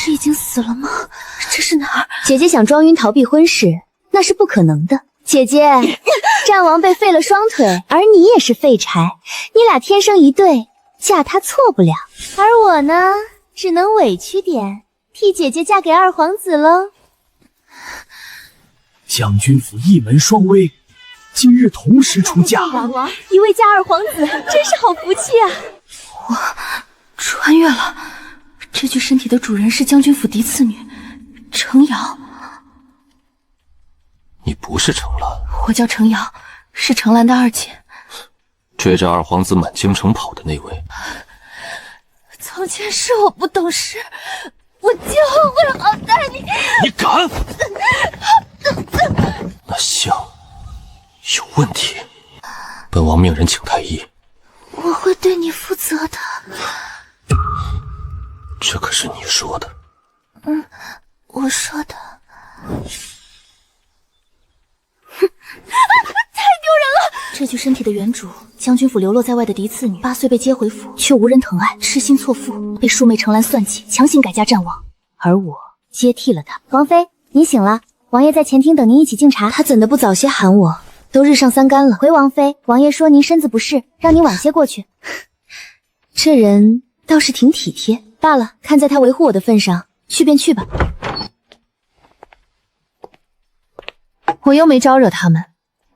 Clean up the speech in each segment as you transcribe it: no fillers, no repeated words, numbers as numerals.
是已经死了吗？这是哪儿？姐姐想装晕逃避婚事，那是不可能的。姐姐，战王被废了双腿，而你也是废柴，你俩天生一对，嫁他错不了。而我呢，只能委屈点，替姐姐嫁给二皇子喽。将军府一门双威，今日同时出嫁，一位嫁二皇子，真是好福气啊！我穿越了，这具身体的主人是将军府嫡次女程瑶。你不是程兰，我叫程瑶，是程兰的二姐。追着二皇子满京城跑的那位。从前是我不懂事，我今后会好待你。你敢？那香有问题，本王命人请太医。我会对你负责的。这可是你说的。我说的。太丢人了！这具身体的原主，将军府流落在外的嫡次女，8岁被接回府，却无人疼爱，痴心错付，被庶妹程兰算计，强行改嫁战王，而我接替了她。王妃，你醒了，王爷在前厅等您一起敬茶。他怎的不早些喊我？都日上3竿了。回王妃，王爷说您身子不适，让您晚些过去。这人倒是挺体贴。罢了，看在他维护我的份上，去便去吧。我又没招惹他们，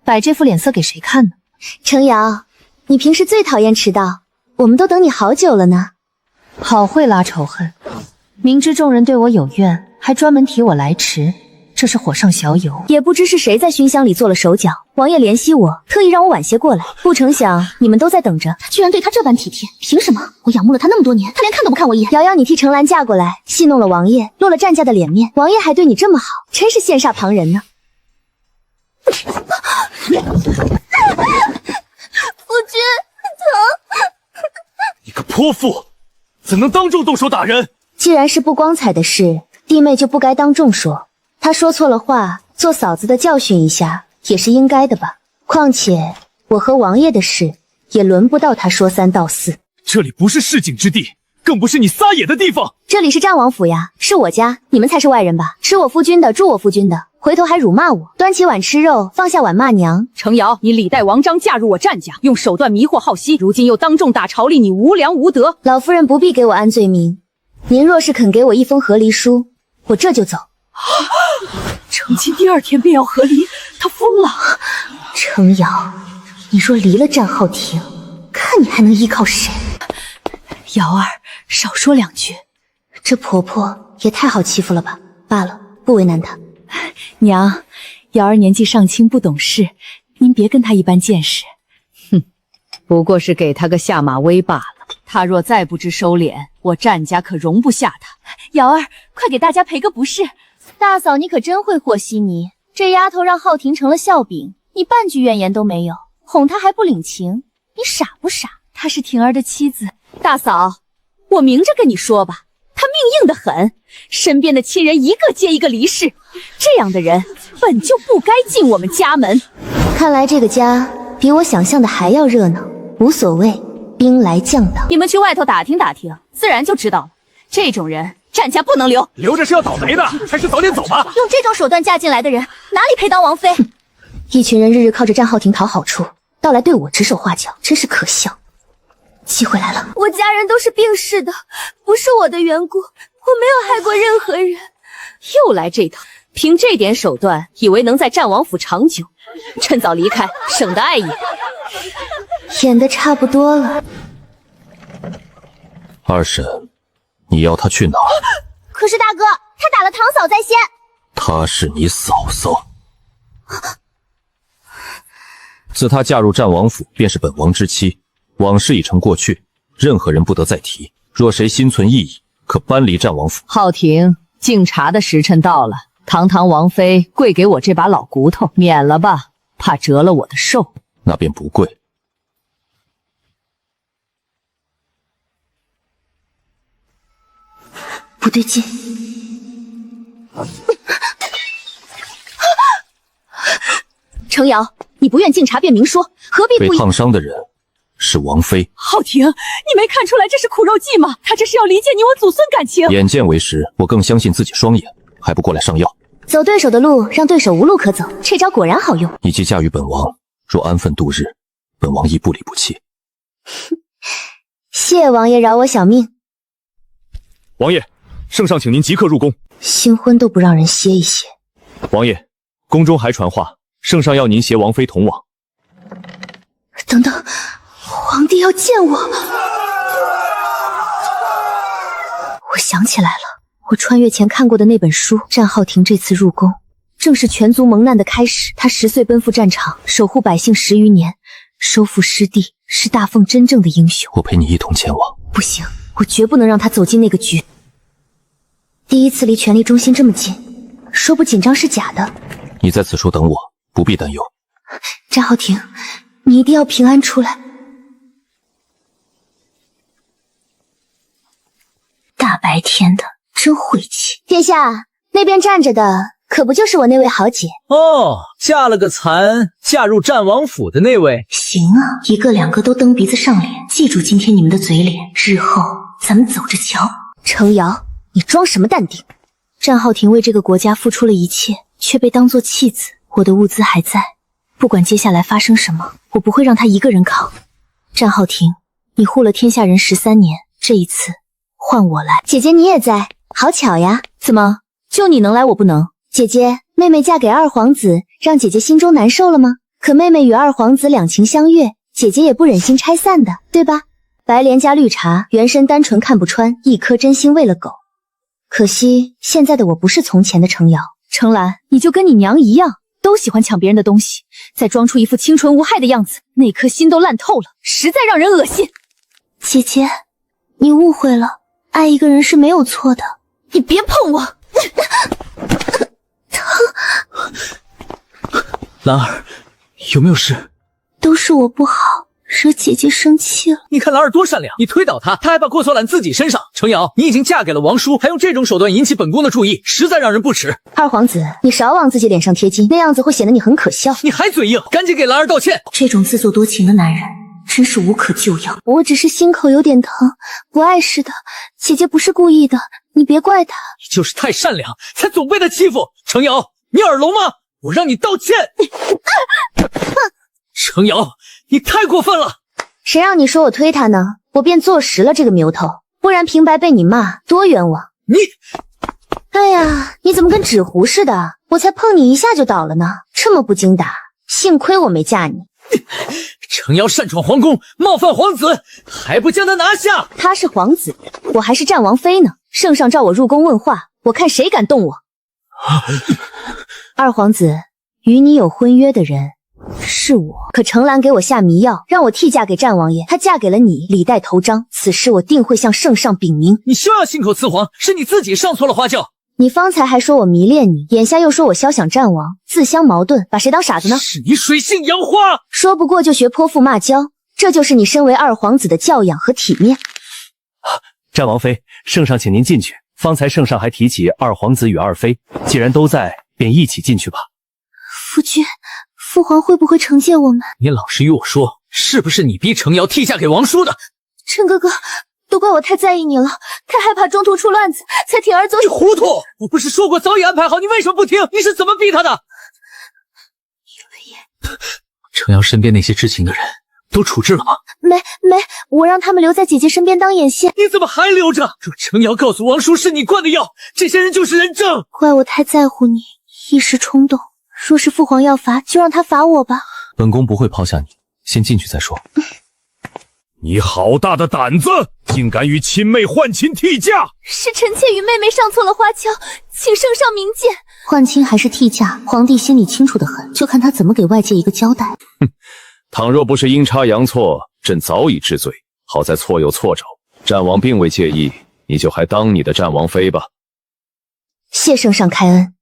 摆这副脸色给谁看呢？程瑶，你平时最讨厌迟到，我们都等你好久了呢。好会拉仇恨，明知众人对我有怨，还专门提我来迟，这是火上浇油。也不知是谁在熏香里做了手脚，王爷怜惜我，特意让我晚些过来。不成想你们都在等着，他居然对他这般体贴，凭什么？我仰慕了他那么多年，他连看都不看我一眼。瑶瑶，你替程兰嫁过来，戏弄了王爷，落了战家的脸面，王爷还对你这么好，真是羡煞旁人呢。夫君，疼！你个泼妇，怎能当众动手打人？既然是不光彩的事，弟妹就不该当众说。她说错了话，做嫂子的教训一下也是应该的吧。况且我和王爷的事，也轮不到她说3道4。这里不是市井之地，更不是你撒野的地方。这里是战王府呀，是我家，你们才是外人吧？吃我夫君的，住我夫君的，回头还辱骂我，端起碗吃肉，放下碗骂娘。程瑶，你李代王章嫁入我战家，用手段迷惑浩熙，如今又当众打朝吏，你无良无德。老夫人不必给我安罪名，您若是肯给我一封和离书，我这就走。成亲第2天便要和离，他疯了。程瑶，你若离了战浩庭，看你还能依靠谁？瑶儿，少说2句。这婆婆也太好欺负了吧。罢了，不为难她。娘，瑶儿年纪尚轻，不懂事，您别跟她一般见识。哼，不过是给她个下马威罢了。她若再不知收敛，我战家可容不下她。瑶儿，快给大家赔个不是。大嫂，你可真会和稀泥。这丫头让浩庭成了笑柄，你半句怨言都没有，哄她还不领情，你傻不傻？她是婷儿的妻子。大嫂，我明着跟你说吧，她命硬得很，身边的亲人一个接一个离世，这样的人本就不该进我们家门。看来这个家比我想象的还要热闹。无所谓，兵来将挡。你们去外头打听打听，自然就知道了。这种人战家不能留，留着是要倒霉的，还是早点走吧。用这种手段嫁进来的人，哪里配当王妃？一群人日日靠着战浩庭讨好处，倒来对我指手画脚，真是可笑。机会来了，我家人都是病逝的，不是我的缘故，我没有害过任何人。又来这套，凭这点手段，以为能在战王府长久？趁早离开，省得碍眼。演得差不多了。二婶，你要他去哪儿？可是大哥，他打了堂嫂在先。她是你嫂嫂。自她嫁入战王府，便是本王之妻。往事已成过去，任何人不得再提。若谁心存异议，可搬离战王府。浩庭，敬茶的时辰到了，堂堂王妃跪给我这把老骨头，免了吧，怕折了我的寿。那便不跪。不对劲。程瑶，你不愿敬茶便明说，何必被烫伤的人是王妃。浩庭，你没看出来这是苦肉计吗？他这是要离间你我祖孙感情。眼见为实，我更相信自己双眼，还不过来上药？走对手的路，让对手无路可走，这招果然好用。你既嫁于本王，若安分度日，本王亦不离不弃。谢王爷饶我小命。王爷，圣上请您即刻入宫。新婚都不让人歇一歇。王爷，宫中还传话，圣上要您携王妃同往。等等，皇帝要见我。我想起来了，我穿越前看过的那本书，战浩庭这次入宫，正是全族蒙难的开始。他10岁奔赴战场，守护百姓10余年，收复失地，是大奉真正的英雄。我陪你一同前往。不行，我绝不能让他走进那个局。第一次离权力中心这么近，说不紧张是假的。你在此处等我，不必担忧。战浩庭，你一定要平安出来。大白天的，真晦气。殿下，那边站着的可不就是我那位豪姐？哦，嫁了个残，嫁入战王府的那位。行啊，一个两个都蹬鼻子上脸。记住今天你们的嘴脸，日后咱们走着瞧。程瑶，你装什么淡定？战浩庭为这个国家付出了一切，却被当作弃子。我的物资还在，不管接下来发生什么，我不会让他一个人扛。战浩庭，你护了天下人13年，这一次换我来。姐姐你也在，好巧呀。怎么，就你能来我不能？姐姐，妹妹嫁给二皇子，让姐姐心中难受了吗？可妹妹与二皇子两情相悦，姐姐也不忍心拆散的，对吧？白莲加绿茶，原身单纯看不穿，一颗真心喂了狗。可惜现在的我不是从前的程瑶。程兰，你就跟你娘一样，都喜欢抢别人的东西，再装出一副清纯无害的样子，那颗心都烂透了，实在让人恶心。姐姐，你误会了，爱一个人是没有错的。你别碰我！兰儿，有没有事？都是我不好，惹姐姐生气了。你看兰儿多善良，你推倒她，她还把过错揽自己身上。程瑶，你已经嫁给了王叔，还用这种手段引起本宫的注意，实在让人不齿。二皇子，你少往自己脸上贴金，那样子会显得你很可笑。你还嘴硬，赶紧给兰儿道歉。这种自作多情的男人真是无可救药。我只是心口有点疼，不碍事的。姐姐不是故意的，你别怪她。你就是太善良，才总被她欺负。程瑶，你耳聋吗？我让你道歉。程瑶，你太过分了。谁让你说我推他呢？我便坐实了这个苗头，不然平白被你骂，多冤枉。你，哎呀，你怎么跟纸糊似的？我才碰你一下就倒了呢，这么不经打，幸亏我没嫁你。程瑶擅闯皇宫，冒犯皇子，还不将他拿下？他是皇子，我还是战王妃呢。圣上召我入宫问话，我看谁敢动我。二皇子，与你有婚约的人是我，可程兰给我下迷药，让我替嫁给战王爷，她嫁给了你，李代头章。此事我定会向圣上禀明。你休要信口雌黄，是你自己上错了花轿。你方才还说我迷恋你，眼下又说我肖想战王，自相矛盾，把谁当傻子呢？是你水性杨花，说不过就学泼妇骂娇，这就是你身为二皇子的教养和体面。战王妃，圣上请您进去。方才圣上还提起二皇子与二妃，既然都在，便一起进去吧。夫君，父皇会不会惩戒我们？你老实与我说，是不是你逼程瑶替嫁给王叔的？陈哥哥，都怪我太在意你了，太害怕中途出乱子，才铤而走险。你糊涂！我不是说过早已安排好，你为什么不听？你是怎么逼他的？程瑶身边那些知情的人都处置了吗？没，我让他们留在姐姐身边当眼线。你怎么还留着？若程瑶告诉王叔是你灌的药，这些人就是人证。怪我太在乎你，一时冲动。若是父皇要罚，就让他罚我吧。本宫不会抛下你，先进去再说。你好大的胆子，竟敢与亲妹换亲替嫁！是臣妾与妹妹上错了花轿，请圣上明鉴。换亲还是替嫁，皇帝心里清楚得很，就看他怎么给外界一个交代。哼，倘若不是阴差阳错，朕早已治罪。好在错有错找，战王并未介意，你就还当你的战王妃吧。谢圣上开恩。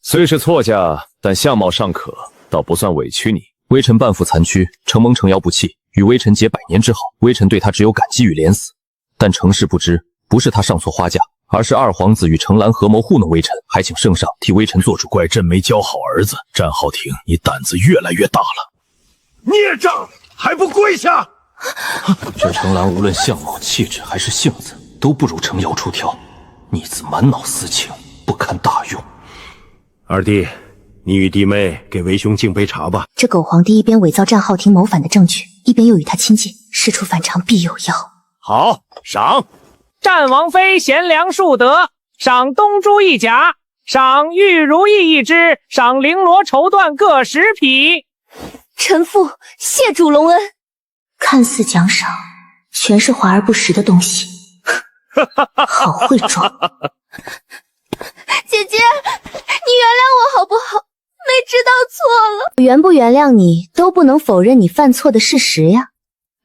虽是错嫁，但相貌尚可，倒不算委屈你。微臣半副残躯，承蒙程瑶不弃，与微臣结百年之好，微臣对他只有感激与怜悯。但程氏不知，不是他上错花轿，而是二皇子与程兰合谋糊弄微臣，还请圣上替微臣做主。怪朕没教好儿子。战浩庭，你胆子越来越大了。孽障，还不跪下！这程兰无论相貌、气质还是性子，都不如程瑶出挑。逆子满脑私情，不堪大用。二弟，你与弟妹给为兄敬杯茶吧。这狗皇帝一边伪造战浩庭谋反的证据，一边又与他亲近，事出反常必有妖。好，赏。战王妃贤良淑德，赏东珠一甲，赏玉如意一只，赏绫罗绸缎各10匹。臣妇谢主隆恩。看似奖赏，全是华而不实的东西。好会装。姐姐，你原谅我好不好？没知道错了。原不原谅你，都不能否认你犯错的事实呀。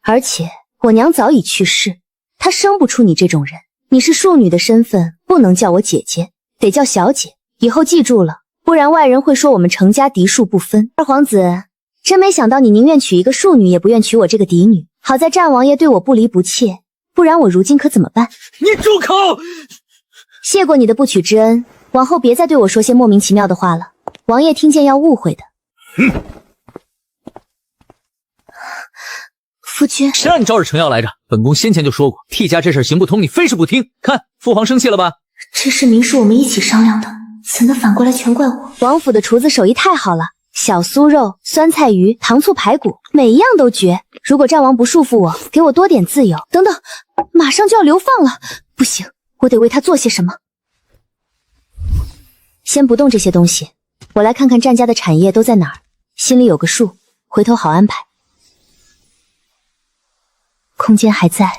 而且我娘早已去世，她生不出你这种人。你是庶女的身份，不能叫我姐姐，得叫小姐。以后记住了，不然外人会说我们程家嫡庶不分。二皇子，真没想到你宁愿娶一个庶女，也不愿娶我这个嫡女。好在战王爷对我不离不弃，不然我如今可怎么办？你住口！谢过你的不娶之恩，往后别再对我说些莫名其妙的话了，王爷听见要误会的。夫君，谁让你招惹程瑶来着？本宫先前就说过，替家这事行不通，你非是不听。看，父皇生气了吧？这事明是我们一起商量的，怎能反过来全怪我？王府的厨子手艺太好了，小酥肉、酸菜鱼、糖醋排骨，每一样都绝。如果战王不束缚我，给我多点自由。等等，马上就要流放了，不行，我得为他做些什么。先不动这些东西，我来看看战家的产业都在哪儿，心里有个数，回头好安排。空间还在，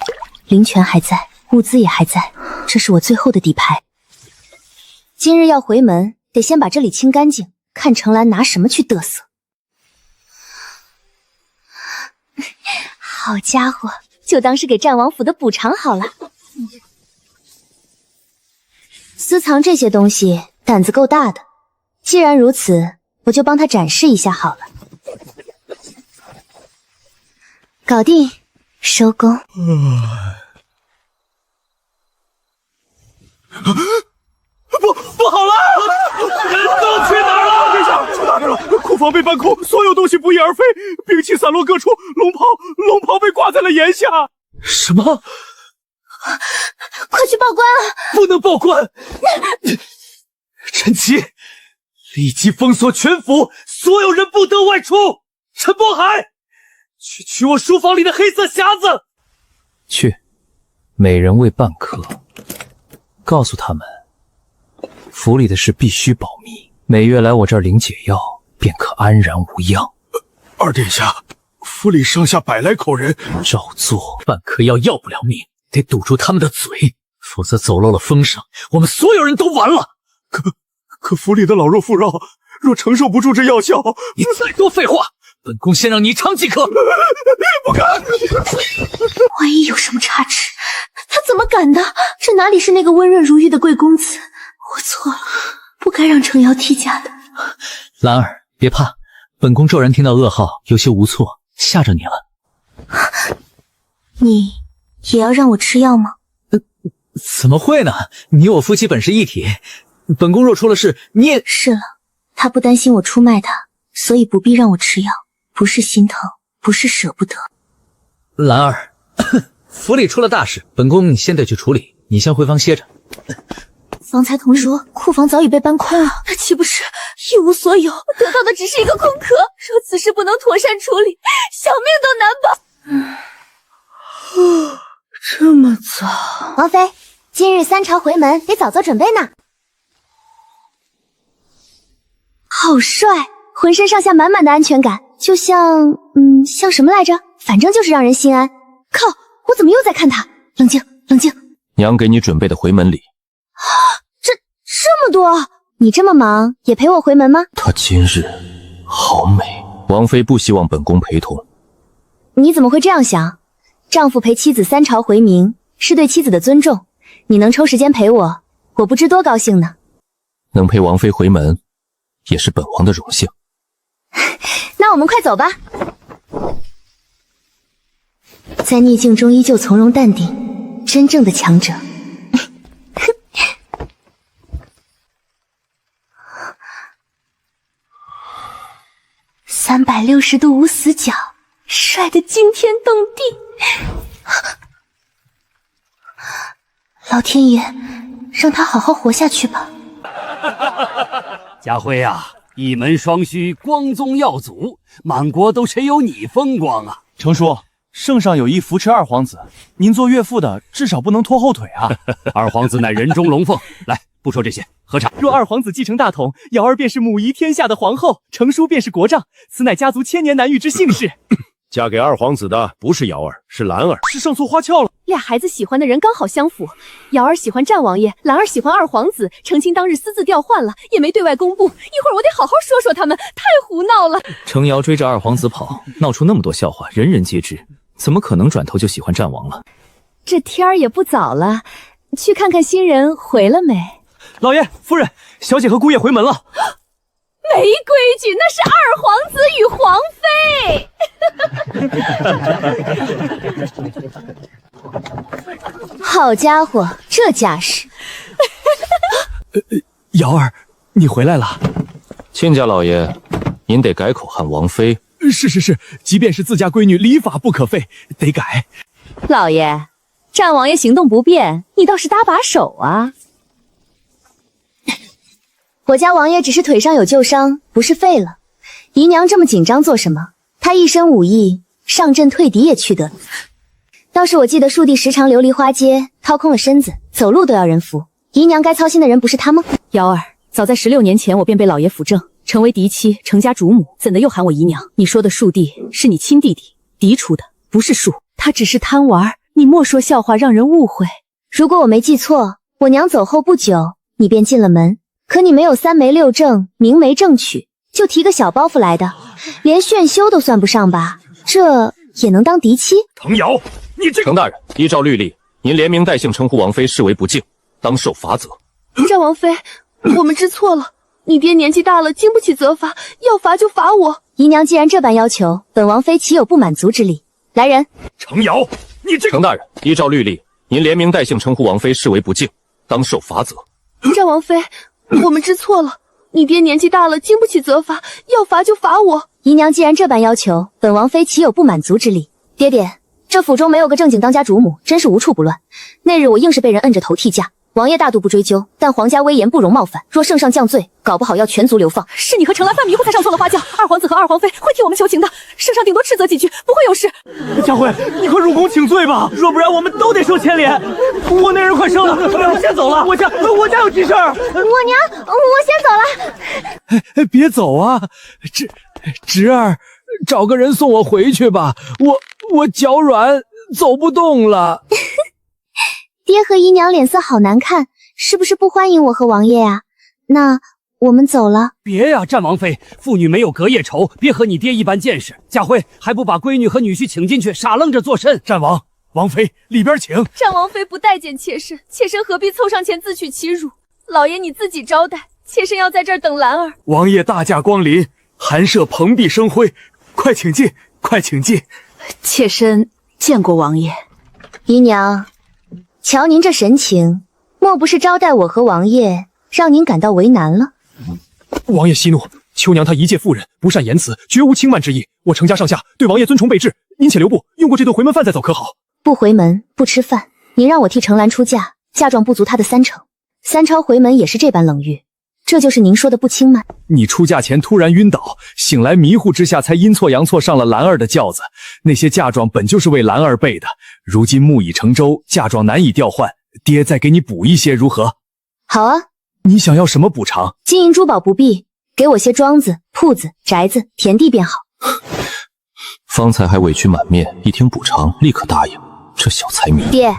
灵泉还在，物资也还在，这是我最后的底牌。今日要回门，得先把这里清干净，看程兰拿什么去嘚瑟。好家伙，就当是给战王府的补偿好了。私藏这些东西，胆子够大的。既然如此，我就帮他展示一下好了。搞定，收工。不好了！人都去哪儿了？殿下，出大事了！库房被搬空，所有东西不翼而飞，兵器散落各处，龙袍被挂在了檐下。什么？快去报官啊！不能报官！陈琦，立即封锁全府，所有人不得外出。陈渤海，去取我书房里的黑色匣子。去，美人未半颗。告诉他们，府里的事必须保密，每月来我这儿领解药，便可安然无恙。二殿下，府里上下100来口人，照做。半颗药要不了命，得堵住他们的嘴，否则走漏了风声，我们所有人都完了。可府里的老弱妇孺若承受不住这药效，你再多废话，本宫先让你尝几颗。不敢！万一有什么差池，他怎么敢的？这哪里是那个温润如玉的贵公子？我错了，不该让程瑶替嫁的。兰儿，别怕，本宫骤然听到噩耗，有些无措，吓着你了。你也要让我吃药吗？怎么会呢？你我夫妻本是一体，本宫若出了事，你也是了。他不担心我出卖他，所以不必让我吃药，不是心疼，不是舍不得。兰儿，府里出了大事，本宫先得去处理，你先回房歇着。方才同说库房早已被搬空了，那岂不是一无所有？得到的只是一个空壳。若此事不能妥善处理，小命都难保。这么早？王妃，今日3朝回门，得早做准备呢。好帅，浑身上下满满的安全感，就像像什么来着？反正就是让人心安。靠，我怎么又在看他？冷静，冷静。娘给你准备的回门礼。这么多，你这么忙也陪我回门吗？她今日好美，王妃不希望本宫陪同。你怎么会这样想？丈夫陪妻子3朝回冥，是对妻子的尊重。你能抽时间陪我，我不知多高兴呢。能陪王妃回门，也是本王的荣幸。那我们快走吧。在逆境中依旧从容淡定，真正的强者。360度无死角，帅得惊天动地。老天爷，让他好好活下去吧。家辉啊，一门双须，光宗耀祖，满国都谁有你风光啊！程叔，圣上有意扶持二皇子，您做岳父的至少不能拖后腿啊！二皇子乃人中龙凤，来，不说这些，喝茶。若二皇子继承大统，瑶儿便是母仪天下的皇后，程叔便是国丈，此乃家族千年难遇之幸事。嫁给二皇子的不是瑶儿，是兰儿。是上错花轿了。俩孩子喜欢的人刚好相符，瑶儿喜欢战王爷，兰儿喜欢二皇子。成亲当日私自调换了，也没对外公布。一会儿我得好好说说他们，太胡闹了。程瑶追着二皇子跑，闹出那么多笑话，人人皆知，怎么可能转头就喜欢战王了？这天儿也不早了，去看看新人回了没。老爷、夫人，小姐和姑爷回门了。没规矩，那是二皇子与皇妃。好家伙，这架势！瑶儿，你回来了。亲家老爷，您得改口喊王妃。是，即便是自家闺女，礼法不可废，得改。老爷，战王爷行动不便，你倒是搭把手啊。我家王爷只是腿上有旧伤，不是废了。姨娘这么紧张做什么？他一身武艺，上阵退敌也去得了。倒是我记得树地时常琉璃花街，掏空了身子，走路都要人扶。姨娘该操心的人不是他吗？瑶儿，早在16年前，我便被老爷辅政，成为嫡妻，成家主母，怎的又喊我姨娘？你说的树地是你亲弟弟嫡出的，不是树，他只是贪玩，你莫说笑话让人误会。如果我没记错，我娘走后不久，你便进了门。可你没有三媒六证，明媒正娶，就提个小包袱来的，连炫修都算不上吧？这也能当嫡妻？程瑶，你这程大人，依照律例，您连名带姓称呼王妃视为不敬，当受罚则。战王妃，我们知错了，你爹年纪大了，经不起责罚，要罚就罚我。姨娘既然这般要求，本王妃岂有不满足之理？来人！程瑶，你这程大人，依照律例，您连名带姓称呼王妃视为不敬，当受罚则。战王妃，我们知错了，你爹年纪大了，经不起责罚，要罚就罚我。姨娘既然这般要求，本王妃岂有不满足之理？爹爹，这府中没有个正经当家主母，真是无处不乱。那日我硬是被人摁着头替嫁，王爷大度不追究，但皇家威严不容冒犯，若圣上降罪，搞不好要全族流放。是你和程兰犯迷糊才上错了花轿，二皇子和二皇妃会替我们求情的，圣上顶多斥责几句，不会有事。佳慧，你快入宫请罪吧，若不然我们都得受牵连。我那人快生了，我先走了。我家有急事儿。我先走了。别走啊，侄儿，找个人送我回去吧，我脚软，走不动了。爹和姨娘脸色好难看，是不是不欢迎我和王爷呀？那我们走了。别呀，战王妃，父女没有隔夜仇，别和你爹一般见识。家辉还不把闺女和女婿请进去，傻愣着做甚？战王妃里边请。战王妃不待见妾身，妾身何必凑上前自取其辱？老爷你自己招待，妾身要在这儿等兰儿。王爷大驾光临，寒舍蓬荜生辉，快请进，快请进。妾身见过王爷。姨娘，瞧您这神情，莫不是招待我和王爷，让您感到为难了？王爷息怒，秋娘她一介妇人，不善言辞，绝无轻慢之意。我程家上下对王爷尊崇备至，您且留步，用过这顿回门饭再走，可好？不回门，不吃饭。您让我替程兰出嫁，嫁妆不足她的3成。3超回门也是这般冷遇，这就是您说的不轻慢。你出嫁前突然晕倒，醒来迷糊之下才阴错阳错上了兰儿的轿子。那些嫁妆本就是为兰儿备的，如今木已成舟，嫁妆难以调换，爹再给你补一些如何？好啊。你想要什么补偿？金银珠宝不必，给我些庄子、铺子、宅子、田地便好。方才还委屈满面，一听补偿立刻答应，这小财迷。爹，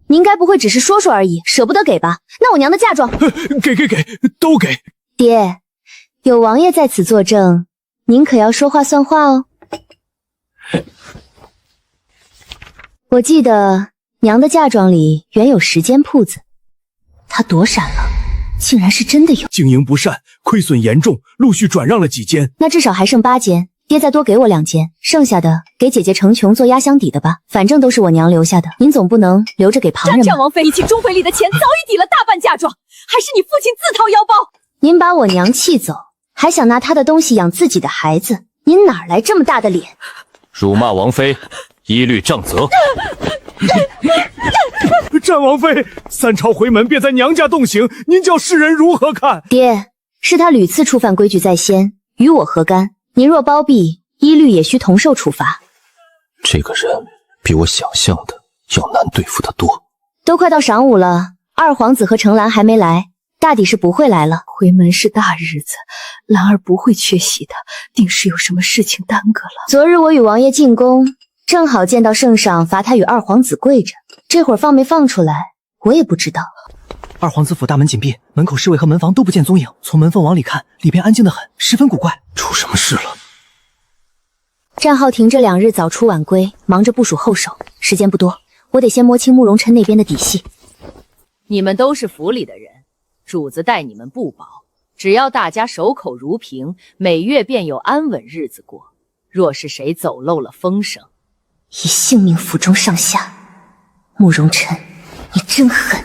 您该不会只是说说而已，舍不得给吧？那我娘的嫁妆，给，都给。爹，有王爷在此作证，您可要说话算话哦。我记得娘的嫁妆里原有10间铺子，她躲闪了，竟然是真的有。经营不善，亏损严重，陆续转让了几间，那至少还剩8间。爹再多给我2间，剩下的给姐姐程琼做压箱底的吧，反正都是我娘留下的，您总不能留着给旁人吧？战王妃，你请钟回礼的钱早已抵了大半嫁妆，还是你父亲自掏腰包？您把我娘气走，还想拿她的东西养自己的孩子，您哪来这么大的脸？辱骂王妃，一律杖责。战王妃，三朝回门便在娘家动刑，您叫世人如何看？爹，是他屡次触犯规矩在先，与我何干？您若包庇，依律也需同受处罚。这个人比我想象的要难对付得多。都快到晌午了，二皇子和程兰还没来，大抵是不会来了。回门是大日子，兰儿不会缺席的，定是有什么事情耽搁了。昨日我与王爷进宫，正好见到圣上罚他与二皇子跪着，这会儿放没放出来，我也不知道。二皇子府大门紧闭，门口侍卫和门房都不见踪影。从门缝往里看，里边安静得很，十分古怪。出什么事了？战浩廷这2日早出晚归，忙着部署后手，时间不多，我得先摸清慕容琛那边的底细。你们都是府里的人，主子待你们不薄，只要大家守口如瓶，每月便有安稳日子过。若是谁走漏了风声，以性命府中上下。慕容琛，你真狠！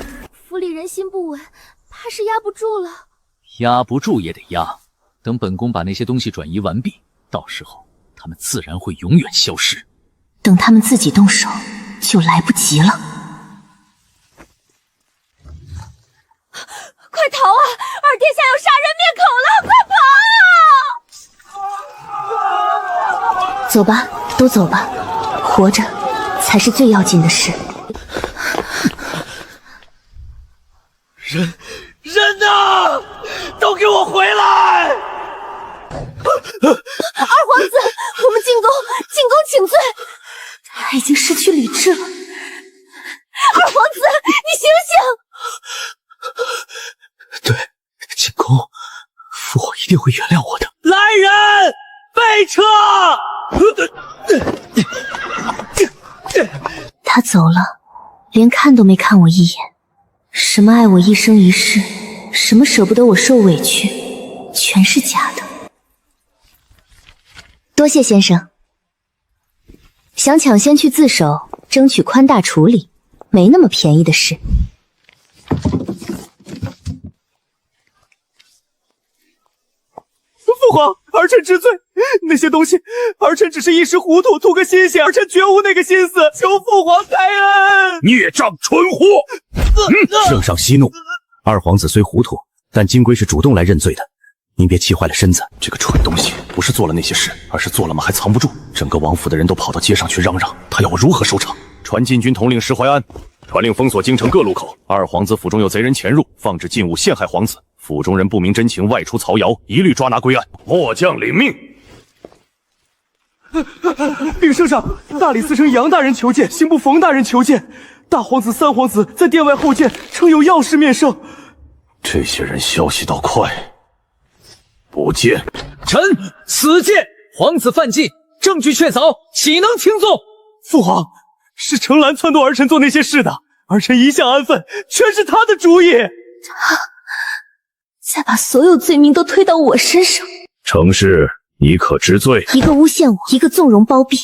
府里人心不稳，怕是压不住了。压不住也得压，等本宫把那些东西转移完毕，到时候他们自然会永远消失。等他们自己动手，就来不及了。快逃啊！二殿下要杀人灭口了，快跑！走吧，都走吧，活着才是最要紧的事。人呢？都给我回来！二皇子，我们进宫请罪。他已经失去理智了。二皇子，你醒醒！对，进宫，父皇一定会原谅我的。来人，备车！他走了，连看都没看我一眼。什么爱我一生一世，什么舍不得我受委屈，全是假的。多谢先生。想抢先去自首，争取宽大处理，没那么便宜的事。父皇，儿臣知罪。那些东西，儿臣只是一时糊涂，图个新鲜，儿臣绝无那个心思，求父皇开恩。孽障蠢货！圣上息怒，二皇子虽糊涂，但金龟是主动来认罪的，您别气坏了身子。这个蠢东西不是做了那些事，而是做了吗还藏不住。整个王府的人都跑到街上去嚷嚷，他要我如何收场？传禁军统领石怀安，传令封锁京城各路口。二皇子府中有贼人潜入，放置禁物陷害皇子，府中人不明真情外出曹谣，一律抓拿归案。末将领命。禀圣上，大理寺丞杨大人求见，刑部冯大人求见。大皇子、三皇子在殿外候见，称有要事面圣。这些人消息倒快，不见。臣此见皇子犯禁，证据确凿，岂能轻纵？父皇，是程兰撺掇儿臣做那些事的，儿臣一向安分，全是他的主意。他再把所有罪名都推到我身上。程氏，你可知罪？一个诬陷我，一个纵容包庇，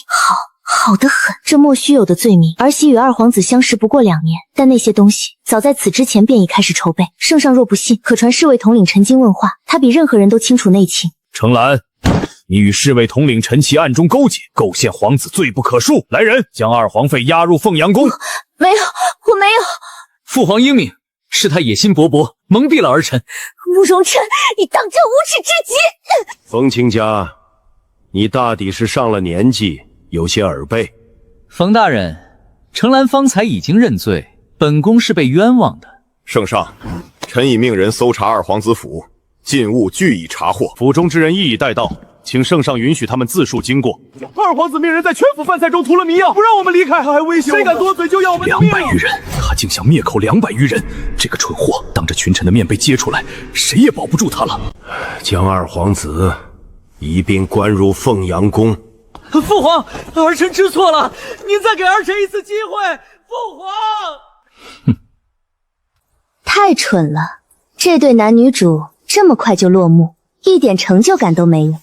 好得很。这莫须有的罪名，儿媳与二皇子相识不过2年，但那些东西早在此之前便已开始筹备。圣上若不信，可传侍卫统领陈经问话，他比任何人都清楚内情。程兰，你与侍卫统领陈琦暗中勾结，构陷皇子，罪不可恕。来人，将二皇妃押入凤阳宫。没有，我没有。父皇英明，是他野心勃勃，蒙蔽了儿臣。慕容琛，你当真无耻至极！冯卿家，你大抵是上了年纪，有些耳背。冯大人，程兰方才已经认罪，本宫是被冤枉的。圣上，臣已命人搜查二皇子府，禁物俱已查获，府中之人一一带到，请圣上允许他们自述经过。二皇子命人在全府饭菜中涂了迷药，不让我们离开，还威胁我们，谁敢多嘴就要我们的命。200余人，他竟想灭口200余人，这个蠢货当着群臣的面被揭出来，谁也保不住他了。将二皇子一并关入凤阳宫。父皇，儿臣知错了，您再给儿臣一次机会。父皇，太蠢了，这对男女主这么快就落幕，一点成就感都没有。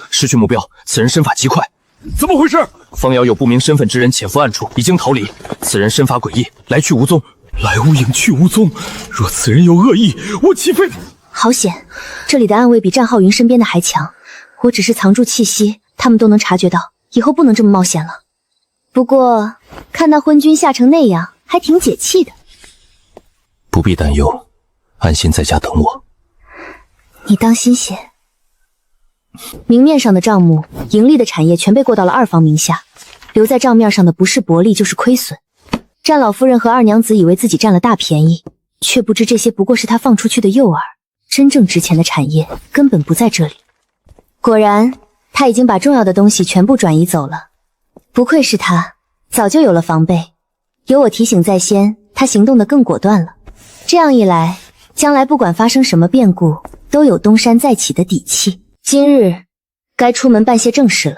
失去目标，此人身法极快。怎么回事？方瑶有不明身份之人潜伏暗处，已经逃离。此人身法诡异，来去无踪。来无影去无踪，若此人有恶意，我岂非……好险，这里的暗卫比战浩云身边的还强。我只是藏住气息，他们都能察觉到，以后不能这么冒险了。不过看到昏君吓成那样，还挺解气的。不必担忧，安心在家等我。你当心些。明面上的账目，盈利的产业全被过到了二房名下，留在账面上的不是薄利就是亏损。战老夫人和二娘子以为自己占了大便宜，却不知这些不过是她放出去的诱饵，真正值钱的产业根本不在这里。果然，她已经把重要的东西全部转移走了。不愧是她，早就有了防备，有我提醒在先，她行动得更果断了。这样一来，将来不管发生什么变故，都有东山再起的底气。今日该出门办些正事了。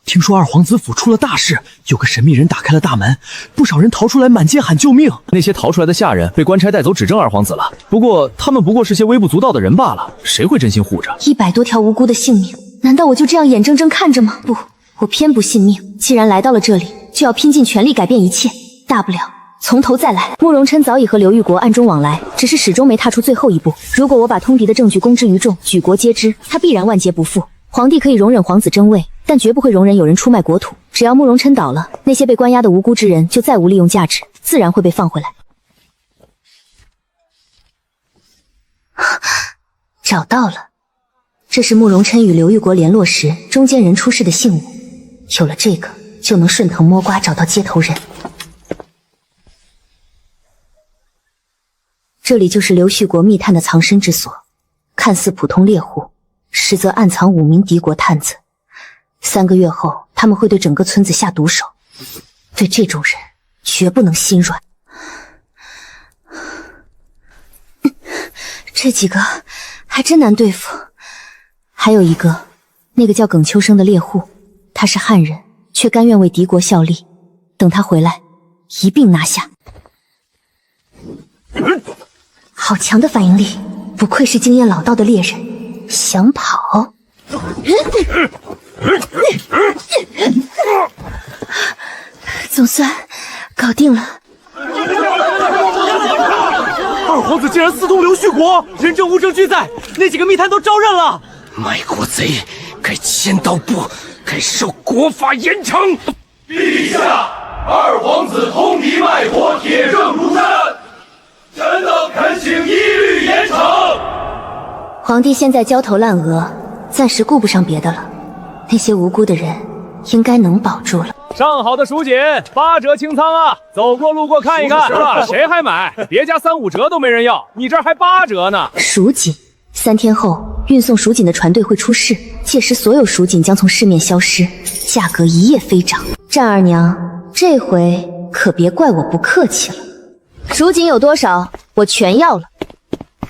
听说二皇子府出了大事，有个神秘人打开了大门，不少人逃出来，满街喊救命。那些逃出来的下人被官差带走指证二皇子了，不过他们不过是些微不足道的人罢了，谁会真心护着100多条无辜的性命？难道我就这样眼睁睁看着吗？不，我偏不信命。既然来到了这里，就要拼尽全力改变一切，大不了从头再来。慕容琛早已和刘玉国暗中往来，只是始终没踏出最后一步。如果我把通敌的证据公之于众，举国皆知，他必然万劫不复。皇帝可以容忍皇子争位，但绝不会容忍有人出卖国土。只要慕容琛倒了，那些被关押的无辜之人就再无利用价值，自然会被放回来。找到了，这是慕容琛与刘玉国联络时中间人出示的信物，有了这个，就能顺藤摸瓜找到接头人。这里就是刘旭国密探的藏身之所，看似普通猎户，实则暗藏5名敌国探子。3个月后，他们会对整个村子下毒手。对这种人，绝不能心软。这几个还真难对付。还有一个，那个叫耿秋生的猎户，他是汉人，却甘愿为敌国效力。等他回来，一并拿下。好强的反应力，不愧是经验老道的猎人。想跑？总算搞定了。二皇子竟然私通刘旭国，人证物证俱在，那几个密探都招认了。卖国贼该千刀不，该受国法严惩。陛下，二皇子通敌卖国，铁证如山，臣等恳请一律严惩。皇帝现在焦头烂额，暂时顾不上别的了。那些无辜的人应该能保住了。上好的蜀锦8折清仓啊！走过路过看一看，谁还买？别家3、5折都没人要，你这儿还8折呢。蜀锦，3天后运送蜀锦的船队会出事，届时所有蜀锦将从市面消失，价格一夜飞涨。战二娘，这回可别怪我不客气了。蜀锦有多少，我全要了。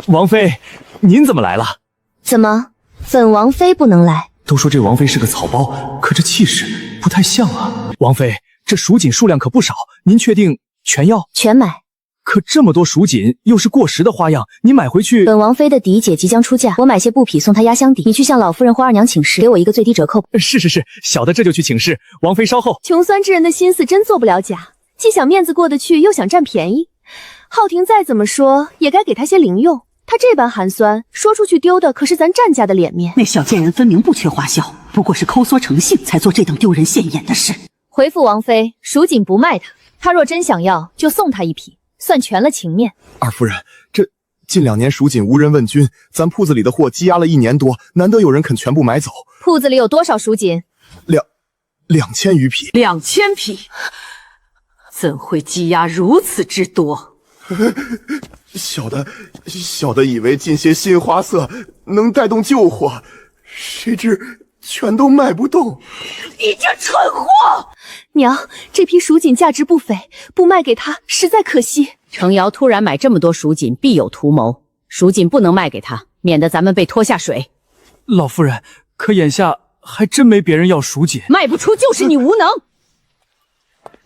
王妃，您怎么来了？怎么，本王妃不能来？都说这王妃是个草包，可这气势不太像啊。王妃，这蜀锦数量可不少，您确定全要？全买。可这么多蜀锦，又是过时的花样，你买回去……本王妃的嫡姐即将出嫁，我买些布匹送她压箱底。你去向老夫人或二娘请示，给我一个最低折扣。是，小的这就去请示。王妃稍后。穷酸之人的心思真做不了假，既想面子过得去，又想占便宜。浩廷再怎么说，也该给他些零用。他这般寒酸，说出去丢的可是咱战家的脸面。那小贱人分明不缺花销，不过是抠缩成性，才做这等丢人现眼的事。回复王妃，蜀锦不卖他，他若真想要，就送他一匹，算全了情面。二夫人，这近2年蜀锦无人问津，咱铺子里的货积压了1年多，难得有人肯全部买走。铺子里有多少蜀锦？2000余匹。2000匹，怎会积压如此之多？小的以为进些新花色能带动旧货，谁知全都卖不动。你这蠢货！娘，这批蜀锦价值不菲，不卖给他实在可惜。程瑶突然买这么多蜀锦，必有图谋。蜀锦不能卖给他，免得咱们被拖下水。老夫人，可眼下还真没别人要蜀锦，卖不出就是你无能。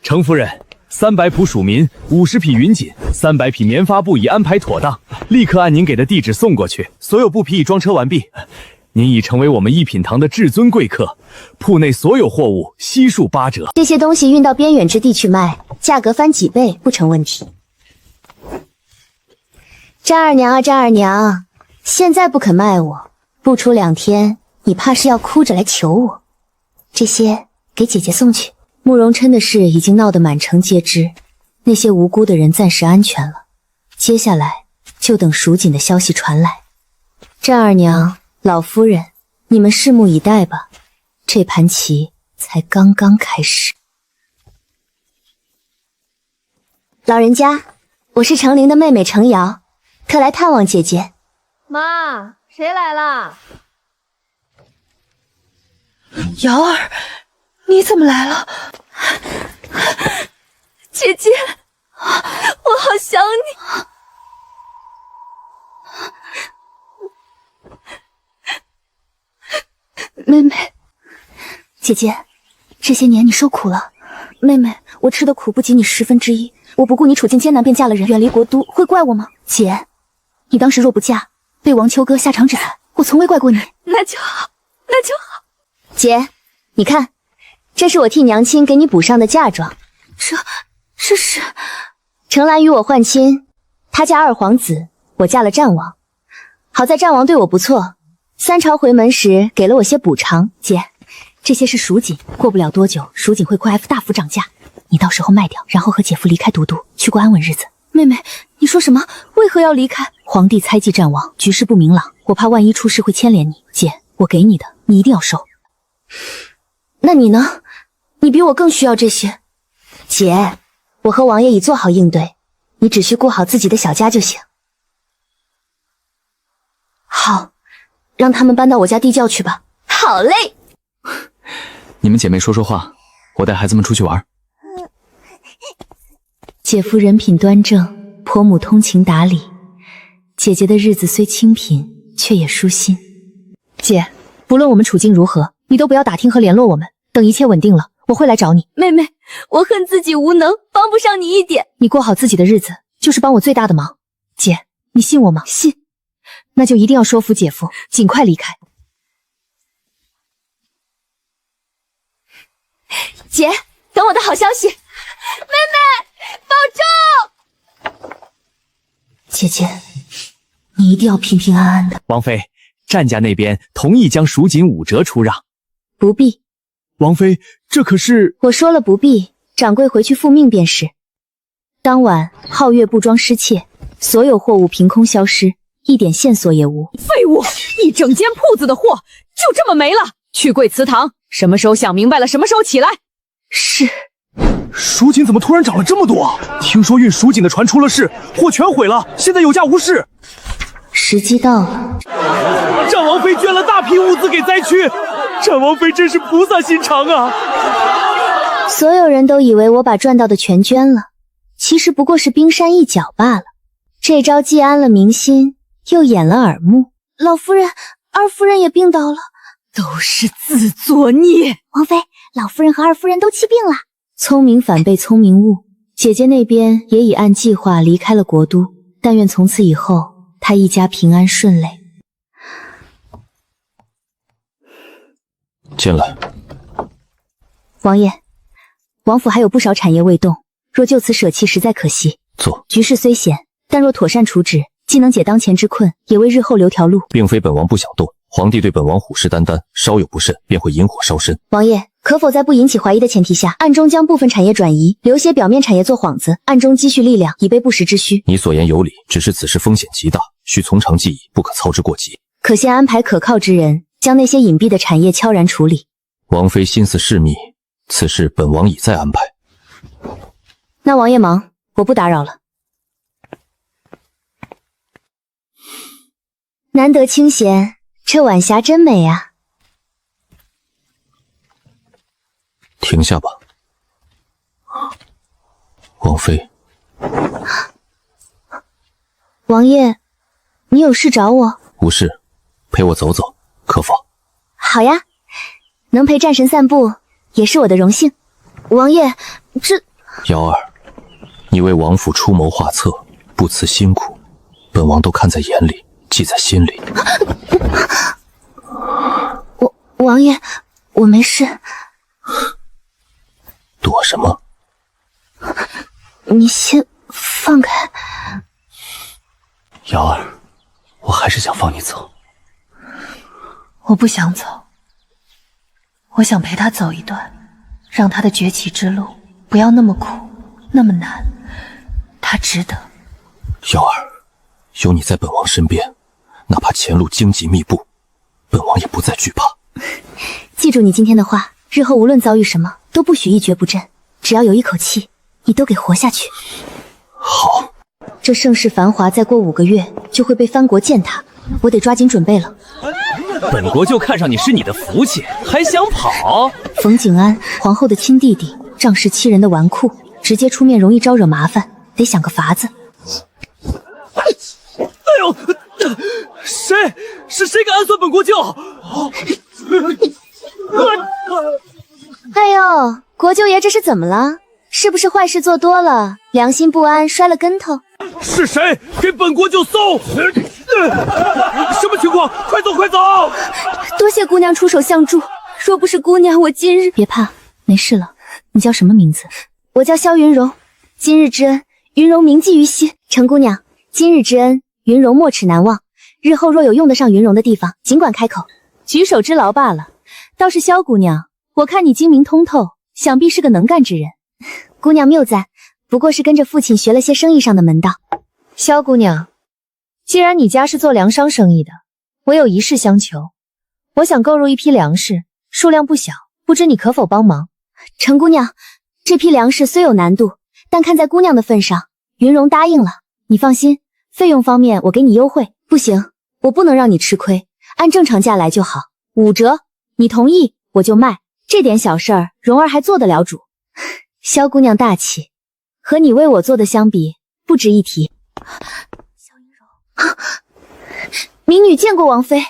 程夫人，300仆蜀民，50匹云锦，300匹棉发布已安排妥当，立刻按您给的地址送过去。所有布匹已装车完毕，您已成为我们一品堂的至尊贵客，铺内所有货物悉数8折。这些东西运到边远之地去卖，价格翻几倍不成问题。战二娘啊，战二娘，现在不肯卖我，不出2天，你怕是要哭着来求我。这些给姐姐送去。慕容琛的事已经闹得满城皆知，那些无辜的人暂时安全了，接下来就等蜀锦的消息传来。战二娘、老夫人，你们拭目以待吧，这盘棋才刚刚开始。老人家，我是程玲的妹妹程瑶，特来探望姐姐。妈，谁来了？瑶儿，你怎么来了？姐姐，我好想你。妹妹，姐姐，这些年你受苦了。妹妹，我吃的苦不及你1/10，我不顾你处境艰难便嫁了人，远离国都，会怪我吗？姐，你当时若不嫁，被王秋哥下场制裁，我从未怪过你。那就好，那就好。姐，你看，这是我替娘亲给你补上的嫁妆。这是程兰与我换亲，她嫁二皇子，我嫁了战王。好在战王对我不错，3朝回门时给了我些补偿。姐，这些是蜀锦，过不了多久，蜀锦会扩 F 大幅涨价，你到时候卖掉，然后和姐夫离开都督，去过安稳日子。妹妹，你说什么？为何要离开？皇帝猜忌战王，局势不明朗，我怕万一出事会牵连你。姐，我给你的，你一定要收。那你呢？你比我更需要这些。姐，我和王爷已做好应对，你只需顾好自己的小家就行。好，让他们搬到我家地窖去吧。好嘞。你们姐妹说说话，我带孩子们出去玩。姐夫人品端正，婆母通情达理，姐姐的日子虽清贫，却也舒心。姐，不论我们处境如何，你都不要打听和联络我们，等一切稳定了，我会来找你。妹妹，我恨自己无能，帮不上你一点。你过好自己的日子，就是帮我最大的忙。姐，你信我吗？信。那就一定要说服姐夫，尽快离开。姐，等我的好消息。妹妹，保重。姐姐，你一定要平平安安的。王妃，战家那边同意将蜀锦5折出让。不必。王妃，这可是……我说了不必，掌柜回去复命便是。当晚皓月布庄失窃，所有货物凭空消失，一点线索也无。废物！一整间铺子的货就这么没了。去跪祠堂，什么时候想明白了，什么时候起来。是。蜀锦怎么突然涨了这么多？听说运蜀锦的船出了事，货全毁了，现在有价无市。时机到了。战王妃捐了大批物资给灾区，战王妃真是菩萨心肠啊！所有人都以为我把赚到的全捐了，其实不过是冰山一角罢了。这招既安了民心，又掩了耳目。老夫人、二夫人也病倒了，都是自作孽。王妃，老夫人和二夫人都气病了。聪明反被聪明误，姐姐那边也已按计划离开了国都，但愿从此以后她一家平安顺累。进来。王爷，王府还有不少产业未动，若就此舍弃，实在可惜。坐。局势虽险，但若妥善处置，既能解当前之困，也为日后留条路。并非本王不想动，皇帝对本王虎视眈眈，稍有不慎便会引火烧身。王爷，可否在不引起怀疑的前提下，暗中将部分产业转移，留些表面产业做幌子，暗中积蓄力量，以备不时之需？你所言有理，只是此事风险极大，需从长计议，不可操之过急。可先安排可靠之人，将那些隐蔽的产业悄然处理。王妃心思细密，此事本王已在安排。那王爷忙，我不打扰了。难得清闲，这晚霞真美啊！停下吧，王妃。王爷，你有事找我？无事，陪我走走，可否？好呀，能陪战神散步也是我的荣幸。王爷，这……瑶儿，你为王府出谋划策，不辞辛苦，本王都看在眼里，记在心里。王爷，我没事。躲什么？你先放开。瑶儿，我还是想放你走。我不想走，我想陪他走一段，让他的崛起之路不要那么苦，那么难，他值得。瑶儿，有你在本王身边，哪怕前路荆棘密布，本王也不再惧怕。记住你今天的话，日后无论遭遇什么，都不许一蹶不振。只要有一口气，你都给活下去。好。这盛世繁华再过5个月就会被藩国践踏，我得抓紧准备了。本国就看上你是你的福气，还想跑？冯景安，皇后的亲弟弟，仗势欺人的纨绔，直接出面容易招惹麻烦，得想个法子。哎呦，谁敢暗算本国舅？哎呦，国舅爷这是怎么了？是不是坏事做多了，良心不安，摔了跟头？是谁给本国舅搜？什么情况？快走，快走！多谢姑娘出手相助，若不是姑娘，我今日……别怕，没事了。你叫什么名字？我叫萧云柔。今日之恩，云柔铭记于心。程姑娘，今日之恩，云柔没齿难忘。日后若有用得上云柔的地方，尽管开口，举手之劳罢了。倒是萧姑娘，我看你精明通透，想必是个能干之人。姑娘谬赞，不过是跟着父亲学了些生意上的门道。萧姑娘，既然你家是做粮商生意的，我有一事相求，我想购入一批粮食，数量不小，不知你可否帮忙？程姑娘，这批粮食虽有难度，但看在姑娘的份上，云容答应了。你放心，费用方面我给你优惠。不行，我不能让你吃亏，按正常价来就好，5折。你同意我就卖，这点小事儿，蓉儿还做得了主。萧姑娘大气，和你为我做的相比，不值一提。萧云柔，民女见过王妃，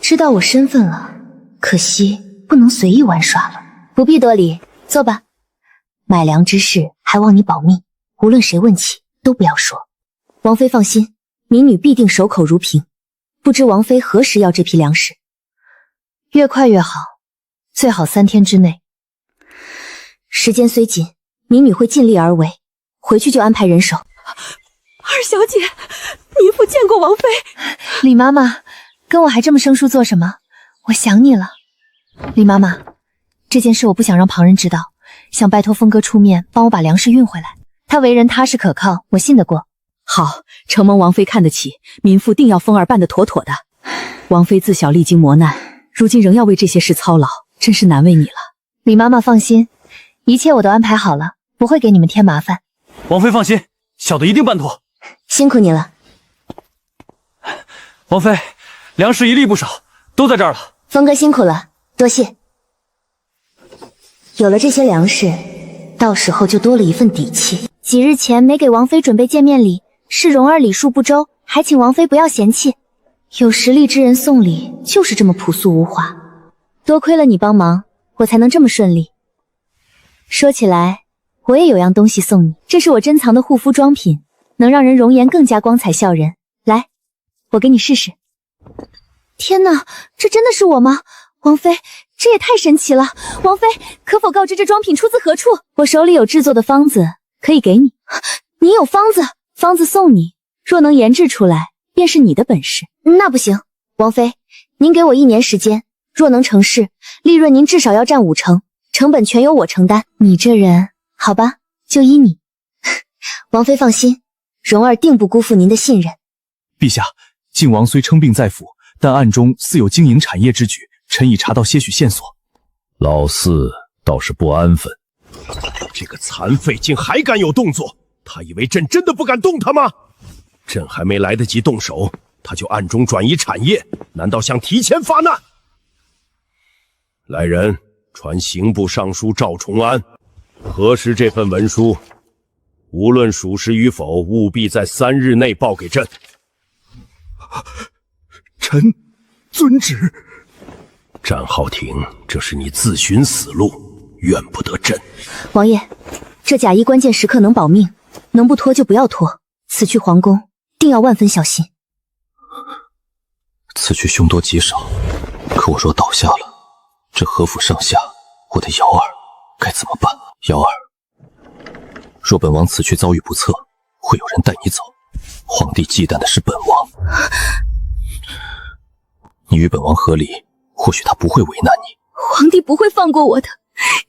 知道我身份了，可惜不能随意玩耍了。不必多礼，坐吧。买粮之事还望你保密，无论谁问起都不要说。王妃放心，民女必定守口如瓶。不知王妃何时要这批粮食？越快越好，最好3天之内。时间虽紧，民女会尽力而为，回去就安排人手。二小姐，民妇见过王妃。李妈妈，跟我还这么生疏做什么？我想你了。李妈妈，这件事我不想让旁人知道，想拜托峰哥出面帮我把粮食运回来。他为人踏实可靠，我信得过。好，承蒙王妃看得起，民妇定要风儿办得妥妥的。王妃自小历经磨难，如今仍要为这些事操劳，真是难为你了。李妈妈放心，一切我都安排好了，不会给你们添麻烦。王妃放心，小的一定办妥。辛苦你了。王妃，粮食一粒不少，都在这儿了。峰哥辛苦了，多谢。有了这些粮食，到时候就多了一份底气。几日前没给王妃准备见面礼，是蓉儿礼数不周，还请王妃不要嫌弃。有实力之人送礼就是这么朴素无华，多亏了你帮忙，我才能这么顺利。说起来，我也有样东西送你，这是我珍藏的护肤装品，能让人容颜更加光彩笑人。来，我给你试试。天哪，这真的是我吗？王妃，这也太神奇了！王妃，可否告知这装品出自何处？我手里有制作的方子，可以给你。你有方子？方子送你，若能研制出来，便是你的本事。那不行，王妃，您给我1年时间，若能成事，利润您至少要占50%，成本全由我承担。你这人，好吧，就依你。王妃放心，蓉儿定不辜负您的信任。陛下，靖王虽称病在府，但暗中似有经营产业之举，臣已查到些许线索。老四倒是不安分，这个残废竟还敢有动作，他以为朕真的不敢动他吗？朕还没来得及动手，他就暗中转移产业，难道想提前发难？来人，传刑部尚书赵崇安，核实这份文书，无论属实与否，务必在3日内报给朕。臣遵旨。战浩庭，这是你自寻死路，怨不得朕。王爷，这假衣关键时刻能保命，能不脱就不要脱。此去皇宫，定要万分小心。此去凶多吉少，可我若倒下了，这何府上下，我的瑶儿该怎么办？瑶儿，若本王此去遭遇不测，会有人带你走。皇帝忌惮的是本王，你与本王和离，或许他不会为难你。皇帝不会放过我的，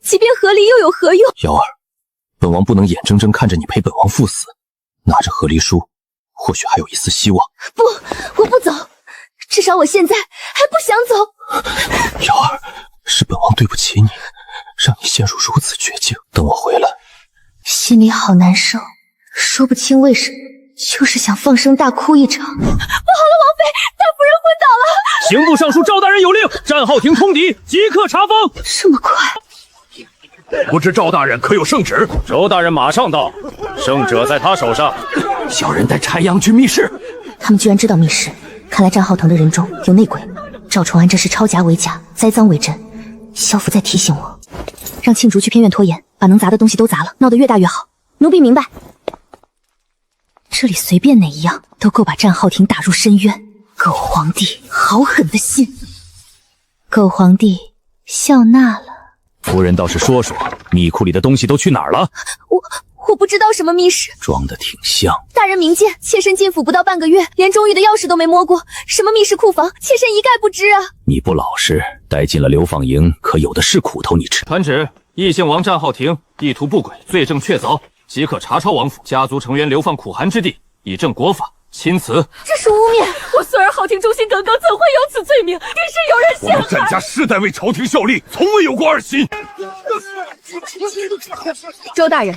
即便合离又有何用？瑶儿，本王不能眼睁睁看着你陪本王赴死，拿着和离书，或许还有一丝希望。不，我不走，至少我现在还不想走。瑶儿，是本王对不起你，让你陷入如此绝境。等我回来，心里好难受，说不清为什么，就是想放声大哭一场。不好了，王妃，大夫人昏倒了！刑部尚书赵大人有令，战浩庭通敌，即刻查封。这么快？不知赵大人可有圣旨？周大人马上到，圣旨在他手上。小人带柴阳去密室。他们居然知道密室，看来战浩腾的人中有内鬼。赵崇安这是抄家为假，栽赃为真。萧府在提醒我，让庆竹去偏院拖延，把能砸的东西都砸了，闹得越大越好。奴婢明白。这里随便哪一样都够把战浩庭打入深渊。狗皇帝好狠的心。狗皇帝笑纳了。夫人倒是说说，密库里的东西都去哪儿了？我不知道什么密室，装得挺像。大人明鉴，妾身进府不到半个月，连钟玉的钥匙都没摸过，什么密室库房，妾身一概不知啊！你不老实，待进了流放营，可有的是苦头你吃。传旨，异姓王战浩庭意图不轨，罪证确凿，即刻查抄王府，家族成员流放苦寒之地，以正国法，钦此。这是污蔑！我孙儿浩庭忠心耿耿，怎会有此罪名？定是有人陷害。我们战家世代为朝廷效力，从未有过二心。周大人，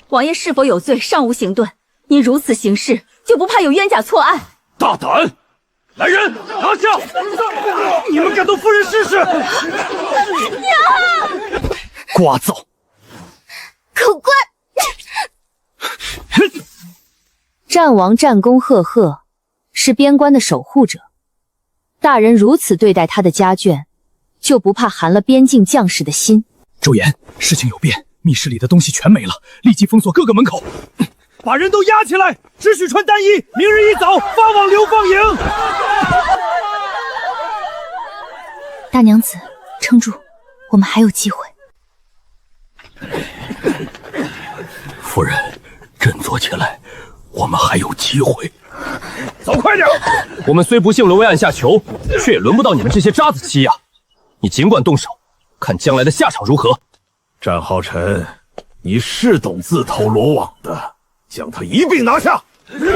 王爷是否有罪，尚无刑顿。您如此行事，就不怕有冤假错案？大胆！来人，拿下！你们敢动夫人试试？娘！聒噪！狗乖！战王战功赫赫，是边关的守护者。大人如此对待他的家眷，就不怕寒了边境将士的心？周岩，事情有变，密室里的东西全没了，立即封锁各个门口。把人都押起来，只许穿单衣，明日一早发往流放营。大娘子，撑住，我们还有机会。夫人，振作起来，我们还有机会。走快点！我们虽不幸沦为按下囚，却也轮不到你们这些渣子欺压。你尽管动手，看将来的下场如何。战浩辰，你是懂自投罗网的，将他一并拿下。傻孩子，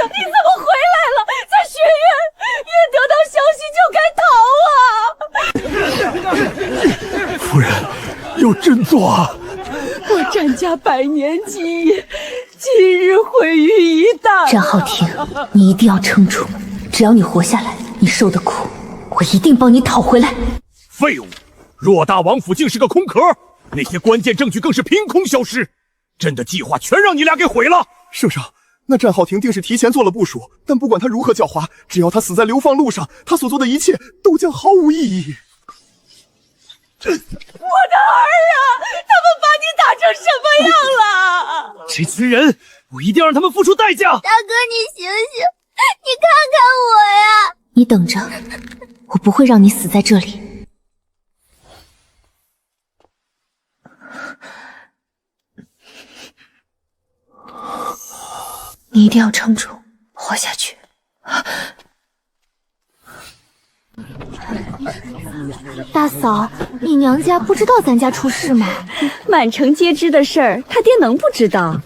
你怎么回来了？在学院，一得到消息就该逃啊！夫人，有振作啊！我战家百年基业，今日毁于一旦。战浩庭，你一定要撑住，只要你活下来，你受的苦，我一定帮你讨回来。废物！偌大王府竟是个空壳，那些关键证据更是凭空消失。朕的计划全让你俩给毁了。圣上，那战浩庭定是提前做了部署，但不管他如何狡猾，只要他死在流放路上，他所做的一切都将毫无意义。我的儿啊，他们把你打成什么样了？这群人，我一定要让他们付出代价。大哥，你醒醒，你看看我呀！你等着，我不会让你死在这里。你一定要撑住，活下去。大嫂，你娘家不知道咱家出事吗？满城皆知的事儿，他爹能不知道？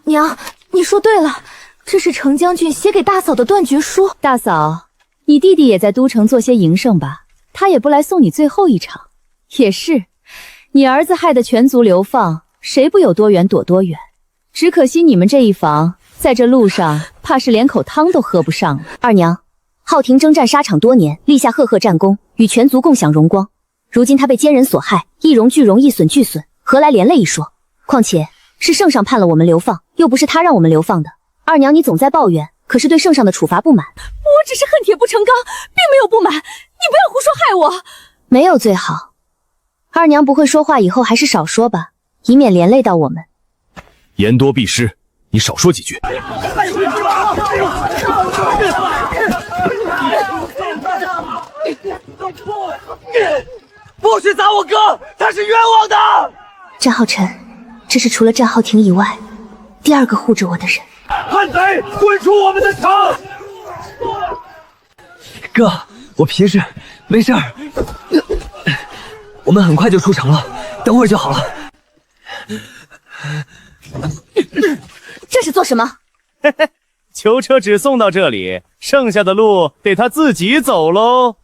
娘，你说对了，这是程将军写给大嫂的断绝书。大嫂，你弟弟也在都城做些营生吧？他也不来送你最后一场。也是，你儿子害得全族流放，谁不有多远躲多远？只可惜你们这一房，在这路上怕是连口汤都喝不上了。二娘，浩庭征战沙场多年，立下赫赫战功，与全族共享荣光。如今他被奸人所害，一荣俱荣，一损俱损，何来连累一说？况且是圣上判了我们流放，又不是他让我们流放的。二娘，你总在抱怨，可是对圣上的处罚不满。我只是恨铁不成钢，并没有不满，你不要胡说害我。没有最好。二娘不会说话，以后还是少说吧，以免连累到我们。言多必失，你少说几句。不许砸我哥，他是冤枉的。战浩辰，这是除了战浩庭以外第二个护着我的人。叛贼，滚出我们的城！哥，我皮实，没事儿。我们很快就出城了，等会儿就好了。这是做什么？囚车只送到这里，剩下的路得他自己走喽。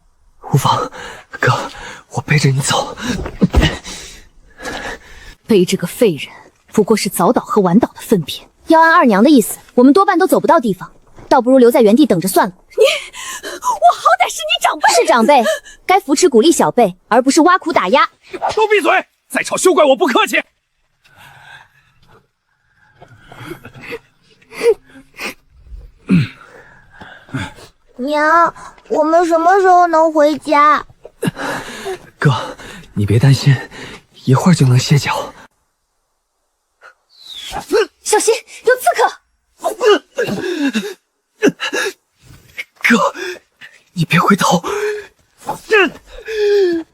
无妨，哥，我背着你走。背这个废人，不过是早倒和晚倒的粪便。要按二娘的意思，我们多半都走不到地方，倒不如留在原地等着算了。我好歹是你长辈，是长辈，该扶持鼓励小辈，而不是挖苦打压。都闭嘴！再吵休怪我不客气。娘，我们什么时候能回家？哥，你别担心，一会儿就能歇脚。小心，有刺客！哥，你别回头，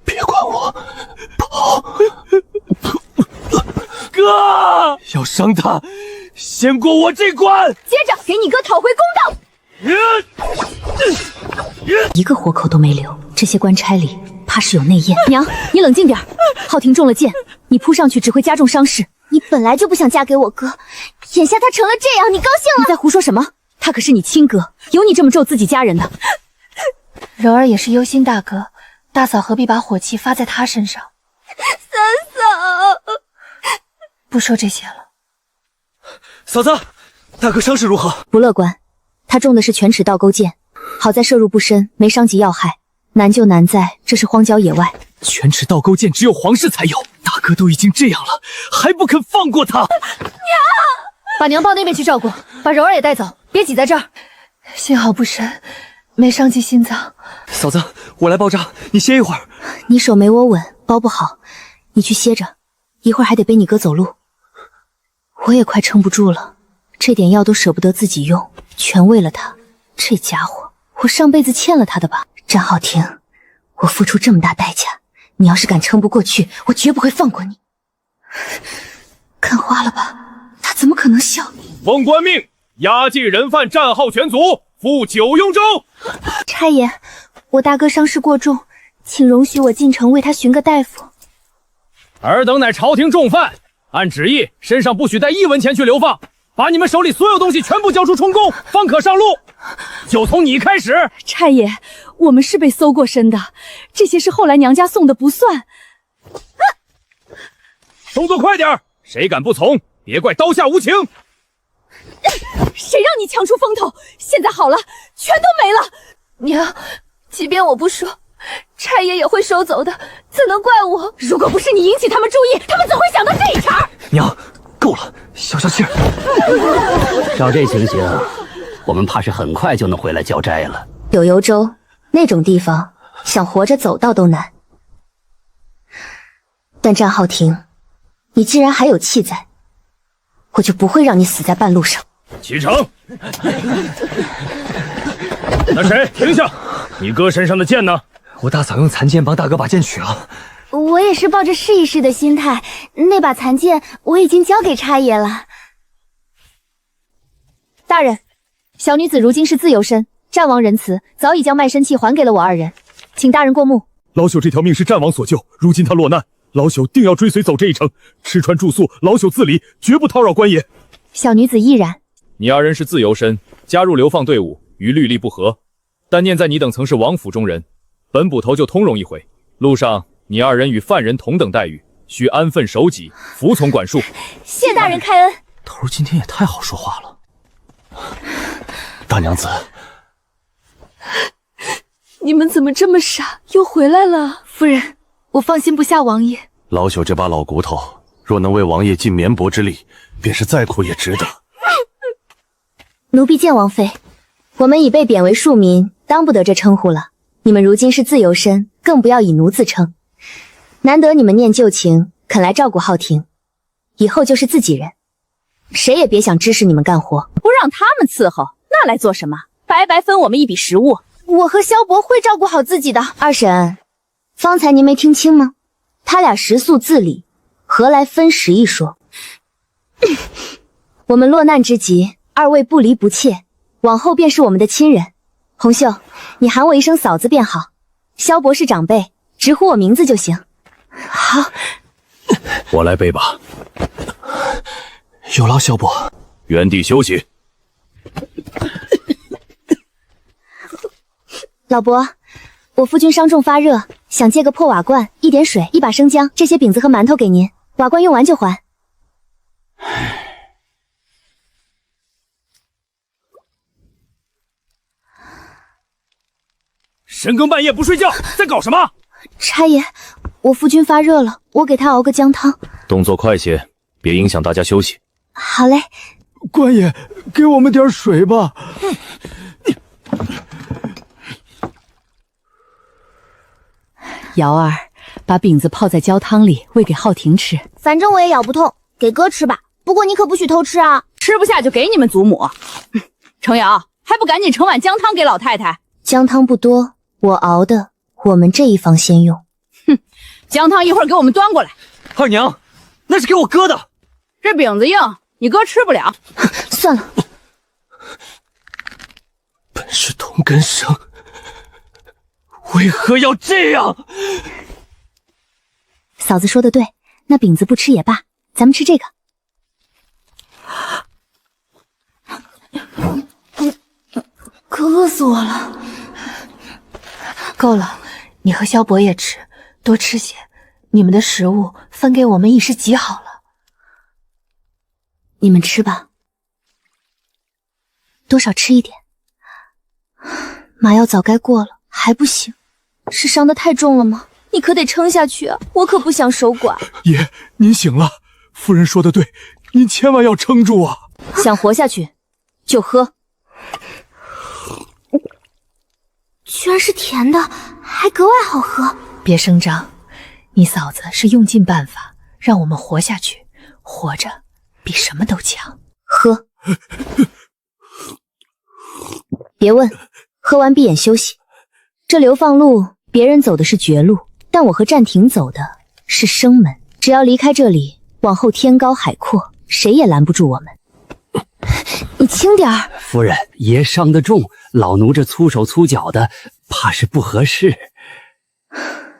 别管我，跑！哥，要伤他，先过我这关。接着给你哥讨回公道。一个活口都没留，这些官差里怕是有内应。娘，你冷静点，浩庭中了箭，你扑上去只会加重伤势。你本来就不想嫁给我哥，眼下他成了这样，你高兴了？你在胡说什么？他可是你亲哥，有你这么咒自己家人的？柔儿也是忧心大哥，大嫂何必把火气发在他身上？三嫂，不说这些了。嫂子，大哥伤势如何？不乐观，他中的是犬齿倒钩箭，好在射入不深，没伤及要害。难就难在这是荒郊野外，犬齿倒钩剑只有皇室才有，大哥都已经这样了，还不肯放过他。娘，把娘抱那边去照顾，把柔儿也带走，别挤在这儿。幸好不深，没伤及心脏。嫂子，我来包扎，你歇一会儿。你手没我稳，包不好，你去歇着，一会儿还得背你哥走路。我也快撑不住了，这点药都舍不得自己用，全为了他。这家伙，我上辈子欠了他的吧？张浩庭，我付出这么大代价，你要是敢撑不过去，我绝不会放过你。看花了吧，他怎么可能笑？奉官命，押解人犯战浩全族赴九雍州。差爷，我大哥伤势过重，请容许我进城为他寻个大夫。尔等乃朝廷重犯，按旨意身上不许带1文钱去流放，把你们手里所有东西全部交出充公，方可上路。就从你开始。差爷，我们是被搜过身的，这些是后来娘家送的，不算。动作快点，谁敢不从，别怪刀下无情。谁让你强出风头？现在好了，全都没了。娘，即便我不说，差爷也会收走的，怎能怪我？如果不是你引起他们注意，他们怎会想到这一茬？娘，够了，消消气儿。照这情形，我们怕是很快就能回来交差了。九幽州那种地方，想活着走到都难。但战浩庭，你既然还有气在，我就不会让你死在半路上。启程。那谁，停下！你哥身上的剑呢？我大嫂用残剑帮大哥把剑取了。我也是抱着试一试的心态，那把残剑我已经交给差爷了。大人，小女子如今是自由身，战王仁慈，早已将卖身契还给了我二人，请大人过目。老朽这条命是战王所救，如今他落难，老朽定要追随走这一程，吃穿住宿，老朽自理，绝不叨扰官爷。小女子亦然。你二人是自由身，加入流放队伍与律例不合，但念在你等曾是王府中人，本捕头就通融一回。路上你二人与犯人同等待遇，需安分守己，服从管束。谢大人开恩。头今天也太好说话了。大娘子，你们怎么这么傻，又回来了？夫人，我放心不下王爷。老朽这把老骨头，若能为王爷尽绵薄之力，便是再苦也值得。奴婢见王妃，我们已被贬为庶民，当不得这称呼了。你们如今是自由身，更不要以奴自称。难得你们念旧情，肯来照顾浩庭，以后就是自己人，谁也别想指使你们干活。不让他们伺候，那来做什么？白白分我们一笔食物。我和萧伯会照顾好自己的。二婶，方才您没听清吗？他俩食宿自理，何来分食一说？我们落难之极，二位不离不弃，往后便是我们的亲人。红袖，你喊我一声嫂子便好。萧伯是长辈，直呼我名字就行。好，我来背吧。有劳萧伯。原地休息。老伯，我夫君伤重发热，想借个破瓦罐、一点水、一把生姜，这些饼子和馒头给您，瓦罐用完就还。深更半夜不睡觉，在搞什么？差爷，我夫君发热了，我给他熬个姜汤。动作快些，别影响大家休息。好嘞。官爷，给我们点水吧。瑶儿，把饼子泡在焦汤里，喂给浩庭吃。反正我也咬不痛，给哥吃吧。不过你可不许偷吃啊！吃不下就给你们祖母。程瑶，还不赶紧盛碗姜汤给老太太？姜汤不多，我熬的，我们这一方先用。哼，姜汤一会儿给我们端过来。二娘，那是给我哥的。这饼子硬，你哥吃不了。算了。本是同根生，为何要这样？嫂子说的对，那饼子不吃也罢，咱们吃这个。可饿死我了。够了，你和萧伯也吃，多吃些。你们的食物分给我们已是极好了。你们吃吧，多少吃一点。麻药早该过了，还不行，是伤得太重了吗？你可得撑下去啊，我可不想守寡。爷，您醒了，夫人说的对，您千万要撑住啊！想活下去，就喝。居然是甜的，还格外好喝。别声张，你嫂子是用尽办法让我们活下去，活着比什么都强。喝。别问，喝完闭眼休息。这流放路，别人走的是绝路，但我和战庭走的是生门。只要离开这里，往后天高海阔，谁也拦不住我们。你轻点儿。夫人，爷伤得重，老奴这粗手粗脚的，怕是不合适。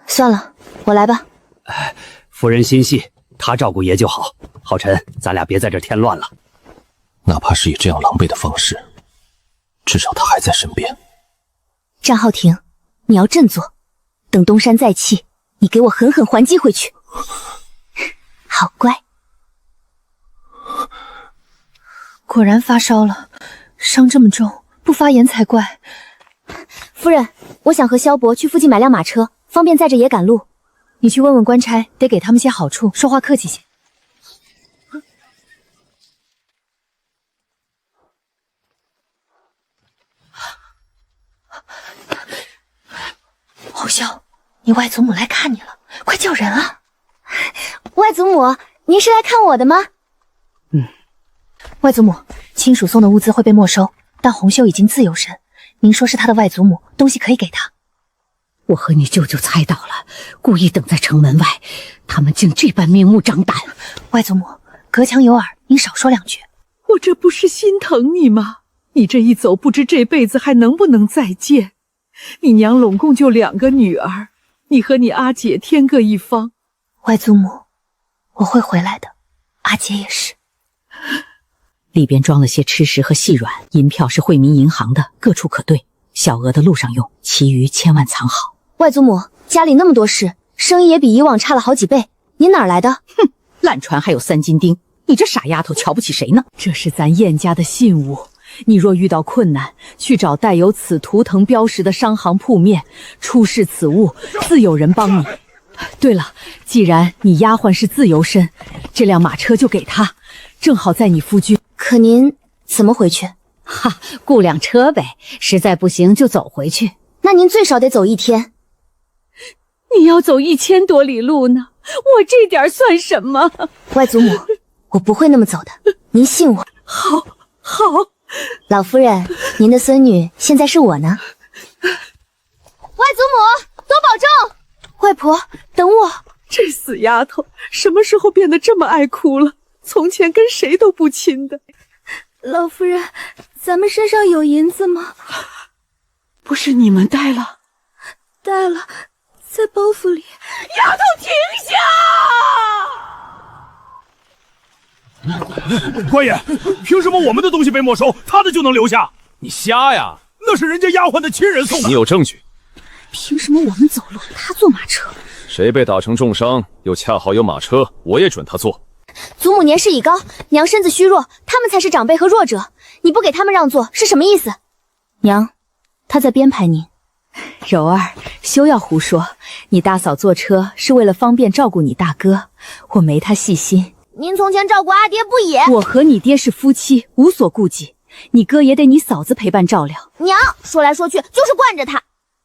算了，我来吧。夫人心细，他照顾爷就好。浩辰，咱俩别在这添乱了。哪怕是以这样狼狈的方式，至少他还在身边。战浩庭，你要振作，等东山再起，你给我狠狠还击回去。好乖。果然发烧了，伤这么重，不发炎才怪。夫人，我想和萧伯去附近买辆马车，方便载着爷赶路。你去问问官差，得给他们些好处，说话客气些。侯萧，你外祖母来看你了，快叫人啊！外祖母，您是来看我的吗？外祖母，亲属送的物资会被没收，但红袖已经自由身，您说是他的外祖母，东西可以给他。我和你舅舅猜到了，故意等在城门外，他们竟这般明目张胆。外祖母，隔墙有耳，您少说两句。我这不是心疼你吗？你这一走，不知这辈子还能不能再见。你娘拢共就2个女儿，你和你阿姐天各一方。外祖母，我会回来的，阿姐也是。里边装了些吃食和细软，银票是惠民银行的，各处可兑，小额的路上用，其余千万藏好。外祖母，家里那么多事，生意也比以往差了好几倍，您哪儿来的？哼，烂船还有3斤钉，你这傻丫头瞧不起谁呢？这是咱燕家的信物，你若遇到困难，去找带有此图腾标识的商行铺面，出示此物，自有人帮你。对了，既然你丫鬟是自由身，这辆马车就给她，正好载你夫君。可您怎么回去？哈，雇辆车呗，实在不行就走回去。那您最少得走1天。你要走1000多里路呢，我这点算什么？外祖母，我不会那么走的，您信我。好，好。老夫人，您的孙女现在是我呢。外祖母，多保重。外婆，等我。这死丫头什么时候变得这么爱哭了？从前跟谁都不亲的。老夫人，咱们身上有银子吗？不是你们带了？带了，在包袱里。丫头，停下！官爷，凭什么我们的东西被没收，他的就能留下？你瞎呀！那是人家丫鬟的亲人送的。你有证据？凭什么我们走路，他坐马车？谁被打成重伤，又恰好有马车，我也准他坐。祖母年事已高，娘身子虚弱，他们才是长辈和弱者，你不给他们让座是什么意思？娘，他在编排您。柔儿，休要胡说，你大嫂坐车是为了方便照顾你大哥，我没他细心。您从前照顾阿爹不也？我和你爹是夫妻，无所顾忌，你哥也得你嫂子陪伴照料。娘，说来说去就是惯着他。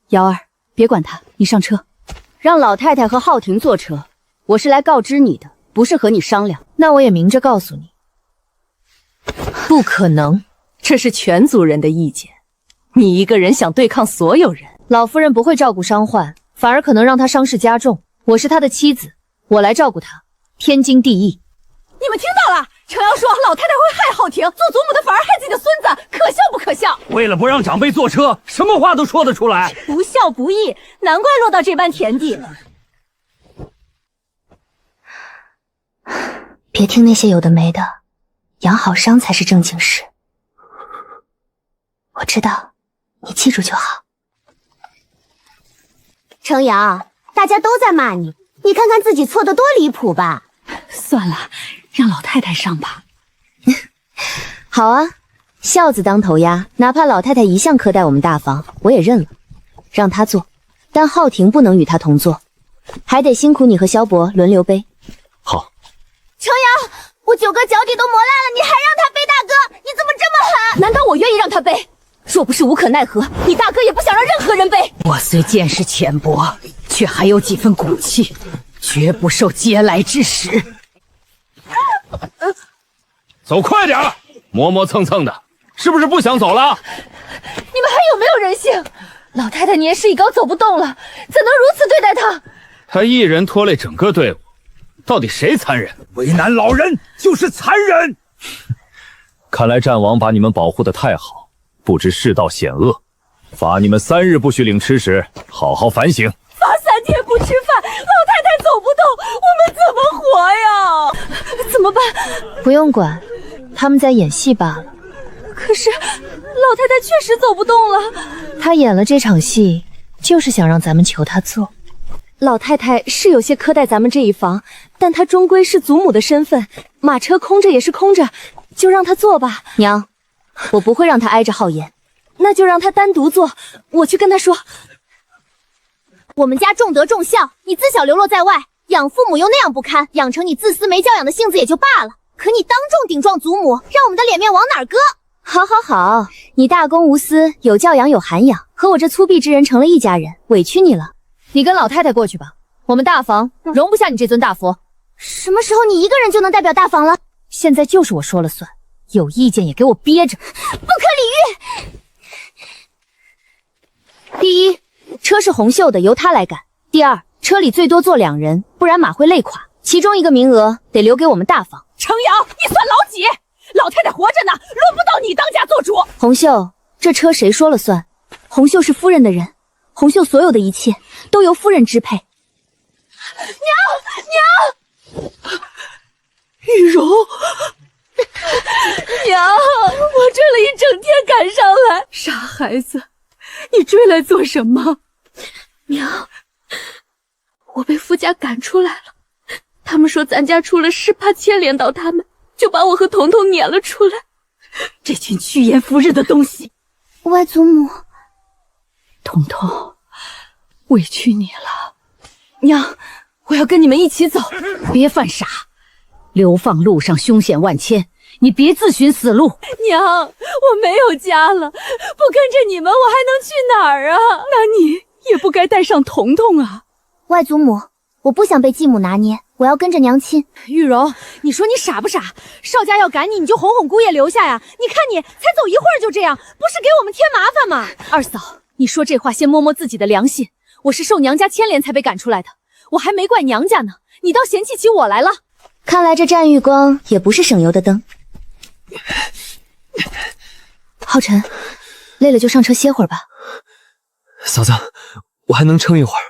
瑶儿，别管他，你上车。让老太太和浩庭坐车，我是来告知你的，不是和你商量。那我也明着告诉你，不可能，这是全族人的意见。你一个人想对抗所有人，老夫人不会照顾伤患，反而可能让他伤势加重。我是他的妻子，我来照顾他，天经地义。你们听到了？程瑶说老太太会害浩庭，做祖母的反而害自己的孙子，可笑不可笑？为了不让长辈坐车，什么话都说得出来。不孝不义，难怪落到这般田地。别听那些有的没的，养好伤才是正经事。我知道，你记住就好。程瑶，大家都在骂你，你看看自己错得多离谱吧。算了，让老太太上吧。好啊，孝子当头鸭，哪怕老太太一向苛待我们大房，我也认了，让她坐。但浩庭不能与她同坐，还得辛苦你和萧伯轮流背。好。程瑶，我九哥脚底都磨烂了，你还让他背大哥，你怎么这么狠？难道我愿意让他背？若不是无可奈何，你大哥也不想让任何人背。我虽见识浅薄，却还有几分骨气，绝不受嗟来之食。走快点儿，磨磨蹭蹭的，是不是不想走了？你们还有没有人性？老太太年事已高，走不动了，怎能如此对待她？他一人拖累整个队伍，到底谁残忍？为难老人就是残忍。看来战王把你们保护得太好，不知世道险恶，罚你们3日不许领吃食，好好反省。罚3天不吃饭，老太太走不动，我们怎么活呀？怎么办？不用管，他们在演戏罢了。可是老太太确实走不动了。她演了这场戏，就是想让咱们求她做。老太太是有些苛待咱们这一房，但她终归是祖母的身份，马车空着也是空着，就让她坐吧。娘，我不会让她挨着浩言，那就让她单独坐，我去跟她说。我们家重德重孝，你自小流落在外，养父母又那样不堪，养成你自私没教养的性子也就罢了，可你当众顶撞祖母，让我们的脸面往哪儿搁？好好好，你大公无私，有教养有涵养，和我这粗鄙之人成了一家人，委屈你了。你跟老太太过去吧，我们大房容不下你这尊大佛。什么时候你一个人就能代表大房了？现在就是我说了算，有意见也给我憋着，不可理喻。第一，车是红袖的，由他来赶。第二，车里最多坐2人，不然马会累垮。其中1个名额得留给我们大房。程瑶，你算老几？老太太活着呢，轮不到你当家做主。红袖，这车谁说了算？红袖是夫人的人，红袖所有的一切都由夫人支配。娘，雨柔，娘，我追了一整天赶上来。傻孩子，你追来做什么？娘，我被夫家赶出来了，他们说咱家出了事，怕牵连到他们，就把我和彤彤撵了出来。这群趋炎附日的东西！外祖母，彤彤，委屈你了。娘，我要跟你们一起走，别犯傻。流放路上凶险万千，你别自寻死路。娘，我没有家了，不跟着你们我还能去哪儿啊？那你也不该带上彤彤啊。外祖母，我不想被继母拿捏，我要跟着娘亲。玉柔，你说你傻不傻？少家要赶你，你就哄哄姑爷留下呀？你看你才走一会儿就这样，不是给我们添麻烦吗？二嫂，你说这话先摸摸自己的良心。我是受娘家牵连才被赶出来的，我还没怪娘家呢，你倒嫌弃起我来了。看来这战玉光也不是省油的灯。浩辰，累了就上车歇会儿吧。嫂子，我还能撑一会儿。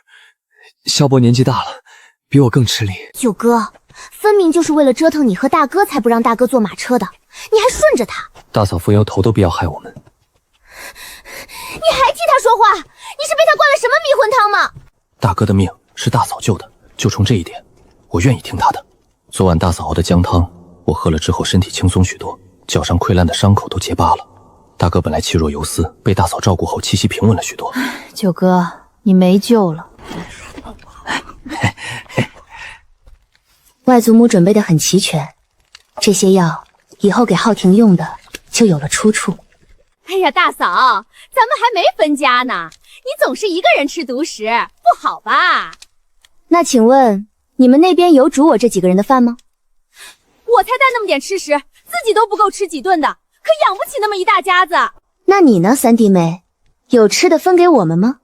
萧伯年纪大了，比我更吃力。九哥，分明就是为了折腾你和大哥，才不让大哥坐马车的，你还顺着他。大嫂负忧头都必要害我们。你还替他说话？你是被他灌了什么迷魂汤吗？大哥的命是大嫂救的，就冲这一点，我愿意听他的。昨晚大嫂熬的姜汤，我喝了之后身体轻松许多，脚上溃烂的伤口都结疤了。大哥本来气若游丝，被大嫂照顾后气息平稳了许多。九哥，你没救了。外祖母准备的很齐全，这些药以后给浩庭用的就有了出处。哎呀，大嫂，咱们还没分家呢，你总是一个人吃独食，不好吧？那请问你们那边有煮我这几个人的饭吗？我才带那么点吃食，自己都不够吃几顿的，可养不起那么一大家子。那你呢，三弟妹，有吃的分给我们吗？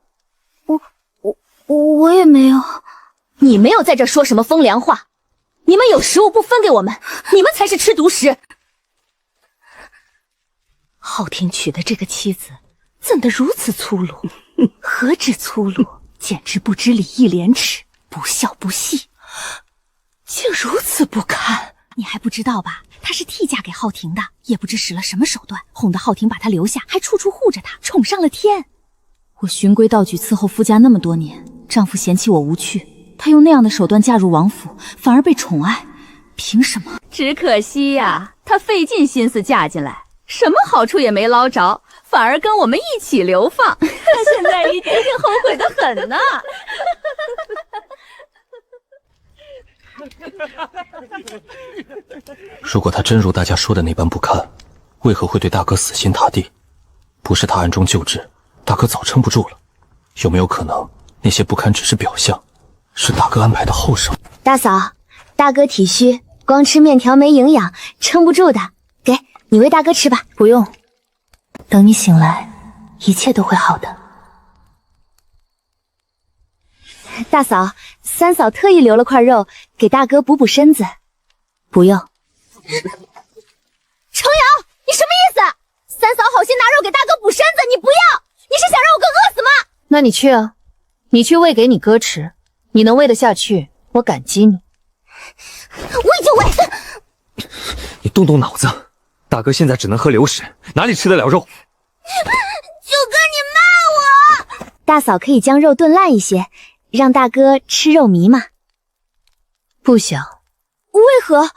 我也没有。你没有在这说什么风凉话，你们有食物不分给我们，你们才是吃独食。浩庭娶的这个妻子怎得如此粗鲁？何止粗鲁，简直不知礼义廉耻，不孝不义，竟如此不堪！你还不知道吧？她是替嫁给浩庭的，也不知使了什么手段，哄得浩庭把她留下，还处处护着她，宠上了天。我循规蹈矩伺候夫家那么多年，丈夫嫌弃我无趣，她用那样的手段嫁入王府，反而被宠爱，凭什么？只可惜呀，她费尽心思嫁进来，什么好处也没捞着，反而跟我们一起流放。她现在一定后悔得很呢。如果他真如大家说的那般不堪，为何会对大哥死心塌地？不是他暗中救治，大哥早撑不住了。有没有可能那些不堪只是表象，是大哥安排的后手？大嫂，大哥体虚，光吃面条没营养，撑不住的。给你喂大哥吃吧。不用，等你醒来，一切都会好的。大嫂，三嫂特意留了块肉给大哥补补身子。不用。程瑶，你什么意思？三嫂好心拿肉给大哥补身子，你不要？你是想让我哥饿死吗？那你去啊，你去喂给你哥吃，你能喂得下去，我感激你。喂就喂。你动动脑子，大哥现在只能喝流食，哪里吃得了肉？九哥，你骂我！大嫂可以将肉炖烂一些，让大哥吃肉糜嘛。不想。为何？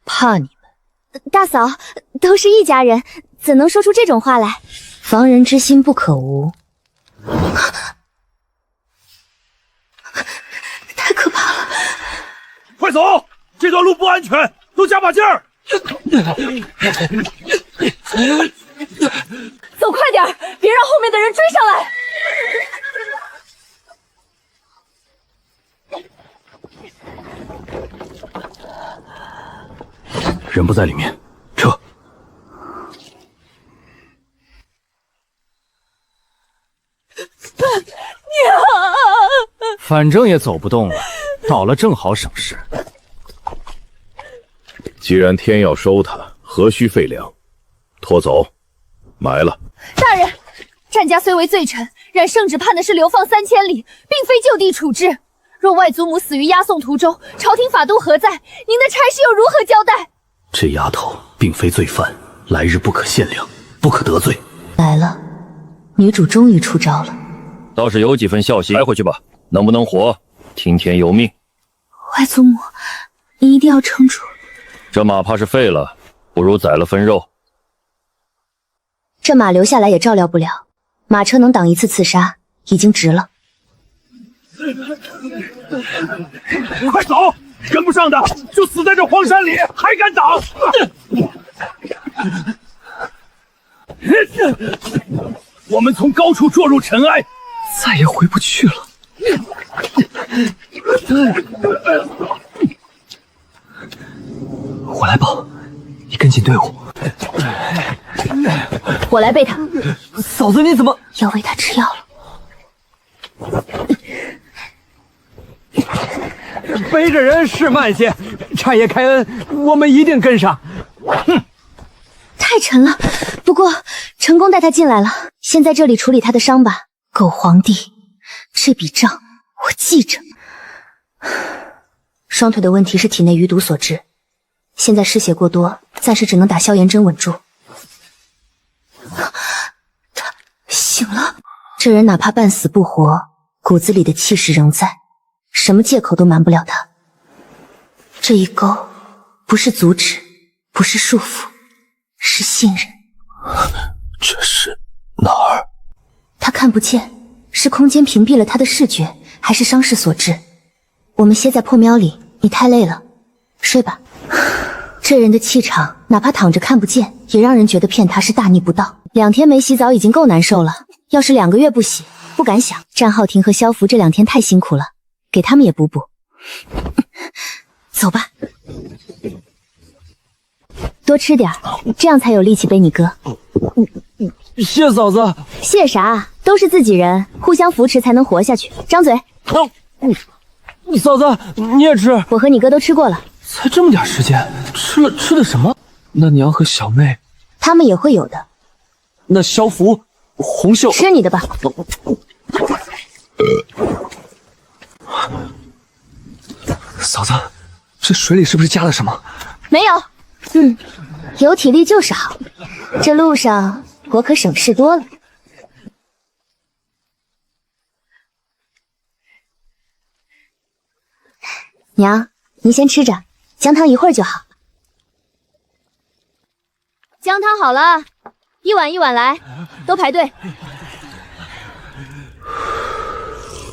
怕你们。大嫂，都是一家人，怎能说出这种话来？防人之心不可无。太可怕了！快走，这段路不安全，都加把劲儿！走快点，别让后面的人追上来！人不在里面，撤。反正也走不动了，倒了正好省事。既然天要收他，何须费粮？拖走，埋了。大人，战家虽为罪臣，然圣旨判的是流放3000里，并非就地处置。若外祖母死于押送途中，朝廷法度何在？您的差事又如何交代？这丫头并非罪犯，来日不可限量，不可得罪。来了，女主终于出招了。倒是有几分孝心，带回去吧。能不能活，听天由命。外祖母，你一定要撑住。这马怕是废了，不如宰了分肉。这马留下来也照料不了，马车能挡一次刺杀，已经值了。快走！跟不上的就死在这荒山里，还敢挡？我们从高处坠入尘埃，再也回不去了。我来保，你跟紧队伍。我来背他。嫂子，你怎么要喂他吃药了？背着人是慢些，差爷开恩，我们一定跟上。太沉了，不过成功带他进来了。先在这里处理他的伤吧。狗皇帝，这笔账我记着。双腿的问题是体内余毒所致，现在失血过多，暂时只能打消炎针稳住。他醒了。这人哪怕半死不活，骨子里的气势仍在，什么借口都瞒不了他。这一勾不是阻止，不是束缚，是信任。这是哪儿？他看不见，是空间屏蔽了他的视觉，还是伤势所致？我们歇在破庙里，你太累了，睡吧。这人的气场，哪怕躺着看不见，也让人觉得骗他是大逆不道。2天没洗澡已经够难受了，要是2个月不洗，不敢想。战浩庭和萧福这2天太辛苦了，给他们也补补。走吧，多吃点，这样才有力气背你哥。谢嫂子。谢啥？都是自己人，互相扶持才能活下去。张嘴。嫂子，你也吃。我和你哥都吃过了。才这么点时间，吃的什么？那娘和小妹，他们也会有的。那萧福、红袖，吃你的吧。嫂子，这水里是不是加了什么？没有。有体力就是好。这路上我可省事多了。娘，您先吃着，姜汤一会儿就好。姜汤好了，一碗一碗来，都排队。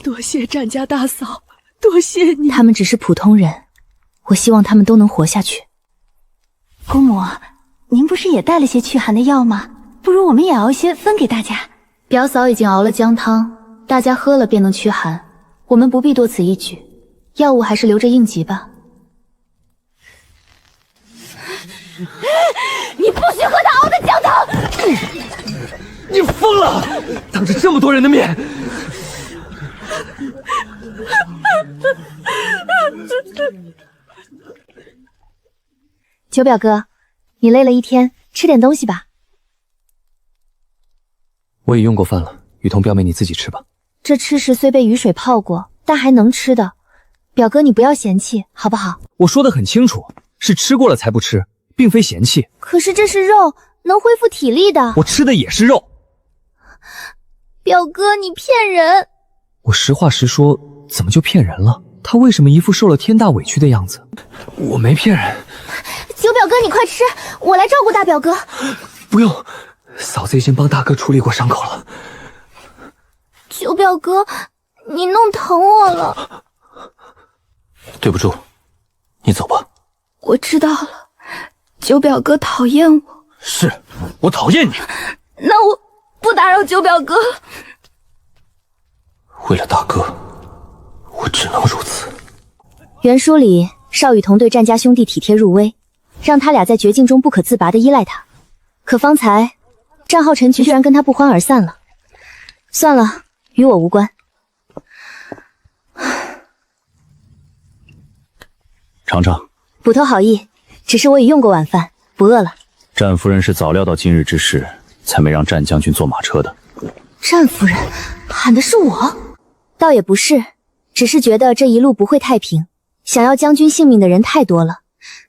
多谢战家大嫂，多谢你。他们只是普通人，我希望他们都能活下去。姑母，您不是也带了些驱寒的药吗？不如我们也熬些分给大家。表嫂已经熬了姜汤，大家喝了便能驱寒，我们不必多此一举。药物还是留着应急吧。你不许喝他熬的姜汤！你疯了！当着这么多人的面，九表哥，你累了一天，吃点东西吧。我已用过饭了，雨桐表妹你自己吃吧。这吃食虽被雨水泡过，但还能吃的。表哥，你不要嫌弃，好不好？我说的很清楚，是吃过了才不吃，并非嫌弃。可是这是肉，能恢复体力的。我吃的也是肉。表哥，你骗人！我实话实说，怎么就骗人了？他为什么一副受了天大委屈的样子？我没骗人。九表哥，你快吃，我来照顾大表哥。不用，嫂子已经帮大哥处理过伤口了。九表哥，你弄疼我了。对不住，你走吧。我知道了，九表哥讨厌我。是，我讨厌你。那我不打扰九表哥。为了大哥，我只能如此。原书里，邵雨桐对战家兄弟体贴入微，让他俩在绝境中不可自拔地依赖他。可方才，战浩陈局居然跟他不欢而散了。算了，与我无关。尝尝。捕头好意，只是我已用过晚饭，不饿了。战夫人是早料到今日之事，才没让战将军坐马车的。战夫人喊的是我？倒也不是，只是觉得这一路不会太平，想要将军性命的人太多了，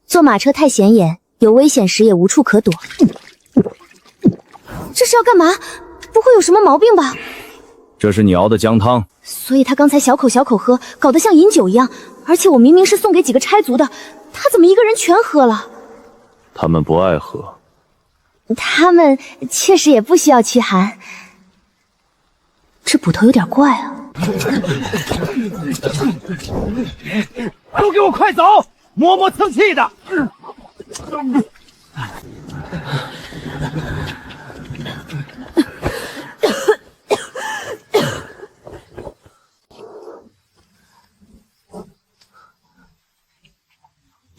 坐马车太显眼，有危险时也无处可躲。这是要干嘛？不会有什么毛病吧？这是你熬的姜汤，所以他刚才小口小口喝，搞得像饮酒一样。而且我明明是送给几个差族的，他怎么一个人全喝了？他们不爱喝。他们确实也不需要驱寒。这捕头有点怪啊！都给我快走，磨磨蹭气的。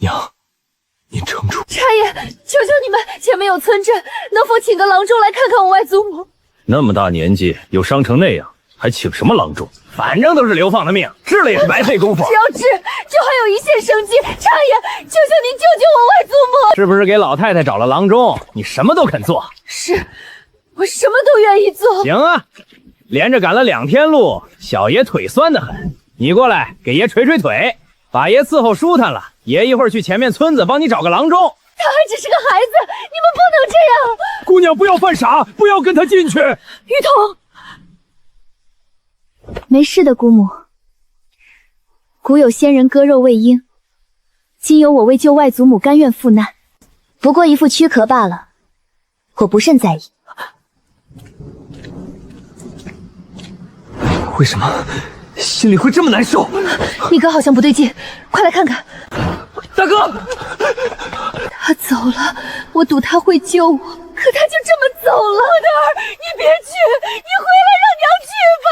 娘，您撑住！差爷，求求你们，前面有村镇，能否请个郎中来看看我外祖母？那么大年纪，又伤成那样，还请什么郎中？反正都是流放的命，治了也是白费功夫。只要治，就还有一线生机。差爷，求求您救救我外祖母！是不是给老太太找了郎中？你什么都肯做？是，我什么都愿意做。行啊，连着赶了2天路，小爷腿酸得很。你过来给爷捶捶腿，把爷伺候舒坦了。爷一会儿去前面村子帮你找个郎中。他还只是个孩子，你们不能这样。姑娘不要犯傻，不要跟他进去。雨桐，没事的，姑母。古有仙人割肉喂鹰，今有我为救外祖母甘愿赴难，不过一副躯壳罢了，我不甚在意。为什么心里会这么难受？你哥好像不对劲，快来看看。大哥，他走了，我赌他会救我，可他就这么走了。我的儿，你别去，你回来让娘去吧。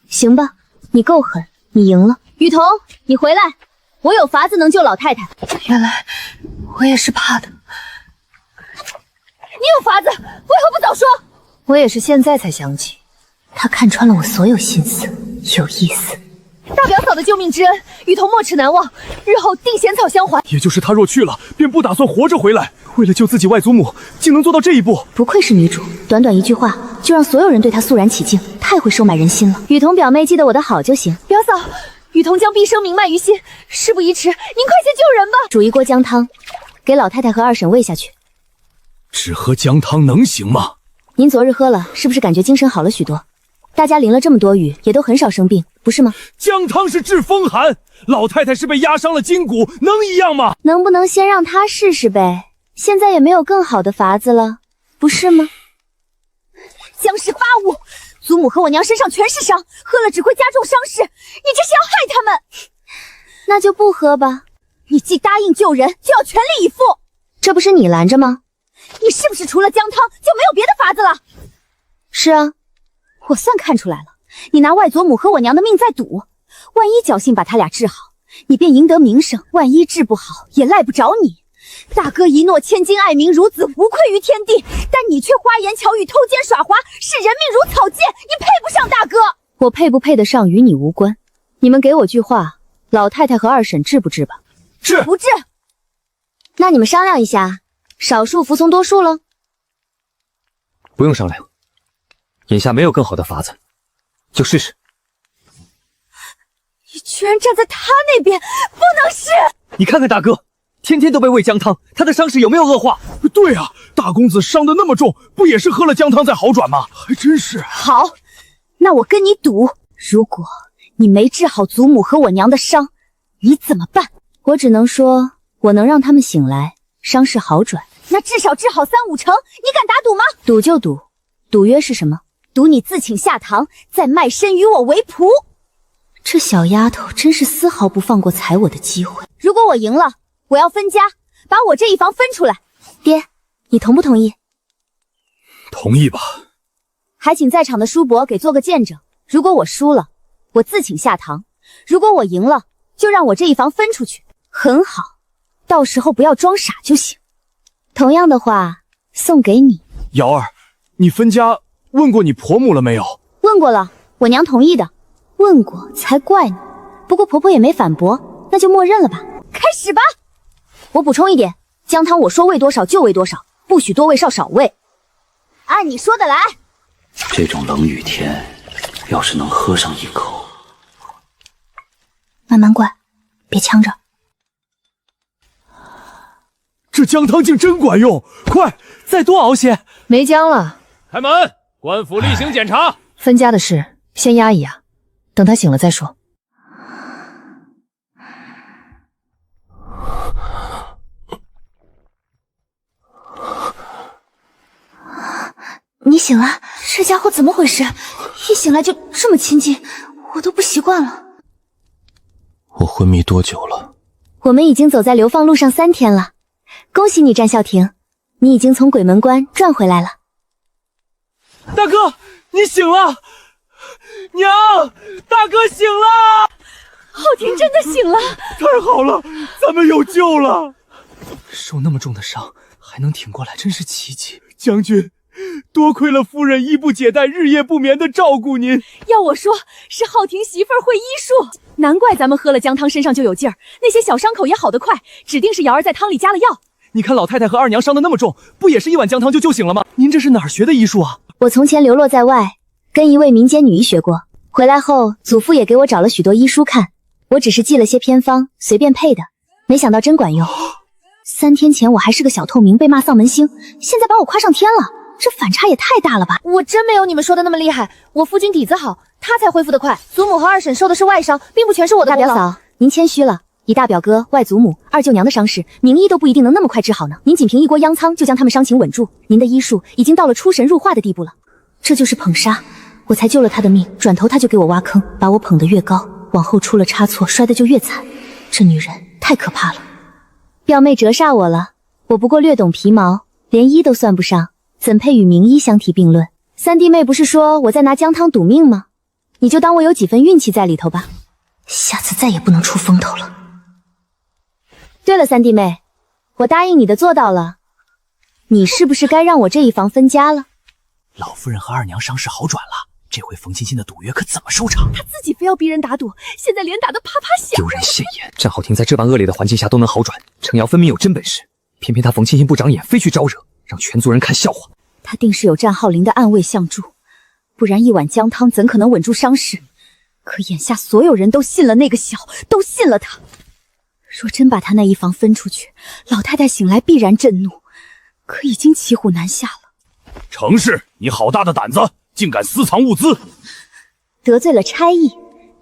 行吧，你够狠，你赢了。雨桐，你回来，我有法子能救老太太。原来我也是怕的。你有法子，为何不早说？我也是现在才想起。他看穿了我所有心思，有意思。大表嫂的救命之恩，雨桐没齿难忘，日后定衔草相还。也就是他若去了，便不打算活着回来。为了救自己外祖母，竟能做到这一步，不愧是女主，短短一句话就让所有人对她肃然起敬，太会收买人心了。雨桐表妹记得我的好就行。表嫂，雨桐将毕生铭曼于心，事不宜迟，您快些救人吧。煮一锅姜汤，给老太太和二婶喂下去。只喝姜汤能行吗？您昨日喝了，是不是感觉精神好了许多？大家淋了这么多雨，也都很少生病，不是吗？姜汤是治风寒，老太太是被压伤了筋骨，能一样吗？能不能先让她试试呗？现在也没有更好的法子了，不是吗？姜氏八物，祖母和我娘身上全是伤，喝了只会加重伤势，你这是要害他们。那就不喝吧。你既答应救人，就要全力以赴。这不是你拦着吗？你是不是除了姜汤就没有别的法子了？是啊。我算看出来了，你拿外祖母和我娘的命在赌，万一侥幸把他俩治好，你便赢得名声；万一治不好，也赖不着你。大哥一诺千金，爱民如子，无愧于天地，但你却花言巧语，偷奸耍滑，视人命如草芥，你配不上大哥。我配不配得上与你无关，你们给我句话，老太太和二婶治不治吧？治不治？那你们商量一下，少数服从多数喽。不用商量。眼下没有更好的法子，就试试。你居然站在他那边，不能试！你看看大哥，天天都被喂姜汤，他的伤势有没有恶化？对啊，大公子伤得那么重，不也是喝了姜汤才好转吗？还真是。好，那我跟你赌，如果你没治好祖母和我娘的伤，你怎么办？我只能说，我能让他们醒来，伤势好转。那至少治好3、5成，你敢打赌吗？赌就赌，赌约是什么？赌你自请下堂，再卖身与我为仆。这小丫头真是丝毫不放过踩我的机会。如果我赢了，我要分家，把我这一房分出来。爹，你同不同意？同意吧。还请在场的叔伯给做个见证。如果我输了，我自请下堂；如果我赢了，就让我这一房分出去。很好，到时候不要装傻就行。同样的话送给你。瑶儿，你分家问过你婆母了没有？问过了，我娘同意的。问过才怪呢。不过婆婆也没反驳，那就默认了吧。开始吧。我补充一点，姜汤我说喂多少就喂多少，不许多喂少喂。按你说的来。这种冷雨天，要是能喝上一口，慢慢灌，别呛着。这姜汤竟真管用！快，再多熬些。没姜了。开门，官府例行检查。分家的事先压一压，等他醒了再说。你醒了？这家伙怎么回事？一醒来就这么亲近，我都不习惯了。我昏迷多久了？我们已经走在流放路上3天了。恭喜你，战孝廷，你已经从鬼门关转回来了。大哥，你醒了！娘，大哥醒了！浩廷真的醒了！太好了，咱们有救了！受那么重的伤还能挺过来，真是奇迹。将军，多亏了夫人衣不解带、日夜不眠的照顾您。要我说，是浩廷媳妇儿会医术，难怪咱们喝了姜汤身上就有劲儿，那些小伤口也好得快，指定是瑶儿在汤里加了药。你看老太太和二娘伤得那么重，不也是一碗姜汤就救醒了吗？您这是哪儿学的医术啊？我从前流落在外，跟一位民间女医学过，回来后祖父也给我找了许多医书看，我只是记了些偏方，随便配的，没想到真管用。3天前我还是个小透明，被骂丧门星，现在把我夸上天了，这反差也太大了吧！我真没有你们说的那么厉害，我夫君底子好，他才恢复得快。祖母和二婶受的是外伤，并不全是我的功劳。大表嫂，您谦虚了。以大表哥、外祖母、二舅娘的伤势，名医都不一定能那么快治好呢。您仅凭一锅秧苍就将他们伤情稳住，您的医术已经到了出神入化的地步了。这就是捧杀，我才救了他的命，转头他就给我挖坑，把我捧得越高，往后出了差错，摔得就越惨。这女人太可怕了。表妹折煞我了，我不过略懂皮毛，连医都算不上，怎配与名医相提并论？三弟妹不是说我在拿姜汤赌命吗？你就当我有几分运气在里头吧。下次再也不能出风头了。对了，三弟妹，我答应你的做到了，你是不是该让我这一房分家了？老夫人和二娘伤势好转了，这回冯欣欣的赌约可怎么收场？他自己非要逼人打赌，现在连打得啪啪响。丢人现眼！战浩庭在这般恶劣的环境下都能好转，程瑶分明有真本事，偏偏他冯欣欣不长眼，非去招惹，让全族人看笑话。他定是有战浩林的暗卫相助，不然一碗姜汤怎可能稳住伤势？可眼下所有人都信了那个小，都信了他。若真把他那一房分出去，老太太醒来必然震怒，可已经骑虎难下了。程氏，你好大的胆子，竟敢私藏物资！得罪了差役，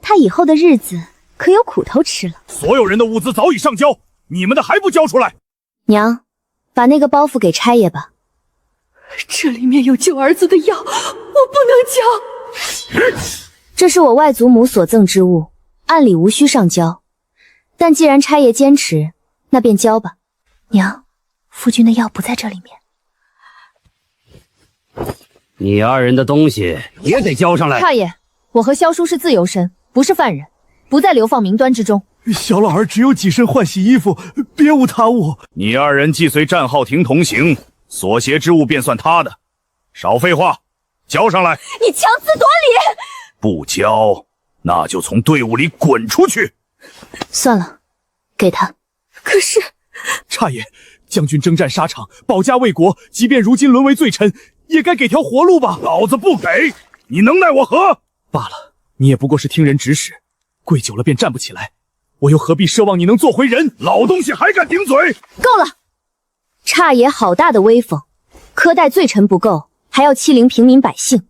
他以后的日子可有苦头吃了。所有人的物资早已上交，你们的还不交出来？娘，把那个包袱给差爷吧。这里面有救儿子的药，我不能交。这是我外祖母所赠之物，按理无需上交。但既然差爷坚持，那便交吧。娘，夫君的药不在这里面。你二人的东西也得交上来。差爷，我和萧叔是自由身，不是犯人，不在流放名端之中。小老儿只有几身换洗衣服，别无他物。你二人既随战浩庭同行，所携之物便算他的。少废话，交上来！你强词夺理！不交，那就从队伍里滚出去。算了，给他。可是，差爷，将军征战沙场，保家卫国，即便如今沦为罪臣，也该给条活路吧？老子不给，你能奈我何？罢了，你也不过是听人指使，跪久了便站不起来，我又何必奢望你能做回人？老东西还敢顶嘴！够了！差爷好大的威风，苛待罪臣不够，还要欺凌平民百姓，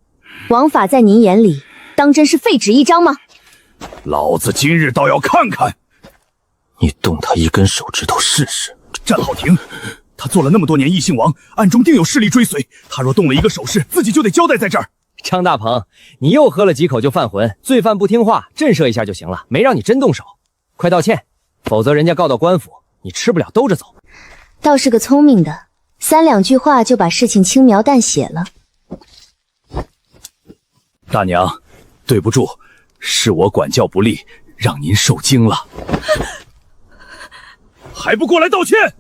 王法在您眼里当真是废纸一张吗？老子今日倒要看看，你动他一根手指头试试。战浩庭，他做了那么多年异姓王，暗中定有势力追随，他若动了一个手势，自己就得交代在这儿。张大鹏，你又喝了几口就犯浑，罪犯不听话，震慑一下就行了，没让你真动手。快道歉，否则人家告到官府，你吃不了兜着走。倒是个聪明的，3两句话就把事情轻描淡写了。大娘，对不住，是我管教不力，让您受惊了。还不过来道歉！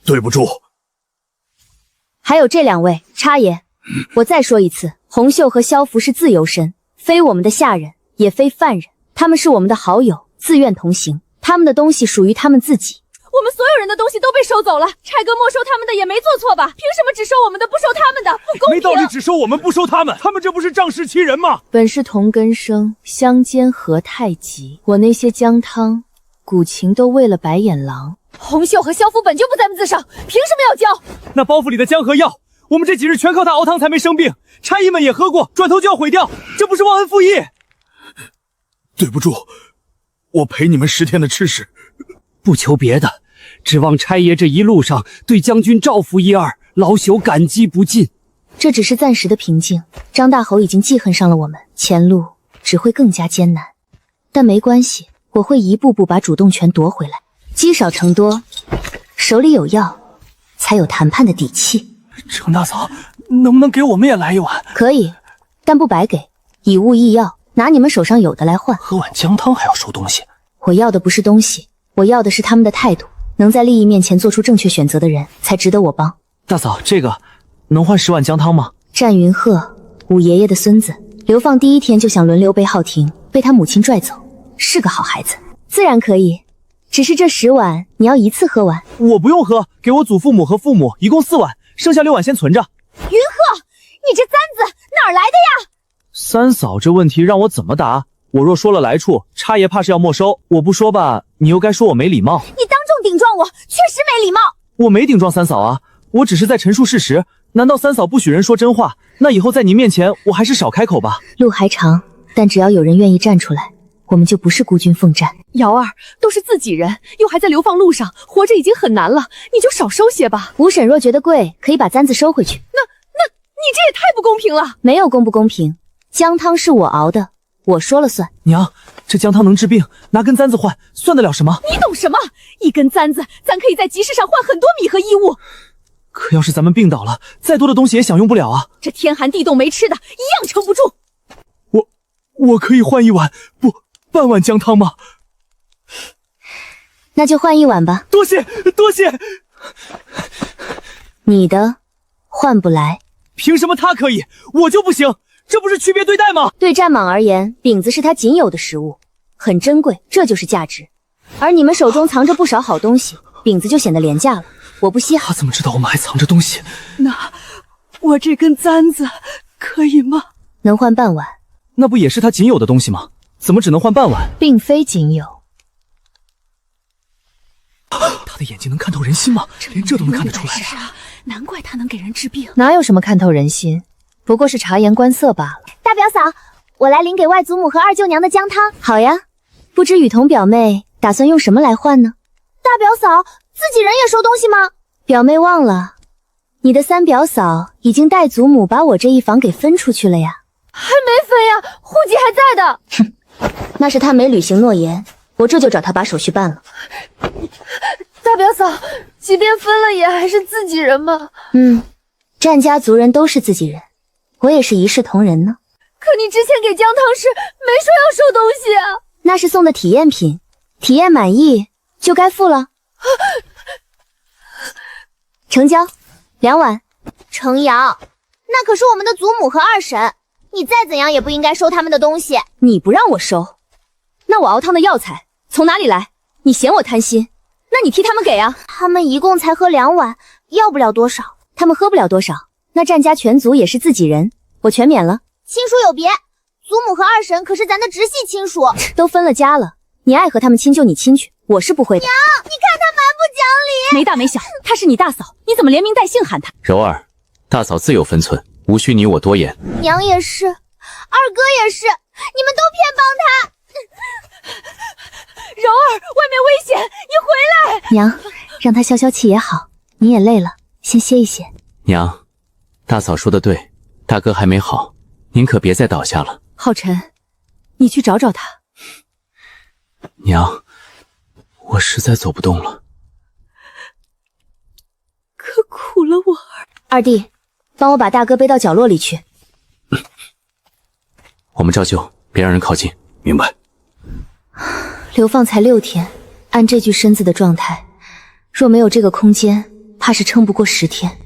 对不住。还有这2位，差爷，我再说一次，红袖和萧福是自由身，非我们的下人，也非犯人，他们是我们的好友，自愿同行，他们的东西属于他们自己。我们所有人的东西都被收走了，差哥没收他们的也没做错吧？凭什么只收我们的不收他们的？不公平！没道理只收我们不收他们，他们这不是仗势欺人吗？本是同根生，相煎何太急。我那些姜汤、古琴都喂了白眼狼。红袖和萧福本就不在字上，凭什么要交？那包袱里的姜和药，我们这几日全靠他熬汤才没生病，差役们也喝过，转头就要毁掉，这不是忘恩负义？对不住，我赔你们10天的吃食。不求别的，指望差爷这一路上对将军照拂一二，老朽感激不尽。这只是暂时的平静，张大侯已经记恨上了我们，前路只会更加艰难。但没关系，我会一步步把主动权夺回来。积少成多，手里有药，才有谈判的底气。程大嫂，能不能给我们也来一碗？可以，但不白给，以物易药，拿你们手上有的来换。喝碗姜汤还要收东西？我要的不是东西，我要的是他们的态度。能在利益面前做出正确选择的人，才值得我帮。大嫂，这个能换10碗姜汤吗？战云鹤，武爷爷的孙子，流放第1天就想轮流背浩庭，被他母亲拽走，是个好孩子，自然可以。只是这10碗你要一次喝完。我不用喝，给我祖父母和父母一共4碗，剩下6碗先存着。云鹤，你这簪子哪儿来的呀？三嫂，这问题让我怎么答？我若说了来处，差爷怕是要没收。我不说吧，你又该说我没礼貌。你当众顶撞我，确实没礼貌。我没顶撞三嫂啊，我只是在陈述事实。难道三嫂不许人说真话？那以后在您面前，我还是少开口吧。路还长，但只要有人愿意站出来，我们就不是孤军奋战。瑶儿，都是自己人，又还在流放路上，活着已经很难了，你就少收些吧。吴婶若觉得贵，可以把簪子收回去。那你这也太不公平了。没有公不公平，姜汤是我熬的，我说了算。娘，这姜汤能治病，拿根簪子换，算得了什么？你懂什么？一根簪子，咱可以在集市上换很多米和衣物。可要是咱们病倒了，再多的东西也享用不了啊！这天寒地冻没吃的，一样撑不住。我可以换1碗，不，半碗姜汤吗？那就换1碗吧。多谢，多谢。你的换不来。凭什么他可以，我就不行？这不是区别对待吗？对战蟒而言，饼子是他仅有的食物，很珍贵，这就是价值。而你们手中藏着不少好东西，饼子就显得廉价了。我不稀罕。他怎么知道我们还藏着东西？那我这根簪子可以吗？能换半碗。那不也是他仅有的东西吗？怎么只能换半碗？并非仅有。他的眼睛能看透人心吗？连这都能看得出来。是啊，难怪他能给人治病。哪有什么看透人心，不过是察言观色罢了。大表嫂，我来领给外祖母和二舅娘的姜汤。好呀，不知雨桐表妹打算用什么来换呢？大表嫂，自己人也收东西吗？表妹忘了，你的3表嫂已经带祖母把我这一房给分出去了呀。还没分呀，户籍还在的。哼，那是他没履行诺言，我这就找他把手续办了。大表嫂，即便分了也还是自己人嘛。战家族人都是自己人，我也是一视同仁呢。可你之前给姜汤时没说要收东西啊。那是送的体验品，体验满意就该付了。成交，2碗。程瑶，那可是我们的祖母和二婶，你再怎样也不应该收他们的东西。你不让我收，那我熬汤的药材从哪里来？你嫌我贪心，那你替他们给啊。他们一共才喝2碗，要不了多少。他们喝不了多少，那战家全族也是自己人，我全免了。亲属有别，祖母和二婶可是咱的直系亲属，都分了家了，你爱和他们亲就你亲去，我是不会的。娘，你看他蛮不讲理。没大没小，她是你大嫂，你怎么连名带姓喊她？柔儿，大嫂自有分寸，无需你我多言。娘也是，二哥也是，你们都偏帮他。柔儿，外面危险，你回来。娘，让他消消气也好，你也累了，先歇一歇。娘，大嫂说的对，大哥还没好，您可别再倒下了。浩辰，你去找找他。娘，我实在走不动了。可苦了我儿。二弟，帮我把大哥背到角落里去。我们照旧，别让人靠近。明白。流放才6天，按这具身子的状态，若没有这个空间，怕是撑不过10天。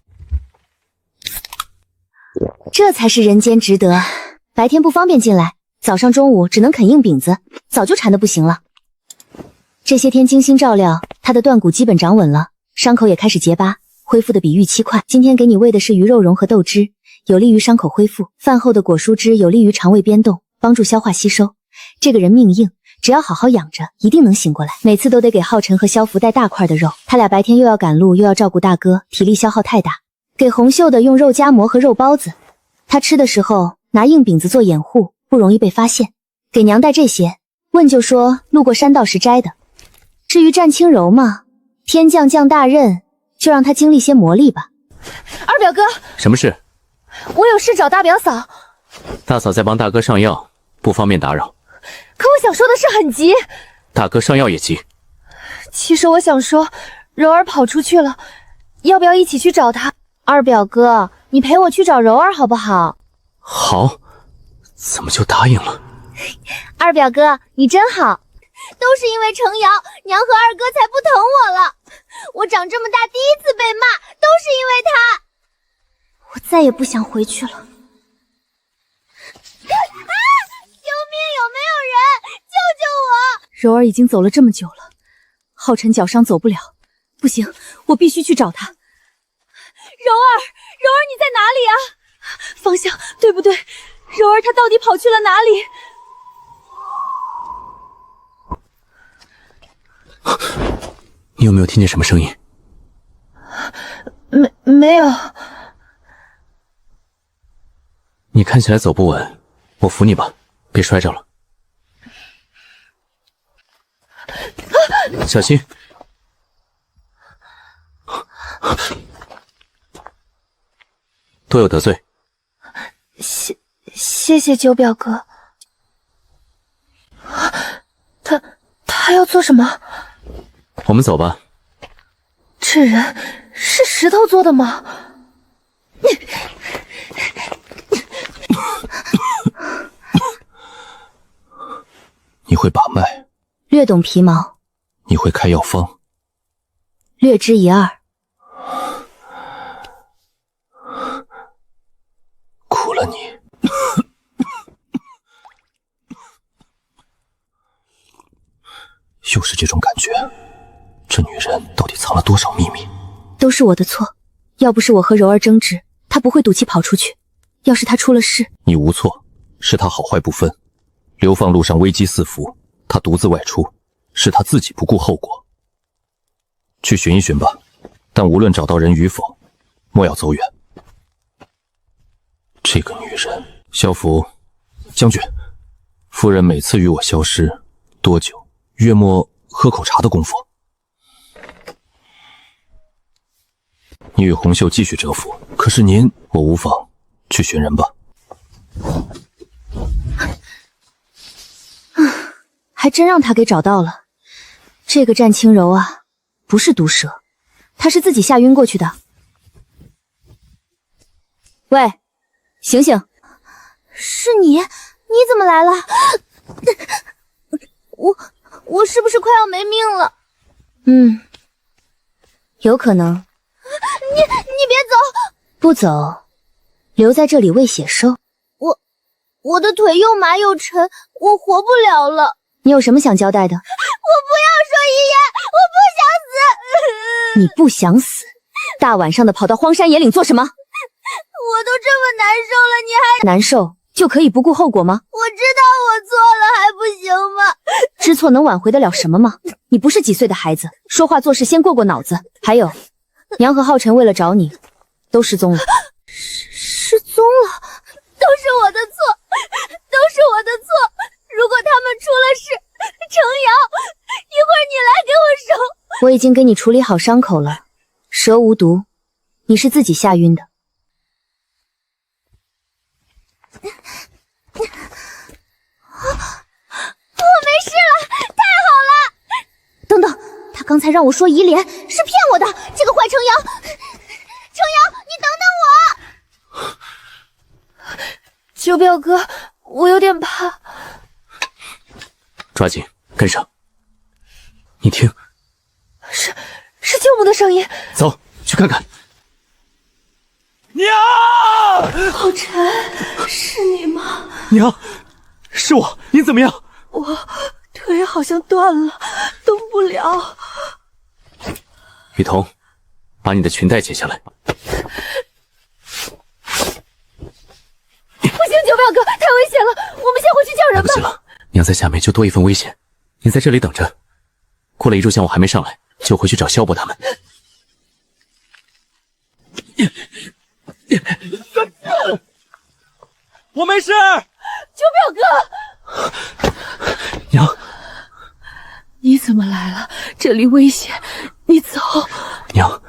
这才是人间值得。白天不方便进来，早上中午只能啃硬饼子，早就馋得不行了。这些天精心照料，他的断骨基本长稳了，伤口也开始结疤，恢复的比预期快。今天给你喂的是鱼肉蓉和豆汁，有利于伤口恢复。饭后的果蔬汁有利于肠胃变动，帮助消化吸收。这个人命硬，只要好好养着，一定能醒过来。每次都得给浩辰和萧福带大块的肉，他俩白天又要赶路，又要照顾大哥，体力消耗太大。给红袖的用肉夹馍和肉包子，他吃的时候拿硬饼子做掩护，不容易被发现。给娘带这些，问就说路过山道时摘的。至于战轻柔嘛，天降降大任，就让他经历些磨砺吧。二表哥，什么事？我有事找大表嫂。大嫂在帮大哥上药，不方便打扰。可我想说的是很急。大哥上药也急。其实我想说，柔儿跑出去了，要不要一起去找她？二表哥，你陪我去找柔儿好不好？好，怎么就答应了？二表哥，你真好，都是因为程瑶，娘和二哥才不疼我了。我长这么大第一次被骂，都是因为他。我再也不想回去了。救命！有没有人救救我？柔儿已经走了这么久了，浩辰脚伤走不了，不行，我必须去找他。柔儿，你在哪里啊？方向对不对？柔儿她到底跑去了哪里？你有没有听见什么声音？没有。你看起来走不稳，我扶你吧，别摔着了。小心！多有得罪。谢谢九表哥。他要做什么？我们走吧。这人是石头做的吗？你会把脉，略懂皮毛，你会开药方，略知一二。苦了你。又是这种感觉，这女人到底藏了多少秘密？都是我的错，要不是我和柔儿争执，她不会赌气跑出去。要是她出了事，你无错，是她好坏不分。流放路上危机四伏，她独自外出，是她自己不顾后果。去寻一寻吧，但无论找到人与否，莫要走远。这个女人，萧福将军，夫人每次与我消失多久？约莫喝口茶的功夫。你与红袖继续蛰伏，可是您，我无妨去寻人吧。还真让他给找到了。这个战青柔啊，不是毒蛇，他是自己吓晕过去的。喂，醒醒！是你？你怎么来了？我是不是快要没命了？有可能。你别走！不走，留在这里喂血兽。我的腿又麻又沉，我活不了了。你有什么想交代的？我不要说遗言，我不想死。你不想死？大晚上的跑到荒山野岭做什么？我都这么难受了，你还难受就可以不顾后果吗？我知道我错了，还不行吗？知错能挽回得了什么吗？你不是几岁的孩子，说话做事先过脑子。还有，娘和浩辰为了找你，都失踪了。失踪了？都是我的错，都是我的错。如果他们出了事，程瑶，一会儿你来给我收。我已经给你处理好伤口了，蛇无毒，你是自己吓晕的。我没事了，太好了！等等，他刚才让我说遗联，是骗我的。这个坏程瑶，程瑶，你等等我！九表哥，我有点怕。抓紧跟上。你听，是舅母的声音。走去看看。娘！浩辰，是你吗？娘，是我，您怎么样？我腿好像断了，动不了。雨桐，把你的裙带解下来。不行，九表哥，太危险了，我们先回去叫人吧。来不及了，娘在下面就多一份危险。你在这里等着，过了1炷香我还没上来，就回去找萧伯他们。我没事。九表哥，娘，你怎么来了？这里危险，你走。娘，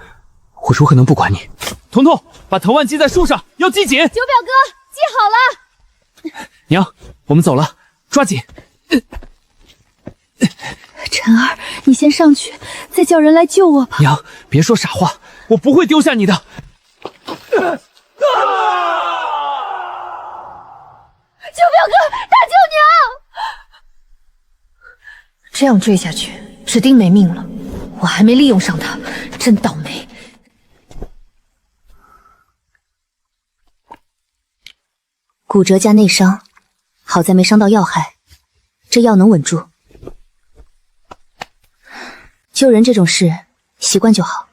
我如何能不管你？彤彤，把藤蔓系在树上，要系紧。九表哥，系好了。娘，我们走了，抓紧。晨儿，你先上去，再叫人来救我吧。娘，别说傻话，我不会丢下你的。九表哥，大舅娘！这样追下去，指定没命了。我还没利用上他，真倒霉。骨折加内伤，好在没伤到要害，这药能稳住。救人这种事，习惯就好。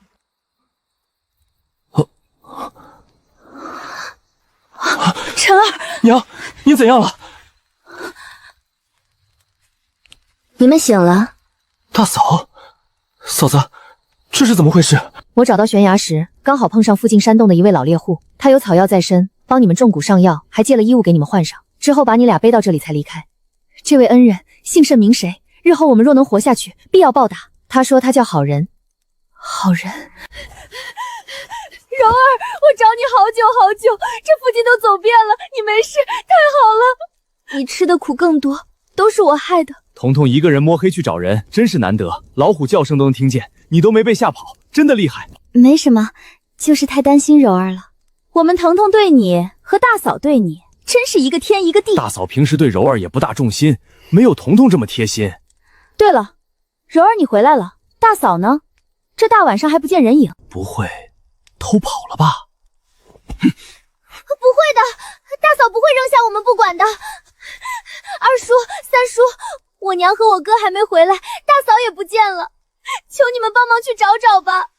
晨儿，娘，您怎样了？你们醒了。大嫂，嫂子，这是怎么回事？我找到悬崖时，刚好碰上附近山洞的一位老猎户，他有草药在身，帮你们种蛊上药，还借了衣物给你们换上，之后把你俩背到这里才离开。这位恩人姓甚名谁？日后我们若能活下去，必要报答。他说他叫好人。好人。柔儿，我找你好久好久，这附近都走遍了，你没事，太好了。你吃的苦更多，都是我害的。彤彤一个人摸黑去找人，真是难得，老虎叫声都能听见，你都没被吓跑，真的厉害。没什么，就是太担心柔儿了。我们彤彤对你和大嫂对你，真是一个天一个地。大嫂平时对柔儿也不大重心，没有彤彤这么贴心。对了，柔儿你回来了，大嫂呢？这大晚上还不见人影，不会偷跑了吧？不会的，大嫂不会扔下我们不管的。二叔、三叔，我娘和我哥还没回来，大嫂也不见了，求你们帮忙去找找吧。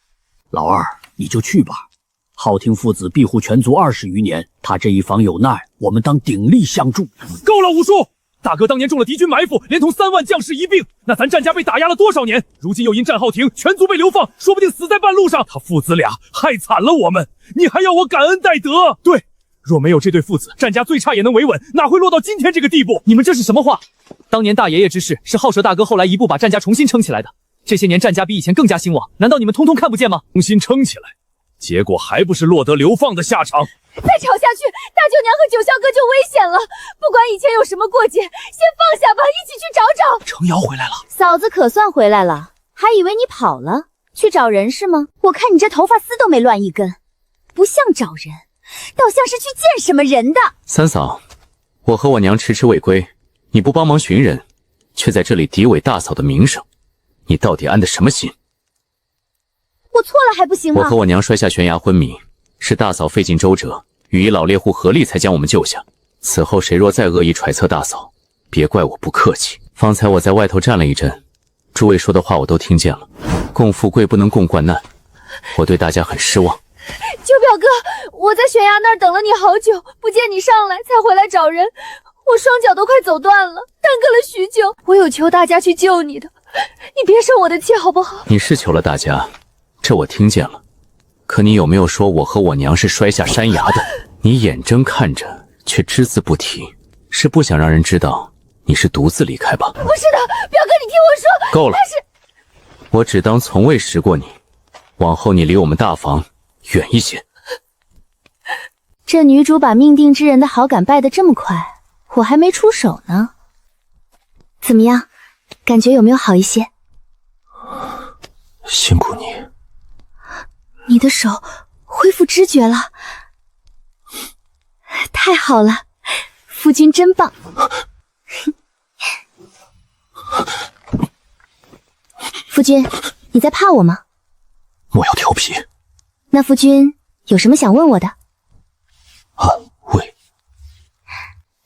老二，你就去吧。浩庭父子庇护全族20余年，他这一房有难，我们当鼎力相助。够了，五叔！大哥当年中了敌军埋伏，连同3万将士一并，那咱战家被打压了多少年？如今又因战浩庭，全族被流放，说不定死在半路上。他父子俩害惨了我们，你还要我感恩戴德？对，若没有这对父子，战家最差也能维稳，哪会落到今天这个地步？你们这是什么话？当年大爷爷之事，是浩蛇大哥后来一步把战家重新撑起来的。这些年战家比以前更加兴旺，难道你们通通看不见吗？重新撑起来，结果还不是落得流放的下场。再吵下去，大舅娘和九霄哥就危险了。不管以前有什么过节，先放下吧，一起去找找。程瑶回来了，嫂子可算回来了，还以为你跑了，去找人是吗？我看你这头发丝都没乱一根，不像找人，倒像是去见什么人的。三嫂，我和我娘迟迟未归，你不帮忙寻人，却在这里诋毁大嫂的名声，你到底安的什么心？我错了还不行吗？我和我娘摔下悬崖昏迷，是大嫂费尽周折，与一老猎户合力才将我们救下。此后谁若再恶意揣测大嫂，别怪我不客气。方才我在外头站了一阵，诸位说的话我都听见了。共富贵不能共患难，我对大家很失望。九表哥，我在悬崖那儿等了你好久，不见你上来，才回来找人。我双脚都快走断了，耽搁了许久。我有求大家去救你的，你别生我的气好不好？你是求了大家，这我听见了。可你有没有说我和我娘是摔下山崖的？你眼睁看着，却只字不提，是不想让人知道你是独自离开吧？不是的，表哥，你听我说。够了，我只当从未识过你，往后你离我们大房远一些。这女主把命定之人的好感败得这么快，我还没出手呢。怎么样，感觉有没有好一些？辛苦你。你的手恢复知觉了，太好了，夫君真棒。夫君，你在怕我吗？我要调皮。那夫君有什么想问我的？暗卫。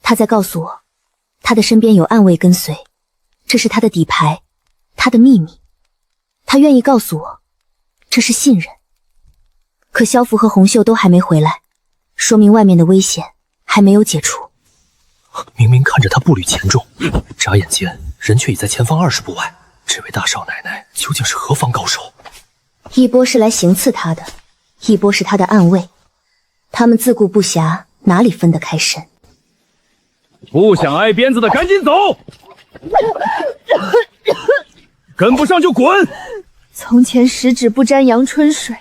他在告诉我，他的身边有暗卫跟随，这是他的底牌，他的秘密。他愿意告诉我，这是信任。可萧福和红袖都还没回来，说明外面的危险还没有解除。明明看着他步履前重，眨眼间人却已在前方20步外。这位大少奶奶究竟是何方高手？一波是来行刺他的，一波是他的暗卫，他们自顾不暇，哪里分得开身？不想挨鞭子的赶紧走，跟不上就滚！从前十指不沾阳春水，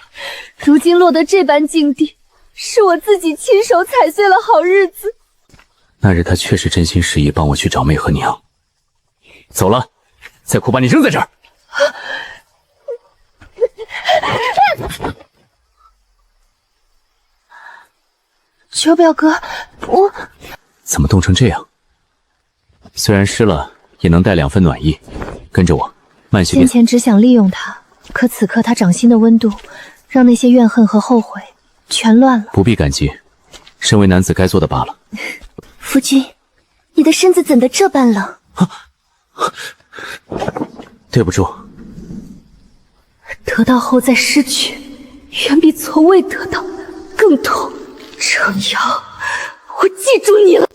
如今落得这般境地，是我自己亲手踩碎了好日子。那日他确实真心实意帮我去找妹和娘。走了，再苦把你扔在这儿。九表哥，我怎么冻成这样？虽然湿了，也能带2分暖意。跟着我，慢些先前只想利用他，可此刻他掌心的温度，让那些怨恨和后悔全乱了。不必感激，身为男子该做的罢了。夫君，你的身子怎得这般冷？对不住。得到后再失去，远比从未得到更痛。程瑶，我记住你了。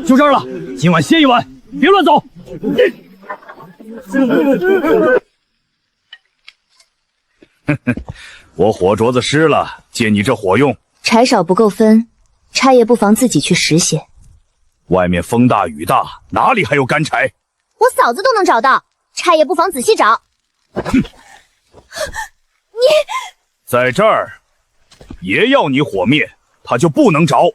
就这儿了，今晚歇一晚，别乱走。我火镯子湿了，借你这火用。柴少不够分，差爷不妨自己去拾些。外面风大雨大，哪里还有干柴？我嫂子都能找到，差爷不妨仔细找。你在这儿，爷要你火灭，他就不能着。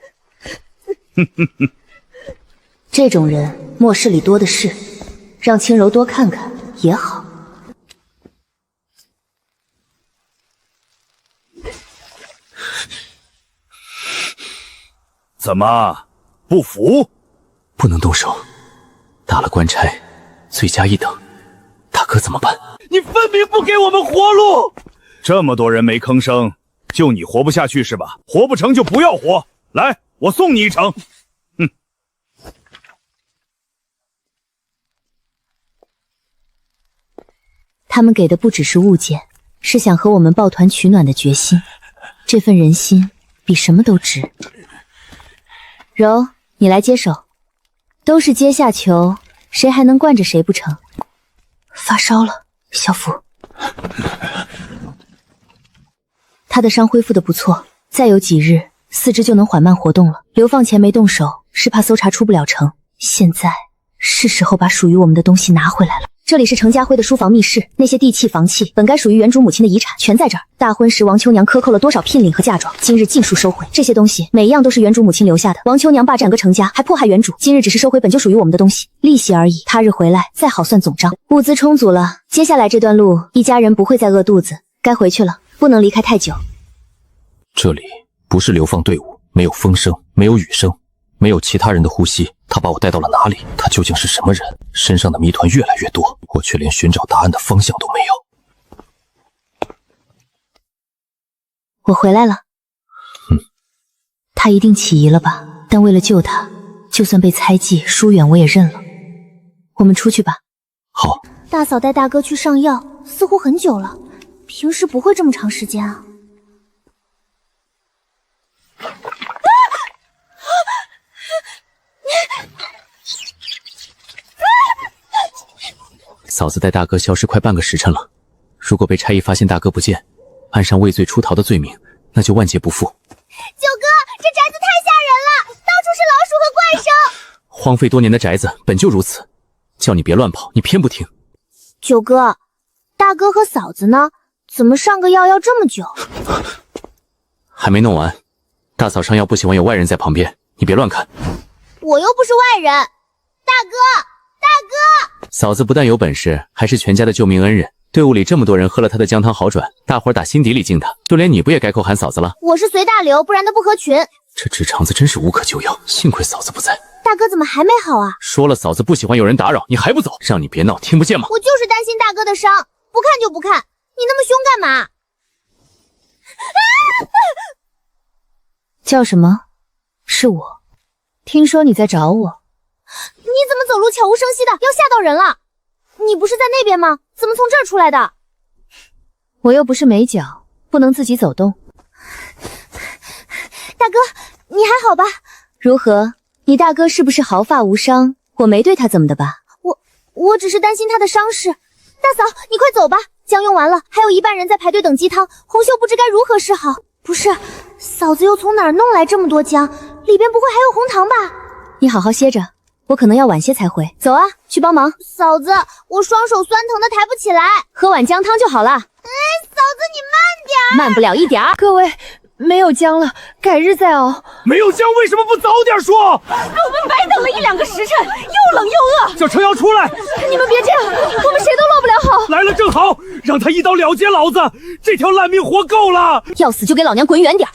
这种人末世里多的是，让轻柔多看看也好。怎么不服？不能动手，打了官差，罪加一等。大哥怎么办？你分明不给我们活路！这么多人没吭声，就你活不下去是吧？活不成就不要活。来，我送你一程。哼！他们给的不只是物件，是想和我们抱团取暖的决心。这份人心比什么都值。柔，你来接手。都是阶下囚，谁还能惯着谁不成？发烧了，小福。他的伤恢复的不错，再有几日，四肢就能缓慢活动了。流放前没动手，是怕搜查出不了城。现在是时候把属于我们的东西拿回来了。这里是程家辉的书房密室，那些地契房契本该属于原主母亲的遗产，全在这儿。大婚时王秋娘克扣了多少聘礼和嫁妆，今日尽数收回。这些东西每一样都是原主母亲留下的。王秋娘霸占个程家，还迫害原主，今日只是收回本就属于我们的东西，利息而已。他日回来再好算总账。物资充足了，接下来这段路一家人不会再饿肚子，该回去了，不能离开太久。这里不是流放队伍，没有风声，没有雨声，没有其他人的呼吸。他把我带到了哪里？他究竟是什么人？身上的谜团越来越多，我却连寻找答案的方向都没有。我回来了。他一定起疑了吧？但为了救他，就算被猜忌疏远我也认了。我们出去吧。好。大嫂带大哥去上药，似乎很久了，平时不会这么长时间啊。嫂子带大哥消失快半个时辰了，如果被差役发现大哥不见，按上畏罪出逃的罪名，那就万劫不复。九哥，这宅子太吓人了，到处是老鼠和怪兽。荒废多年的宅子本就如此，叫你别乱跑，你偏不听。九哥，大哥和嫂子呢？怎么上个药要这么久？还没弄完，大嫂上药不喜欢有外人在旁边，你别乱看。我又不是外人，大哥。嫂子不但有本事，还是全家的救命恩人。队伍里这么多人喝了她的姜汤好转，大伙儿打心底里敬她，就连你不也改口喊嫂子了？我是随大流，不然他不合群。这直肠子真是无可救药，幸亏嫂子不在。大哥怎么还没好啊？说了嫂子不喜欢有人打扰，你还不走？让你别闹，听不见吗？我就是担心大哥的伤，不看就不看，你那么凶干嘛？叫什么？是我。听说你在找我。你怎么走路悄无声息的，要吓到人了？你不是在那边吗？怎么从这儿出来的？我又不是没脚，不能自己走动。大哥，你还好吧？如何？你大哥是不是毫发无伤？我没对他怎么的吧？我只是担心他的伤势。大嫂，你快走吧，姜用完了，还有一半人在排队等鸡汤，红袖不知该如何是好。不是，嫂子又从哪儿弄来这么多姜？里边不会还有红糖吧？你好好歇着，我可能要晚些才回。走啊，去帮忙。嫂子，我双手酸疼的抬不起来，喝碗姜汤就好了。嫂子你慢点。慢不了一点儿。各位，没有姜了，改日再熬。没有姜为什么不早点说？我们白等了1-2个时辰，又冷又饿。叫程瑶出来！你们别这样，我们谁都落不了好。来了正好，让他一刀了结老子，这条烂命活够了。要死就给老娘滚远点。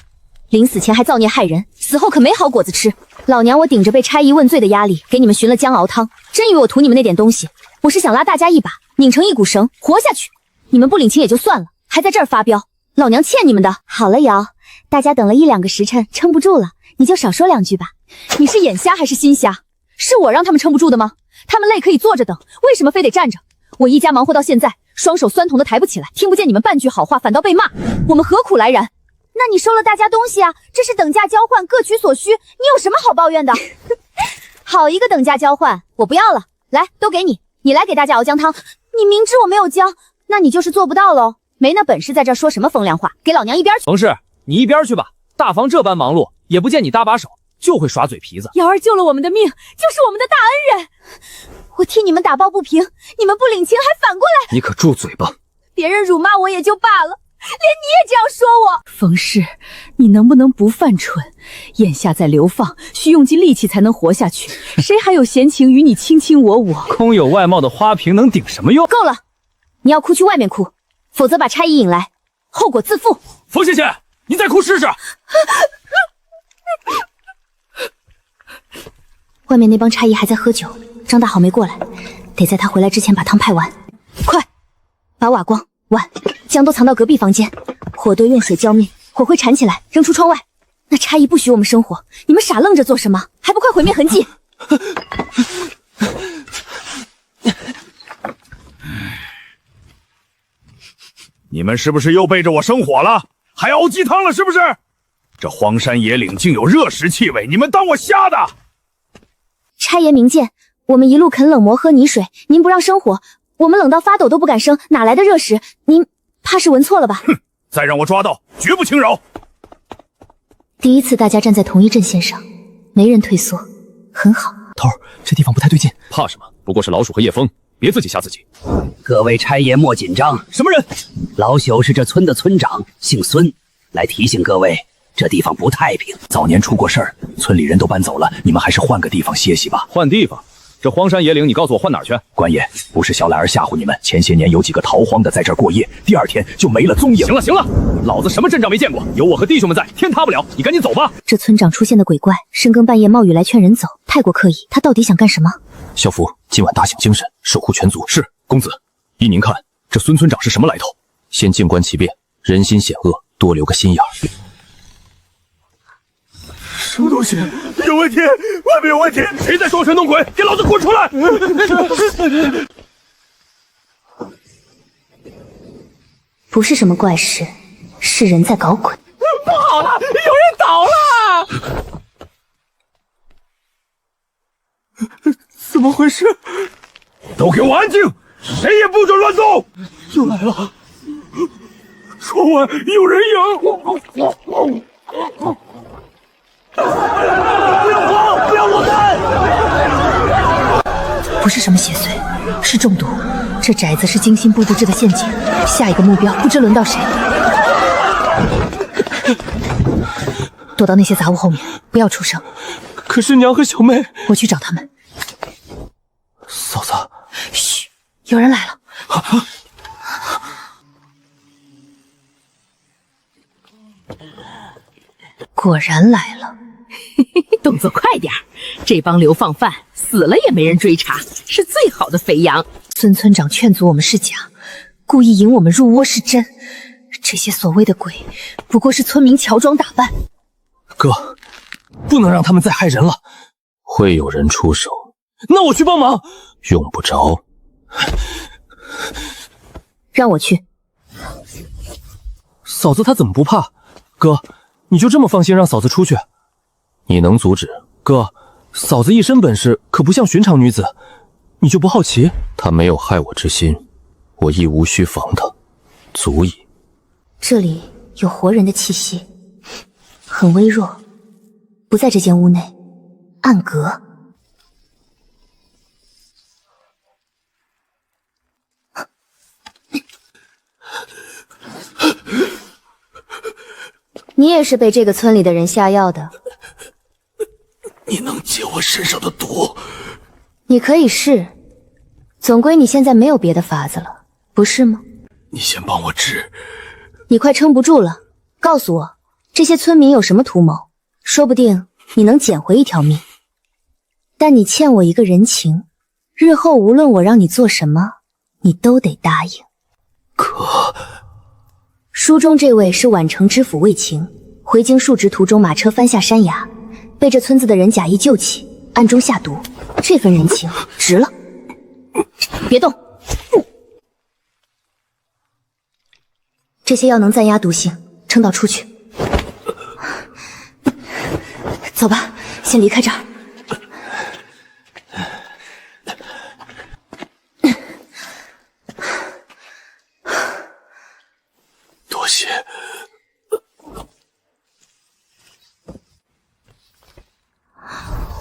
临死前还造孽害人，死后可没好果子吃。老娘我顶着被差役问罪的压力，给你们寻了姜熬汤，真以为我图你们那点东西？我是想拉大家一把，拧成一股绳，活下去。你们不领情也就算了，还在这儿发飙，老娘欠你们的。好了，瑶，大家等了1-2个时辰，撑不住了，你就少说2句吧。你是眼瞎还是心瞎？是我让他们撑不住的吗？他们累可以坐着等，为什么非得站着？我一家忙活到现在，双手酸痛的抬不起来，听不见你们半句好话，反倒被骂，我们何苦来然？那你收了大家东西啊，这是等价交换，各取所需，你有什么好抱怨的？好一个等价交换，我不要了，来，都给你，你来给大家熬姜汤。你明知我没有姜，那你就是做不到喽，没那本事在这说什么风凉话，给老娘一边去！冯氏，你一边去吧，大房这般忙碌，也不见你搭把手，就会耍嘴皮子。瑶儿救了我们的命，就是我们的大恩人，我替你们打抱不平，你们不领情还反过来。你可住嘴吧！别人辱骂我也就罢了，连你也这样说我。冯氏，你能不能不犯蠢？眼下在流放，需用尽力气才能活下去，谁还有闲情与你卿卿我我？空有外貌的花瓶能顶什么用？够了，你要哭去外面哭，否则把差役引来，后果自负。冯谢谢，你再哭试试。外面那帮差役还在喝酒，张大好没过来，得在他回来之前把汤派完。快，把瓦光、碗、姜都藏到隔壁房间，火堆用水浇灭，火灰缠起来扔出窗外。那差役不许我们生火，你们傻愣着做什么？还不快毁灭痕迹！你们是不是又背着我生火了？还熬鸡汤了是不是？这荒山野岭竟有热食气味，你们当我瞎的？差爷明鉴，我们一路啃冷馍喝泥水，您不让生火，我们冷到发抖都不敢生，哪来的热食？您怕是闻错了吧？哼！再让我抓到，绝不轻饶！第一次大家站在同一阵线上，没人退缩，很好。头儿，这地方不太对劲。怕什么？不过是老鼠和叶枫，别自己吓自己。各位差爷莫紧张。什么人？老朽是这村的村长，姓孙，来提醒各位，这地方不太平，早年出过事儿，村里人都搬走了，你们还是换个地方歇息吧。换地方？这荒山野岭，你告诉我换哪儿去？官爷，不是小懒儿吓唬你们，前些年有几个逃荒的在这儿过夜，第二天就没了踪影。行了行了，老子什么阵仗没见过，有我和弟兄们在，天塌不了，你赶紧走吧。这村长出现的鬼怪，深更半夜冒雨来劝人走，太过刻意，他到底想干什么？小福，今晚打醒精神，守护全族。是，公子。依您看，这孙村长是什么来头？先静观其变，人心险恶，多留个心眼儿。什么东西？有问题！外面有问题！谁在装神弄鬼？给老子滚出来！不是什么怪事，是人在搞鬼。不好了，有人倒了！怎么回事？都给我安静！谁也不准乱动！又来了！窗外有人影！不要慌！不要落单！不是什么邪祟，是中毒。这宅子是精心布置的陷阱，下一个目标不知轮到谁。躲到那些杂物后面，不要出声。可是娘和小妹，我去找他们。嫂子，嘘，有人来了。果然来了。动作快点，这帮流放犯死了也没人追查，是最好的肥羊。孙村长劝阻我们是假，故意引我们入窝是真。这些所谓的鬼，不过是村民乔装打扮。哥，不能让他们再害人了。会有人出手，那我去帮忙。用不着。让我去。嫂子她怎么不怕？哥，你就这么放心让嫂子出去？你能阻止？哥，嫂子一身本事，可不像寻常女子，你就不好奇？她没有害我之心，我亦无需防她，足矣。这里有活人的气息，很微弱，不在这间屋内，暗格。你也是被这个村里的人下药的。你能解我身上的毒？你可以试，总归你现在没有别的法子了，不是吗？你先帮我治。你快撑不住了，告诉我，这些村民有什么图谋？说不定你能捡回一条命。但你欠我一个人情，日后无论我让你做什么，你都得答应。可……书中这位是宛城知府卫青，回京述职途中马车翻下山崖，被这村子的人假意救起，暗中下毒，这份人情值了。别动，这些药能暂压毒性，撑到出去。走吧，先离开这儿。多谢。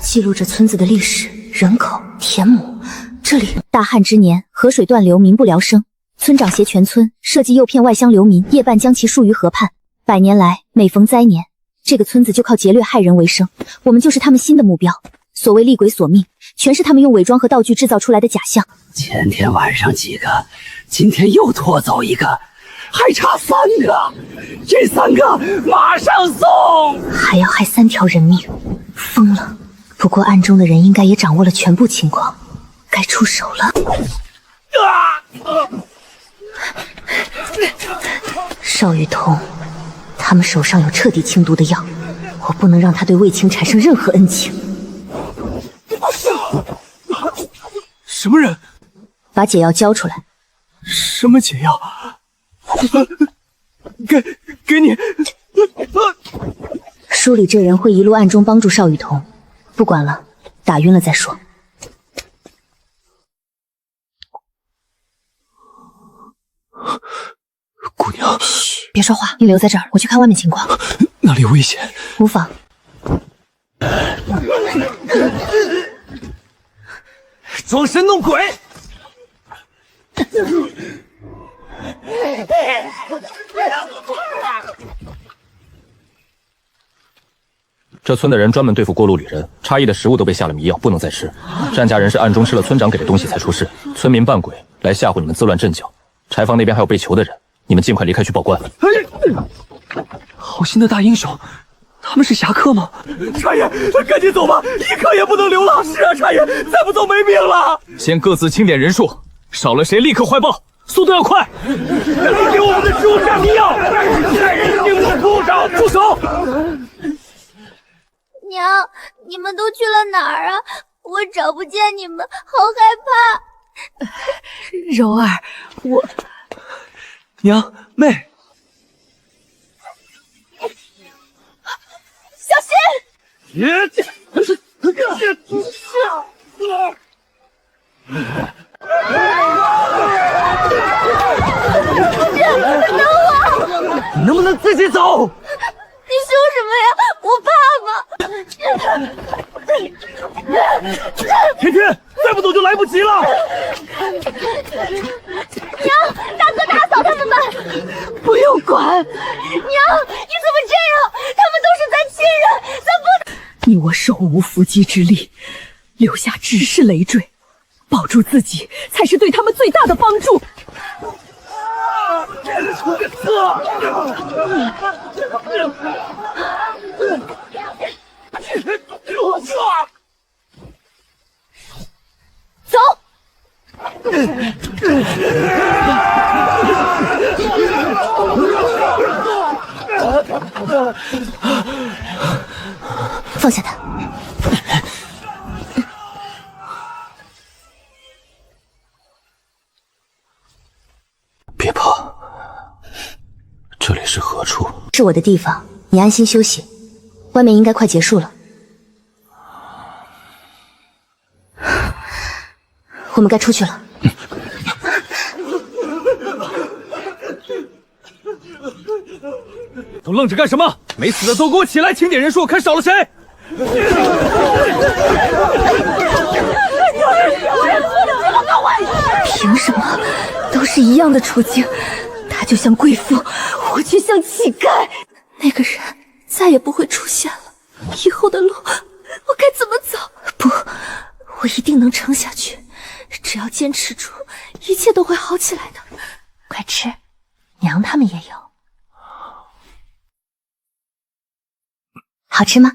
记录着村子的历史、人口、田亩。这里大旱之年，河水断流，民不聊生。村长携全村设计诱骗外乡流民，夜半将其疏于河畔。100年来，每逢灾年，这个村子就靠劫掠害人为生。我们就是他们新的目标。所谓厉鬼索命，全是他们用伪装和道具制造出来的假象。前天晚上几个，今天又拖走一个，还差3个，这3个马上送，还要害3条人命，疯了！不过暗中的人应该也掌握了全部情况，该出手了。邵雨桐，他们手上有彻底清毒的药，我不能让他对卫青产生任何恩情。什么人？把解药交出来。什么解药？给你。书里这人会一路暗中帮助邵雨桐，不管了，打晕了再说。姑娘，别说话，你留在这儿，我去看外面情况。那里危险。无妨。装神弄鬼！这村的人专门对付过路旅人，差役的食物都被下了迷药，不能再吃。单家人是暗中吃了村长给的东西才出事，村民扮鬼来吓唬你们，自乱阵脚。柴房那边还有被囚的人，你们尽快离开去报官。好心的大英雄，他们是侠客吗？差爷，赶紧走吧，一刻也不能留了。是啊，差爷，再不走没命了。先各自清点人数，少了谁立刻汇报，速度要快。给我们的食物下迷药，害人性命不少，住手！娘，你们都去了哪儿啊？我找不见你们，好害怕。柔儿，我娘妹，小心！等我！你能不能自己走？你凶什么呀？我怕吗？天天，再不走就来不及了。娘，大哥大嫂他们吧，不用管。娘，你怎么这样？他们都是咱亲人，咱不……你我手无缚鸡之力，留下只是累赘，保住自己才是对他们最大的帮助。走。放下他。别怕，这里是何处？是我的地方，你安心休息。外面应该快结束了，我们该出去了。都愣着干什么？没死的都给我起来，清点人数，看少了谁。凭什么？都是一样的处境，他就像贵妇，我却像乞丐。那个人再也不会出现了，以后的路我该怎么走？不，我一定能撑下去，只要坚持住，一切都会好起来的。快吃，娘他们也有。好吃吗？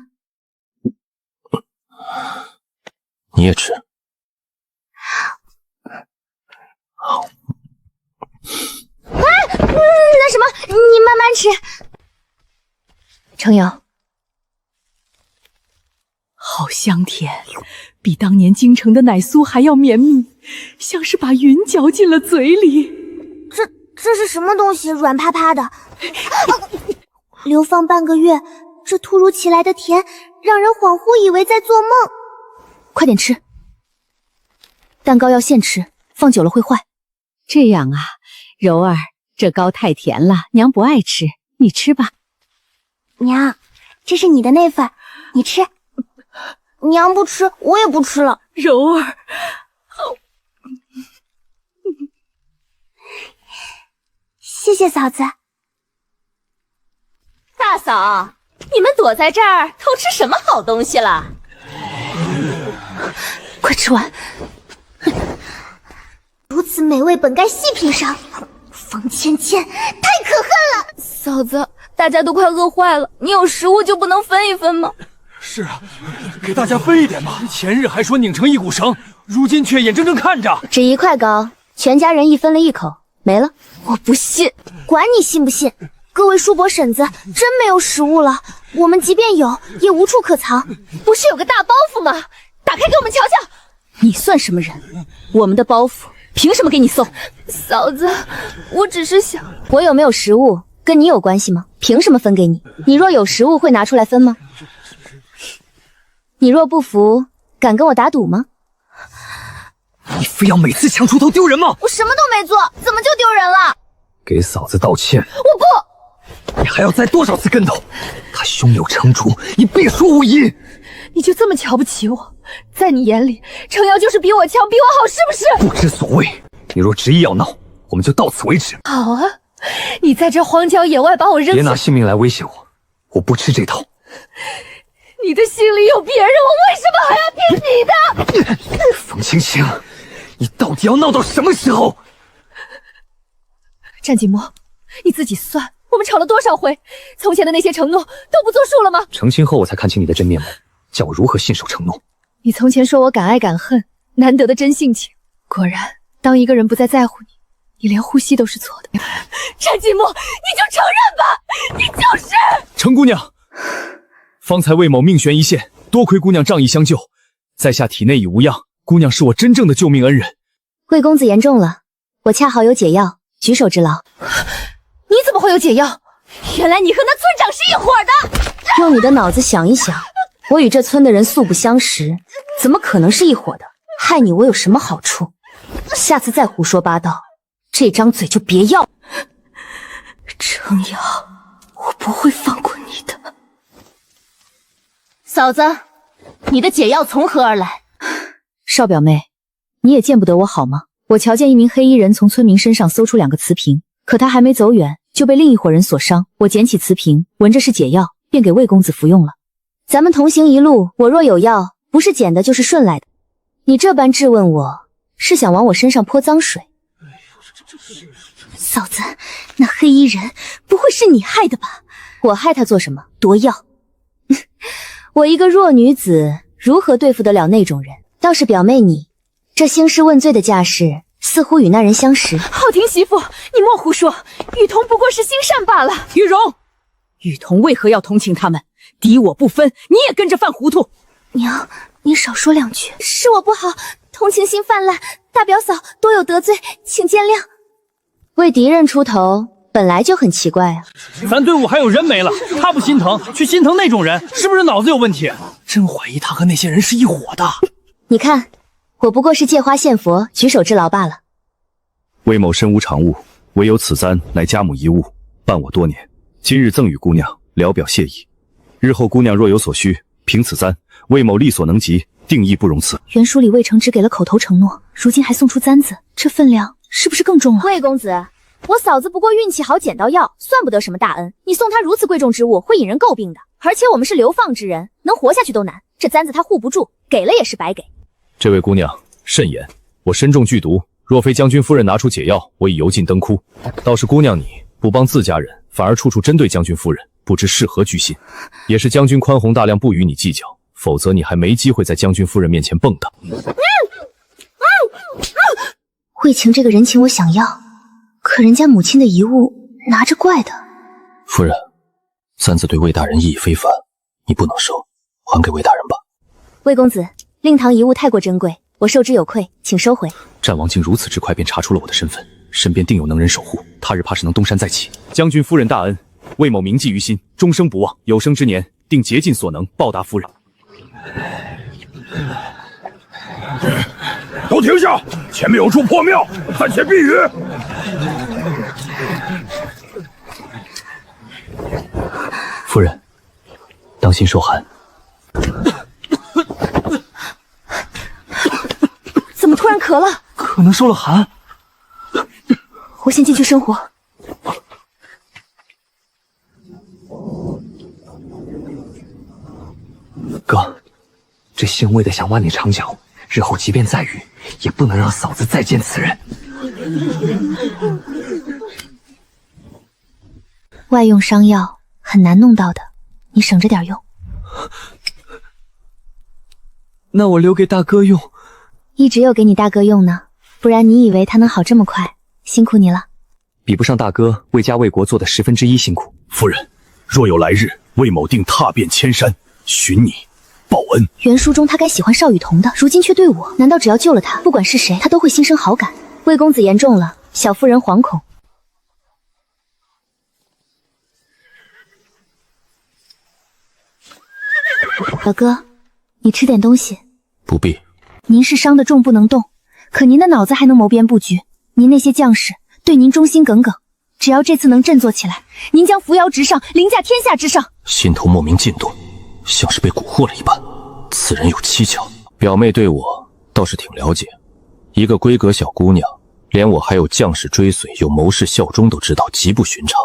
你也吃。那什么，你慢慢吃。程瑶，好好香甜，比当年京城的奶酥还要绵密，像是把云嚼进了嘴里。这是什么东西？软趴趴的。流放半个月，这突如其来的甜，让人恍惚以为在做梦。快点吃，蛋糕要现吃，放久了会坏。这样啊，柔儿，这糕太甜了，娘不爱吃，你吃吧。娘，这是你的那份，你吃。娘不吃，我也不吃了。柔儿，谢谢嫂子。大嫂，你们躲在这儿偷吃什么好东西了？快吃完！如此美味，本该细品上。冯芊芊，太可恨了！嫂子，大家都快饿坏了，你有食物就不能分一分吗？是啊，给大家分一点吧。前日还说拧成一股绳，如今却眼睁睁看着只一块糕，全家人一分了一口，没了。我不信，管你信不信。各位叔伯婶子，真没有食物了，我们即便有，也无处可藏。不是有个大包袱吗？打开给我们瞧瞧。你算什么人？我们的包袱凭什么给你送？嫂子，我只是想，我有没有食物跟你有关系吗？凭什么分给你？你若有食物会拿出来分吗？你若不服，敢跟我打赌吗？你非要每次抢出头丢人吗？我什么都没做，怎么就丢人了？给嫂子道歉。我不。你还要栽多少次跟头？他胸有成竹，你必输无疑。你就这么瞧不起我？在你眼里，程瑶就是比我强，比我好，是不是？不知所谓。你若执意要闹，我们就到此为止。好啊，你在这荒郊野外把我扔下，别拿性命来威胁我，我不吃这套。你的心里有别人，我为什么还要听你的？冯青青，你到底要闹到什么时候？战锦墨，你自己算，我们吵了多少回？从前的那些承诺都不作数了吗？成亲后我才看清你的真面目，叫我如何信守承诺？你从前说我敢爱敢恨，难得的真性情。果然，当一个人不再在乎你，你连呼吸都是错的。战锦墨，你就承认吧，你就是。程姑娘，方才魏某命悬一线，多亏姑娘仗义相救，在下体内已无恙，姑娘是我真正的救命恩人。魏公子言重了，我恰好有解药，举手之劳。你怎么会有解药？原来你和那村长是一伙的。用你的脑子想一想，我与这村的人素不相识，怎么可能是一伙的？害你我有什么好处？下次再胡说八道，这张嘴就别要。程瑶，我不会放过你的。嫂子，你的解药从何而来？少表妹，你也见不得我好吗？我瞧见一名黑衣人从村民身上搜出2个瓷瓶，可他还没走远，就被另一伙人所伤。我捡起瓷瓶，闻着是解药，便给魏公子服用了。咱们同行一路，我若有药，不是捡的就是顺来的。你这般质问我，是想往我身上泼脏水？嫂子，那黑衣人不会是你害的吧？我害他做什么？夺药。我一个弱女子，如何对付得了那种人？倒是表妹你，这兴师问罪的架势，似乎与那人相识。浩婷媳妇，你莫胡说，雨桐不过是心善罢了。雨柔，雨桐为何要同情他们？敌我不分，你也跟着犯糊涂。娘，你少说2句，是我不好，同情心泛滥，大表嫂多有得罪，请见谅。为敌人出头，本来就很奇怪啊。咱队伍还有人没了，他不心疼，去心疼那种人，是不是脑子有问题？真怀疑他和那些人是一伙的。你看，我不过是借花献佛，举手之劳罢了。魏某身无长物，唯有此簪乃家母遗物，伴我多年，今日赠与姑娘，聊表谢意。日后姑娘若有所需，凭此簪，魏某力所能及，定义不容辞。原书里魏成只给了口头承诺，如今还送出簪子，这分量是不是更重了？魏公子，我嫂子不过运气好捡到药，算不得什么大恩。你送她如此贵重之物，会引人诟病的。而且我们是流放之人，能活下去都难。这簪子她护不住，给了也是白给。这位姑娘慎言，我身中剧毒，若非将军夫人拿出解药，我已油尽灯枯。倒是姑娘你不帮自家人，反而处处针对将军夫人，不知是何居心。也是将军宽宏大量，不与你计较，否则你还没机会在将军夫人面前蹦跶。魏晴这个人情我想要，可人家母亲的遗物拿着怪的。夫人，簪子对魏大人意义非凡，你不能收，还给魏大人吧。魏公子，令堂遗物太过珍贵，我受之有愧，请收回。战王竟如此之快便查出了我的身份，身边定有能人守护，他日怕是能东山再起。将军夫人大恩，魏某铭记于心，终生不忘。有生之年，定竭尽所能报答夫人。都停下！前面有处破庙，暂且避雨。夫人，当心受寒。怎么突然咳了？可能受了寒。我先进去生火。哥，这姓魏的想挖你长脚，日后即便再遇，也不能让嫂子再见此人。外用伤药很难弄到的，你省着点用。那我留给大哥用。一直有给你大哥用呢，不然你以为他能好这么快？辛苦你了。比不上大哥为家为国做的1/10辛苦。夫人，若有来日，魏某定踏遍千山，寻你报恩。原书中他该喜欢邵雨桐的，如今却对我，难道只要救了他，不管是谁，他都会心生好感？魏公子言重了，小夫人惶恐。老哥，你吃点东西。不必。您是伤得重不能动，可您的脑子还能谋边布局。您那些将士对您忠心耿耿，只要这次能振作起来，您将扶摇直上，凌驾天下之上。心头莫名震动，像是被蛊惑了一般。此人有蹊跷。表妹对我倒是挺了解，一个闺阁小姑娘，连我还有将士追随，有谋士效忠都知道，极不寻常。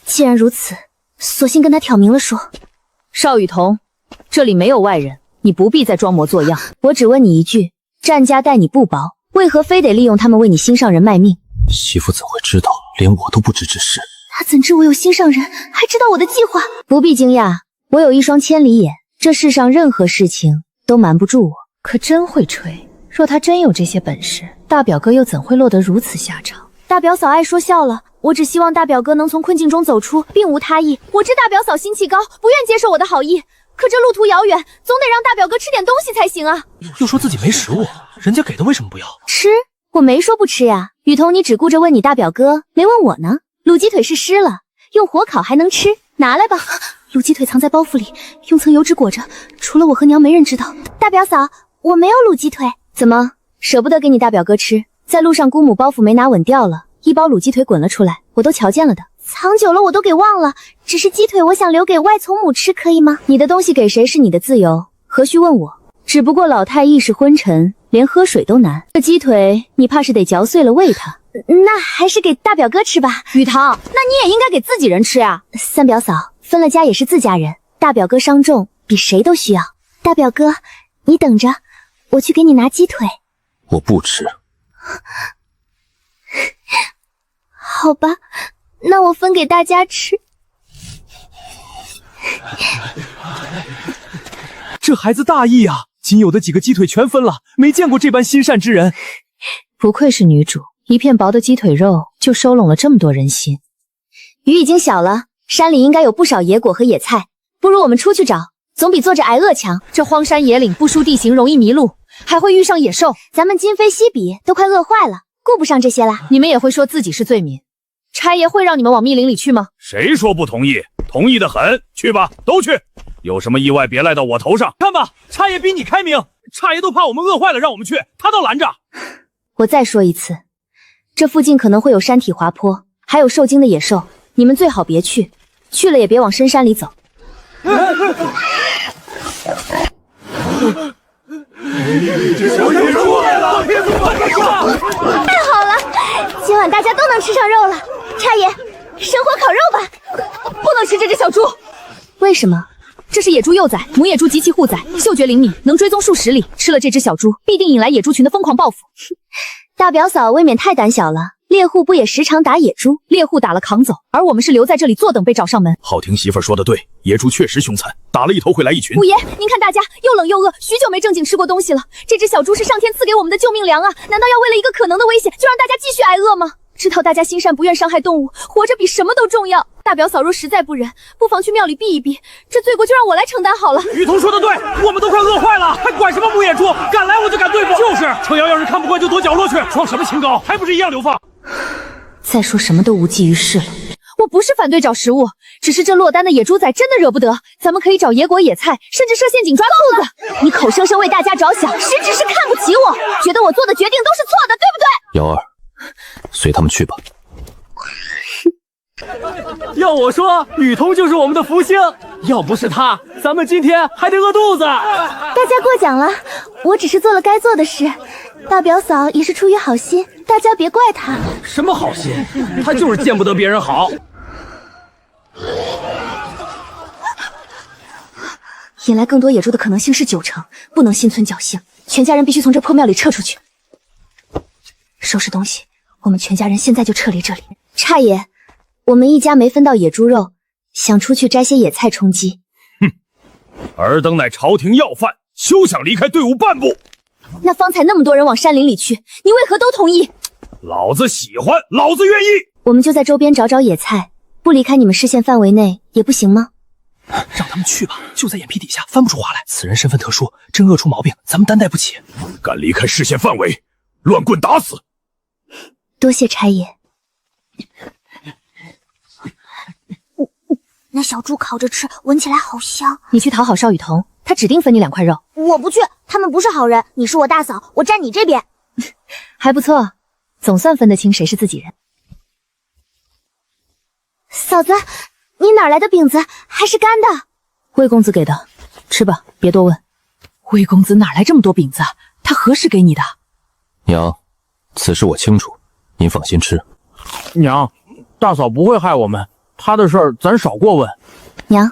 既然如此，索性跟他挑明了说。邵雨桐，这里没有外人，你不必再装模作样。我只问你一句，战家待你不薄，为何非得利用他们为你心上人卖命？媳妇怎会知道？连我都不知之事。他怎知我有心上人，还知道我的计划？不必惊讶，我有一双千里眼，这世上任何事情都瞒不住我。可真会吹，若他真有这些本事，大表哥又怎会落得如此下场？大表嫂爱说笑了，我只希望大表哥能从困境中走出，并无他意。我知大表嫂心气高，不愿接受我的好意，可这路途遥远，总得让大表哥吃点东西才行啊。又说自己没食物，人家给的为什么不要？吃？我没说不吃呀。雨桐，你只顾着问你大表哥，没问我呢。卤鸡腿是湿了，用火烤还能吃，拿来吧。卤鸡腿藏在包袱里，用层油纸裹着，除了我和娘没人知道。大表嫂，我没有卤鸡腿。怎么舍不得给你大表哥吃？在路上姑母包袱没拿稳掉了，一包卤鸡腿滚了出来，我都瞧见了的。藏久了我都给忘了，只是鸡腿我想留给外从母吃，可以吗？你的东西给谁是你的自由，何须问我？只不过老太意识昏沉，连喝水都难。这鸡腿你怕是得嚼碎了喂他。那还是给大表哥吃吧。雨堂，那你也应该给自己人吃啊。三表嫂，分了家也是自家人，大表哥伤重，比谁都需要。大表哥，你等着，我去给你拿鸡腿。我不吃。好吧，那我分给大家吃。这孩子大义啊，仅有的几个鸡腿全分了，没见过这般心善之人。不愧是女主，一片薄的鸡腿肉就收拢了这么多人心。雨已经小了，山里应该有不少野果和野菜，不如我们出去找，总比坐着挨饿强。这荒山野岭不熟地形，容易迷路，还会遇上野兽。咱们今非昔比，都快饿坏了，顾不上这些啦。你们也会说自己是罪民，差爷会让你们往密林里去吗？谁说不同意？同意的很，去吧，都去。有什么意外别赖到我头上。看吧，差爷比你开明，差爷都怕我们饿坏了让我们去，他倒拦着。我再说一次，这附近可能会有山体滑坡，还有受惊的野兽，你们最好别去，去了也别往深山里走。小野出来了！太好了，今晚大家都能吃上肉了。差爷，生火烤肉吧。不能吃这只小猪。为什么？这是野猪幼崽，母野猪极其护崽，嗅觉灵敏，能追踪数10里。吃了这只小猪，必定引来野猪群的疯狂报复。大表嫂未免太胆小了，猎户不也时常打野猪？猎户打了扛走，而我们是留在这里坐等被找上门。浩婷媳妇说的对，野猪确实凶残，打了一头会来一群。五爷，您看大家又冷又饿，许久没正经吃过东西了。这只小猪是上天赐给我们的救命粮啊！难道要为了一个可能的危险，就让大家继续挨饿吗？知道大家心善不愿伤害动物，活着比什么都重要。大表嫂若实在不忍，不妨去庙里避一避，这罪过就让我来承担好了。雨桐说的对，我们都快饿坏了，还管什么牧野猪？敢来我就敢对付。就是，程瑶要是看不惯就躲角落去，装什么清高，还不是一样流放？再说什么都无济于事了。我不是反对找食物，只是这落单的野猪仔真的惹不得。咱们可以找野果、野菜，甚至设陷阱抓兔子。你口声声为大家着想，实质是看不起我，觉得我做的决定都是错的，对不对？瑶儿，随他们去吧。要我说，雨桐就是我们的福星，要不是他，咱们今天还得饿肚子。大家过奖了，我只是做了该做的事。大表嫂也是出于好心，大家别怪她。什么好心？他就是见不得别人好。引来更多野猪的可能性是90%，不能心存侥幸。全家人必须从这破庙里撤出去。收拾东西，我们全家人现在就撤离这里。差爷，我们一家没分到野猪肉，想出去摘些野菜充饥。尔等乃朝廷要犯，休想离开队伍半步。那方才那么多人往山林里去，你为何都同意？老子喜欢，老子愿意。我们就在周边找找野菜，不离开你们视线范围内也不行吗？让他们去吧，就在眼皮底下，翻不出话来。此人身份特殊，真饿出毛病，咱们担待不起。敢离开视线范围，乱棍打死！多谢差爷。那小猪烤着吃，闻起来好香。你去讨好邵雨桐，他指定分你2块肉。我不去，他们不是好人。你是我大嫂，我站你这边。还不错，总算分得清谁是自己人。嫂子，你哪来的饼子？还是干的？魏公子给的，吃吧，别多问。魏公子哪来这么多饼子？他何时给你的？娘，此事我清楚，您放心吃。娘，大嫂不会害我们，她的事儿咱少过问。娘，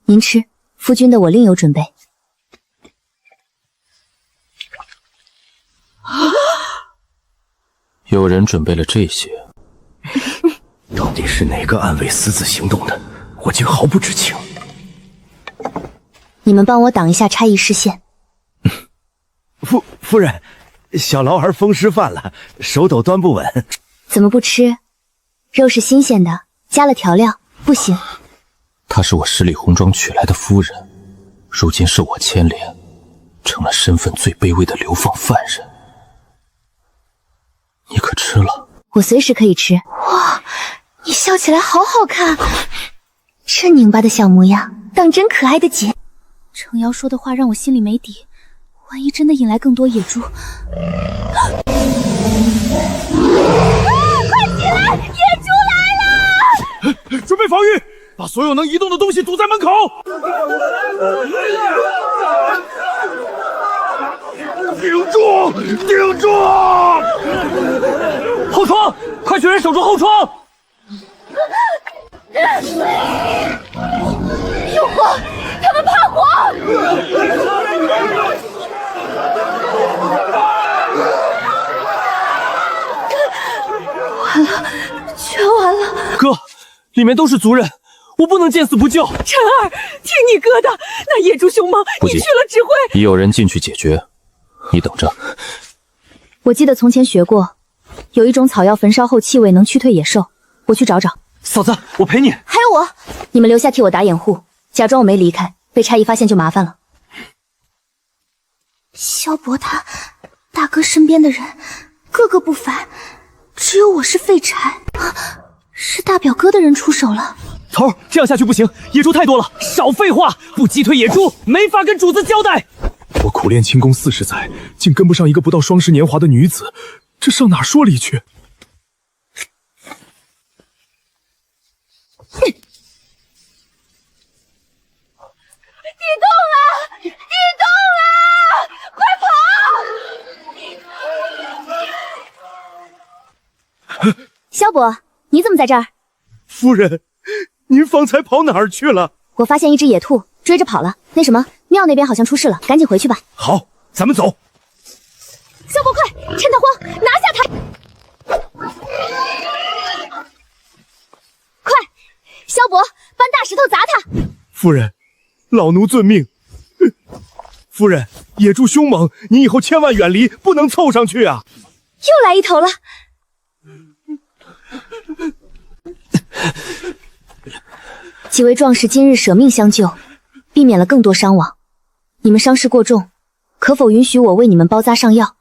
您吃，夫君的我另有准备。有人准备了这些，到底是哪个暗卫私自行动的？我竟毫不知情。你们帮我挡一下差役视线。夫人，小劳儿风湿犯了，手抖端不稳。怎么不吃？肉是新鲜的，加了调料，不行。她是我十里红妆娶来的夫人，如今受我牵连，成了身份最卑微的流放犯人。你可吃了？我随时可以吃。哇，你笑起来好好看，这拧巴的小模样，当真可爱的紧。程瑶说的话让我心里没底，万一真的引来更多野猪……快起来！野猪来了！准备防御，把所有能移动的东西堵在门口。顶住！顶住！后窗，快去人守住后窗！有火，他们怕火！完了，全完了！哥，里面都是族人，我不能见死不救。晨儿，听你哥的，那野猪凶猛，你去了指挥。已有人进去解决，你等着。我记得从前学过，有一种草药焚烧后气味能驱退野兽，我去找找。嫂子，我陪你。还有我，你们留下替我打掩护，假装我没离开，被差役发现就麻烦了。萧伯他大哥身边的人个个不凡，只有我是废柴。是大表哥的人出手了。头，这样下去不行，野猪太多了。少废话，不击退野猪，没法跟主子交代。我苦练轻功40载，竟跟不上一个不到双10年华的女子，这上哪说理去？地洞了！地洞了！快跑！萧伯，你怎么在这儿？夫人，您方才跑哪儿去了？我发现一只野兔，追着跑了。那什么，庙那边好像出事了，赶紧回去吧。好，咱们走。萧伯，快，趁他慌，拿下他！快，萧伯，搬大石头砸他！夫人，老奴遵命。夫人，野猪凶猛，你以后千万远离，不能凑上去啊！又来一头了。几位壮士今日舍命相救，避免了更多伤亡。你们伤势过重，可否允许我为你们包扎上药？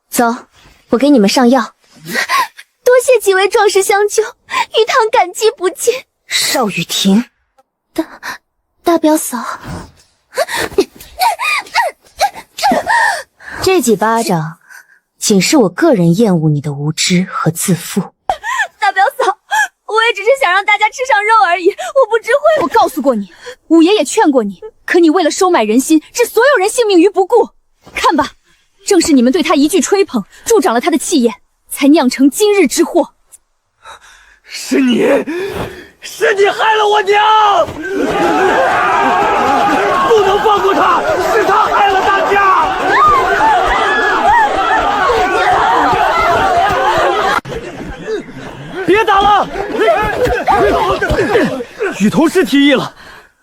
走，我给你们上药。多谢几位壮士相救，玉堂感激不尽。邵雨婷，大表嫂，这几巴掌，仅是我个人厌恶你的无知和自负。大表嫂，我也只是想让大家吃上肉而已，我不知会。我告诉过你，五爷也劝过你，可你为了收买人心，置所有人性命于不顾。看吧，正是你们对他一句吹捧，助长了他的气焰，才酿成今日之祸。是你害了我娘！不能放过他，是他害了大家！别打了！雨桐是提议了，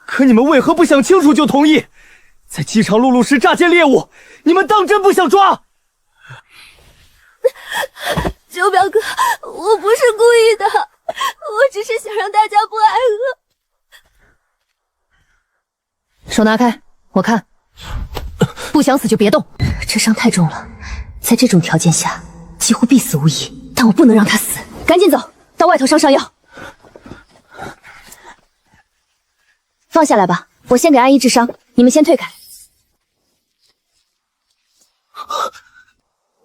可你们为何不想清楚就同意？在机场陆路时乍见猎物，你们当真不想抓？九表哥，我不是故意的，我只是想让大家不挨饿。手拿开，我看。不想死就别动。这伤太重了，在这种条件下几乎必死无疑，但我不能让他死。赶紧走，到外头上药。放下来吧，我先给阿姨治伤，你们先退开。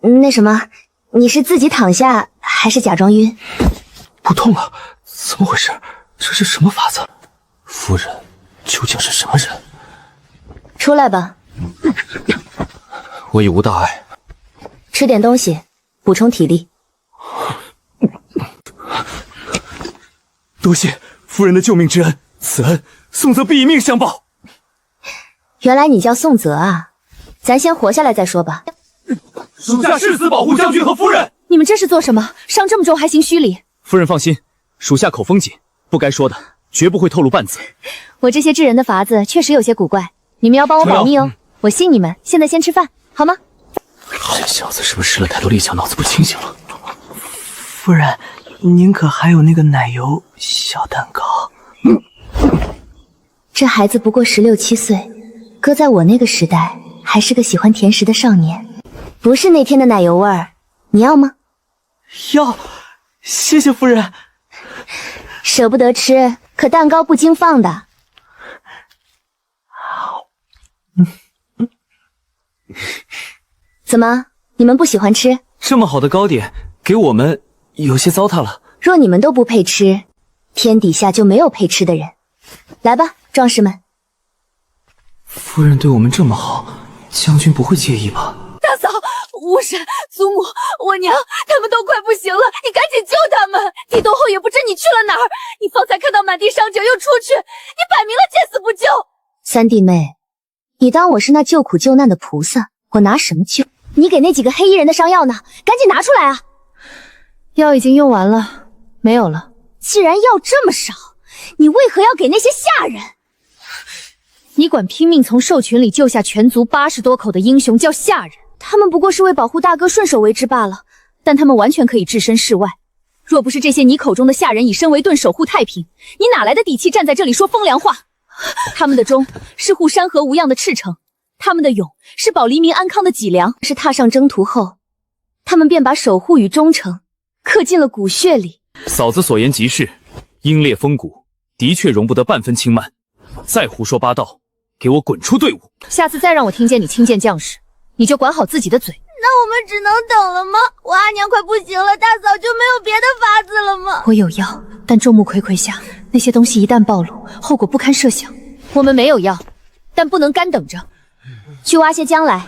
那什么，你是自己躺下还是假装晕？不痛了，怎么回事？这是什么法子？夫人究竟是什么人？出来吧。我已无大碍。吃点东西，补充体力。多谢夫人的救命之恩，此恩宋泽必以命相报。原来你叫宋泽啊，咱先活下来再说吧。属下誓死保护将军和夫人。你们这是做什么？伤这么重还行虚礼？夫人放心，属下口风紧，不该说的绝不会透露半字。我这些治人的法子确实有些古怪，你们要帮我保密哦。我信你们，现在先吃饭好吗？这小子是不是吃了太多力强，脑子不清醒了？夫人，您可还有那个奶油小蛋糕？这孩子不过16、17岁，搁在我那个时代还是个喜欢甜食的少年，不是那天的奶油味儿。你要吗？要，谢谢夫人。舍不得吃，可蛋糕不经放的。怎么，你们不喜欢吃？这么好的糕点，给我们有些糟蹋了。若你们都不配吃，天底下就没有配吃的人。来吧，壮士们。夫人对我们这么好，将军不会介意吧？大嫂，巫婶、祖母、我娘，他们都快不行了，你赶紧救他们！地洞后也不知你去了哪儿，你方才看到满地伤脚又出去，你摆明了见死不救。三弟妹，你当我是那救苦救难的菩萨，我拿什么救？你给那几个黑衣人的伤药呢？赶紧拿出来啊！药已经用完了，没有了。既然药这么少，你为何要给那些下人？你管拼命从兽群里救下全族80多口的英雄叫下人？他们不过是为保护大哥顺手为之罢了，但他们完全可以置身事外。若不是这些你口中的下人以身为盾守护太平，你哪来的底气站在这里说风凉话？他们的忠是护山河无恙的赤诚，他们的勇是保黎民安康的脊梁。是踏上征途后，他们便把守护与忠诚刻进了骨血里。嫂子所言极是，英烈风骨的确容不得半分轻慢。再胡说八道，给我滚出队伍！下次再让我听见你轻贱将士，你就管好自己的嘴。那我们只能等了吗？我阿娘快不行了，大嫂就没有别的法子了吗？我有药，但众目睽睽下，那些东西一旦暴露，后果不堪设想。我们没有药，但不能干等着。去挖些姜来，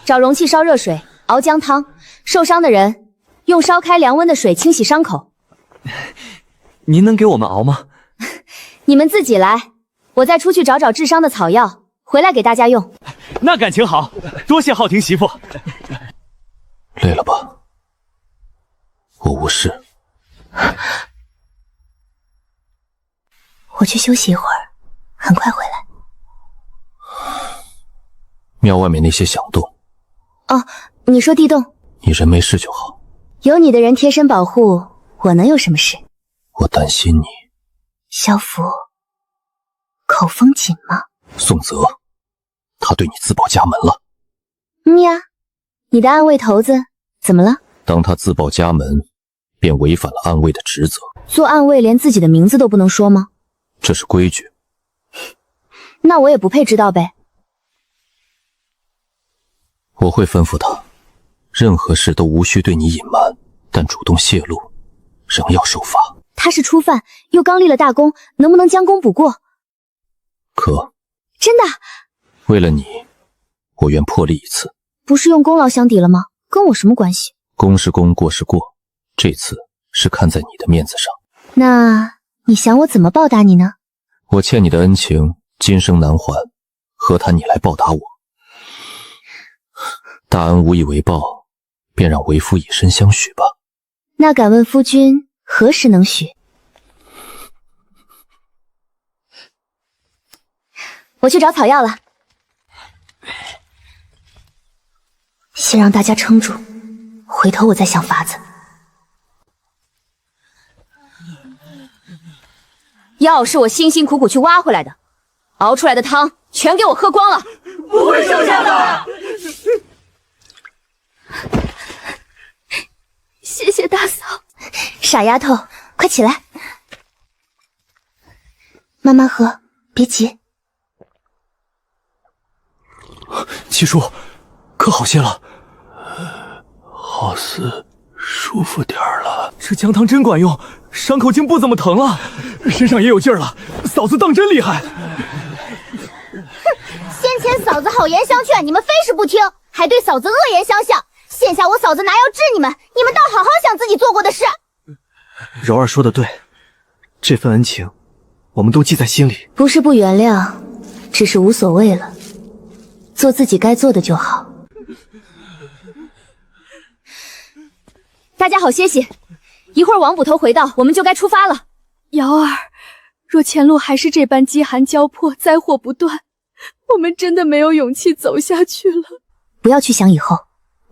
找容器烧热水，熬姜汤。受伤的人用烧开凉温的水清洗伤口。您能给我们熬吗？你们自己来，我再出去找找治伤的草药，回来给大家用。那感情好，多谢浩庭媳妇。累了吧？我无事。我去休息一会儿，很快回来。庙外面那些响动。哦，你说地洞？你人没事就好。有你的人贴身保护，我能有什么事？我担心你。萧福，口风紧吗？宋泽，他对你自报家门了。呀，你的暗卫头子怎么了？当他自报家门，便违反了暗卫的职责。做暗卫连自己的名字都不能说吗？这是规矩。那我也不配知道呗。我会吩咐他，任何事都无需对你隐瞒，但主动泄露，仍要受罚。他是初犯，又刚立了大功，能不能将功补过？可真的？为了你，我愿破例一次。不是用功劳相抵了吗？跟我什么关系？功是功，过是过，这次是看在你的面子上。那你想我怎么报答你呢？我欠你的恩情，今生难还，何谈你来报答我？大恩无以为报，便让为夫以身相许吧。那敢问夫君何时能许？我去找草药了，先让大家撑住，回头我再想法子。药是我辛辛苦苦去挖回来的，熬出来的汤全给我喝光了，不会剩下的。谢谢大嫂。傻丫头，快起来，慢慢喝，别急。七叔，可好些了？好似舒服点了。这姜汤真管用，伤口竟不怎么疼了，身上也有劲儿了。嫂子当真厉害。先前嫂子好言相劝，你们非是不听，还对嫂子恶言相向。现下我嫂子拿药治你们，你们倒好好想自己做过的事。柔儿说的对，这份恩情我们都记在心里。不是不原谅，只是无所谓了，做自己该做的就好。大家好歇息，一会儿王捕头回到，我们就该出发了。瑶儿，若前路还是这般饥寒交迫，灾祸不断，我们真的没有勇气走下去了。不要去想以后，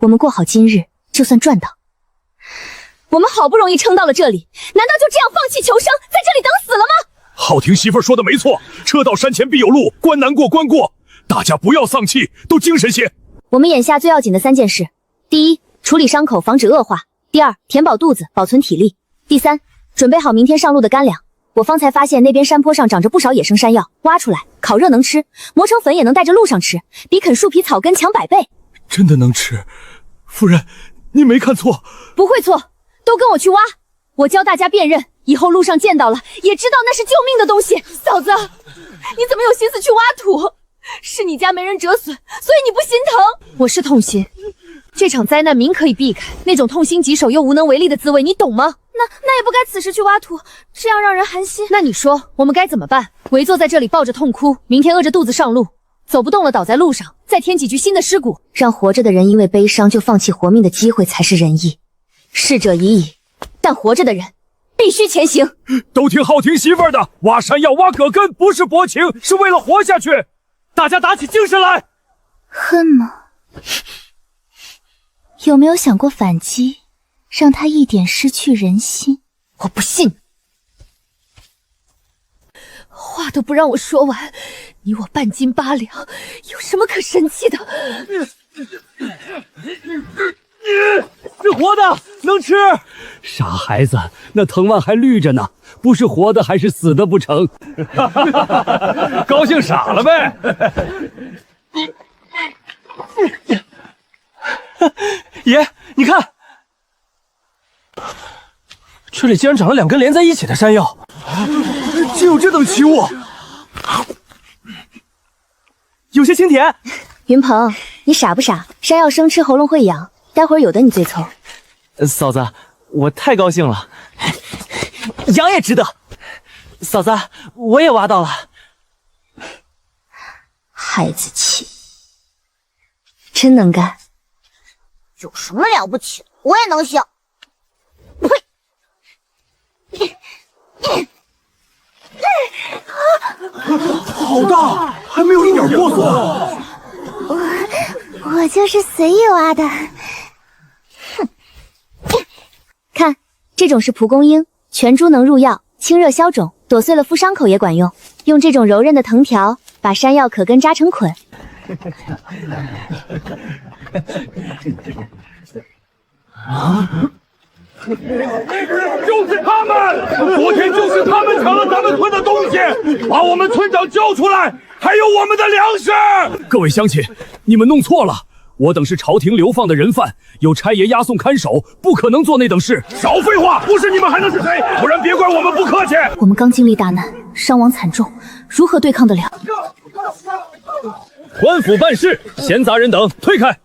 我们过好今日，就算赚到。我们好不容易撑到了这里，难道就这样放弃求生，在这里等死了吗？浩庭媳妇说的没错，车到山前必有路，关难过关过，大家不要丧气，都精神些。我们眼下最要紧的3件事：第一，处理伤口，防止恶化；第二，填饱肚子，保存体力；第三，准备好明天上路的干粮。我方才发现那边山坡上长着不少野生山药，挖出来烤热能吃，磨成粉也能带着路上吃，比啃树皮草根强100倍。真的能吃？夫人，你没看错。不会错，都跟我去挖，我教大家辨认，以后路上见到了也知道那是救命的东西。嫂子，你怎么有心思去挖土？是你家没人折损，所以你不心疼？我是痛心，这场灾难明可以避开，那种痛心疾首又无能为力的滋味，你懂吗？那也不该此时去挖土，这样让人寒心。那你说我们该怎么办？围坐在这里抱着痛哭，明天饿着肚子上路，走不动了倒在路上，再添几具新的尸骨，让活着的人因为悲伤就放弃活命的机会才是仁义。逝者已矣，但活着的人必须前行。都听浩庭媳妇儿的，挖山药挖葛根不是薄情，是为了活下去。大家打起精神来。恨吗？有没有想过反击，让他一点失去人心？我不信。话都不让我说完，你我半斤8两，有什么可生气的？是活的，能吃。傻孩子，那藤蔓还绿着呢，不是活的还是死的不成？高兴傻了呗。爷，你看，这里竟然长了2根连在一起的山药，竟有这等奇物，有些清甜。云鹏，你傻不傻？山药生吃喉咙会痒，待会儿有的你最凑。嫂子，我太高兴了，痒也值得。嫂子，我也挖到了。孩子气，真能干。有什么了不起的？我也能行。呸！好大，还没有一点过损。我就是随意挖的。这种是蒲公英，全株能入药，清热消肿，剁碎了敷伤口也管用。用这种柔韧的藤条把山药可根扎成捆。就是他们！昨天就是他们抢了咱们村的东西，把我们村长交出来，还有我们的粮食！各位乡亲，你们弄错了。我等是朝廷流放的人犯，有差爷押送看守，不可能做那等事。少废话，不是你们还能是谁？不然别怪我们不客气。我们刚经历大难，伤亡惨重，如何对抗得了？官府办事，闲杂人等退开！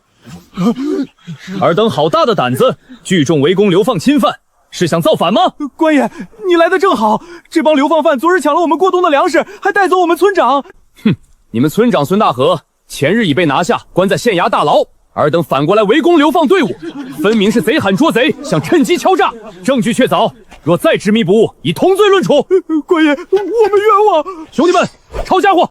尔等好大的胆子，聚众围攻流放侵犯，是想造反吗？官爷，你来的正好，这帮流放犯昨日抢了我们过冬的粮食，还带走我们村长。哼，你们村长孙大河前日已被拿下，关在县衙大牢。尔等反过来围攻流放队伍，分明是贼喊捉贼，想趁机敲诈，证据确凿。若再执迷不悟，以同罪论处。官爷，我们冤枉！兄弟们，抄家伙！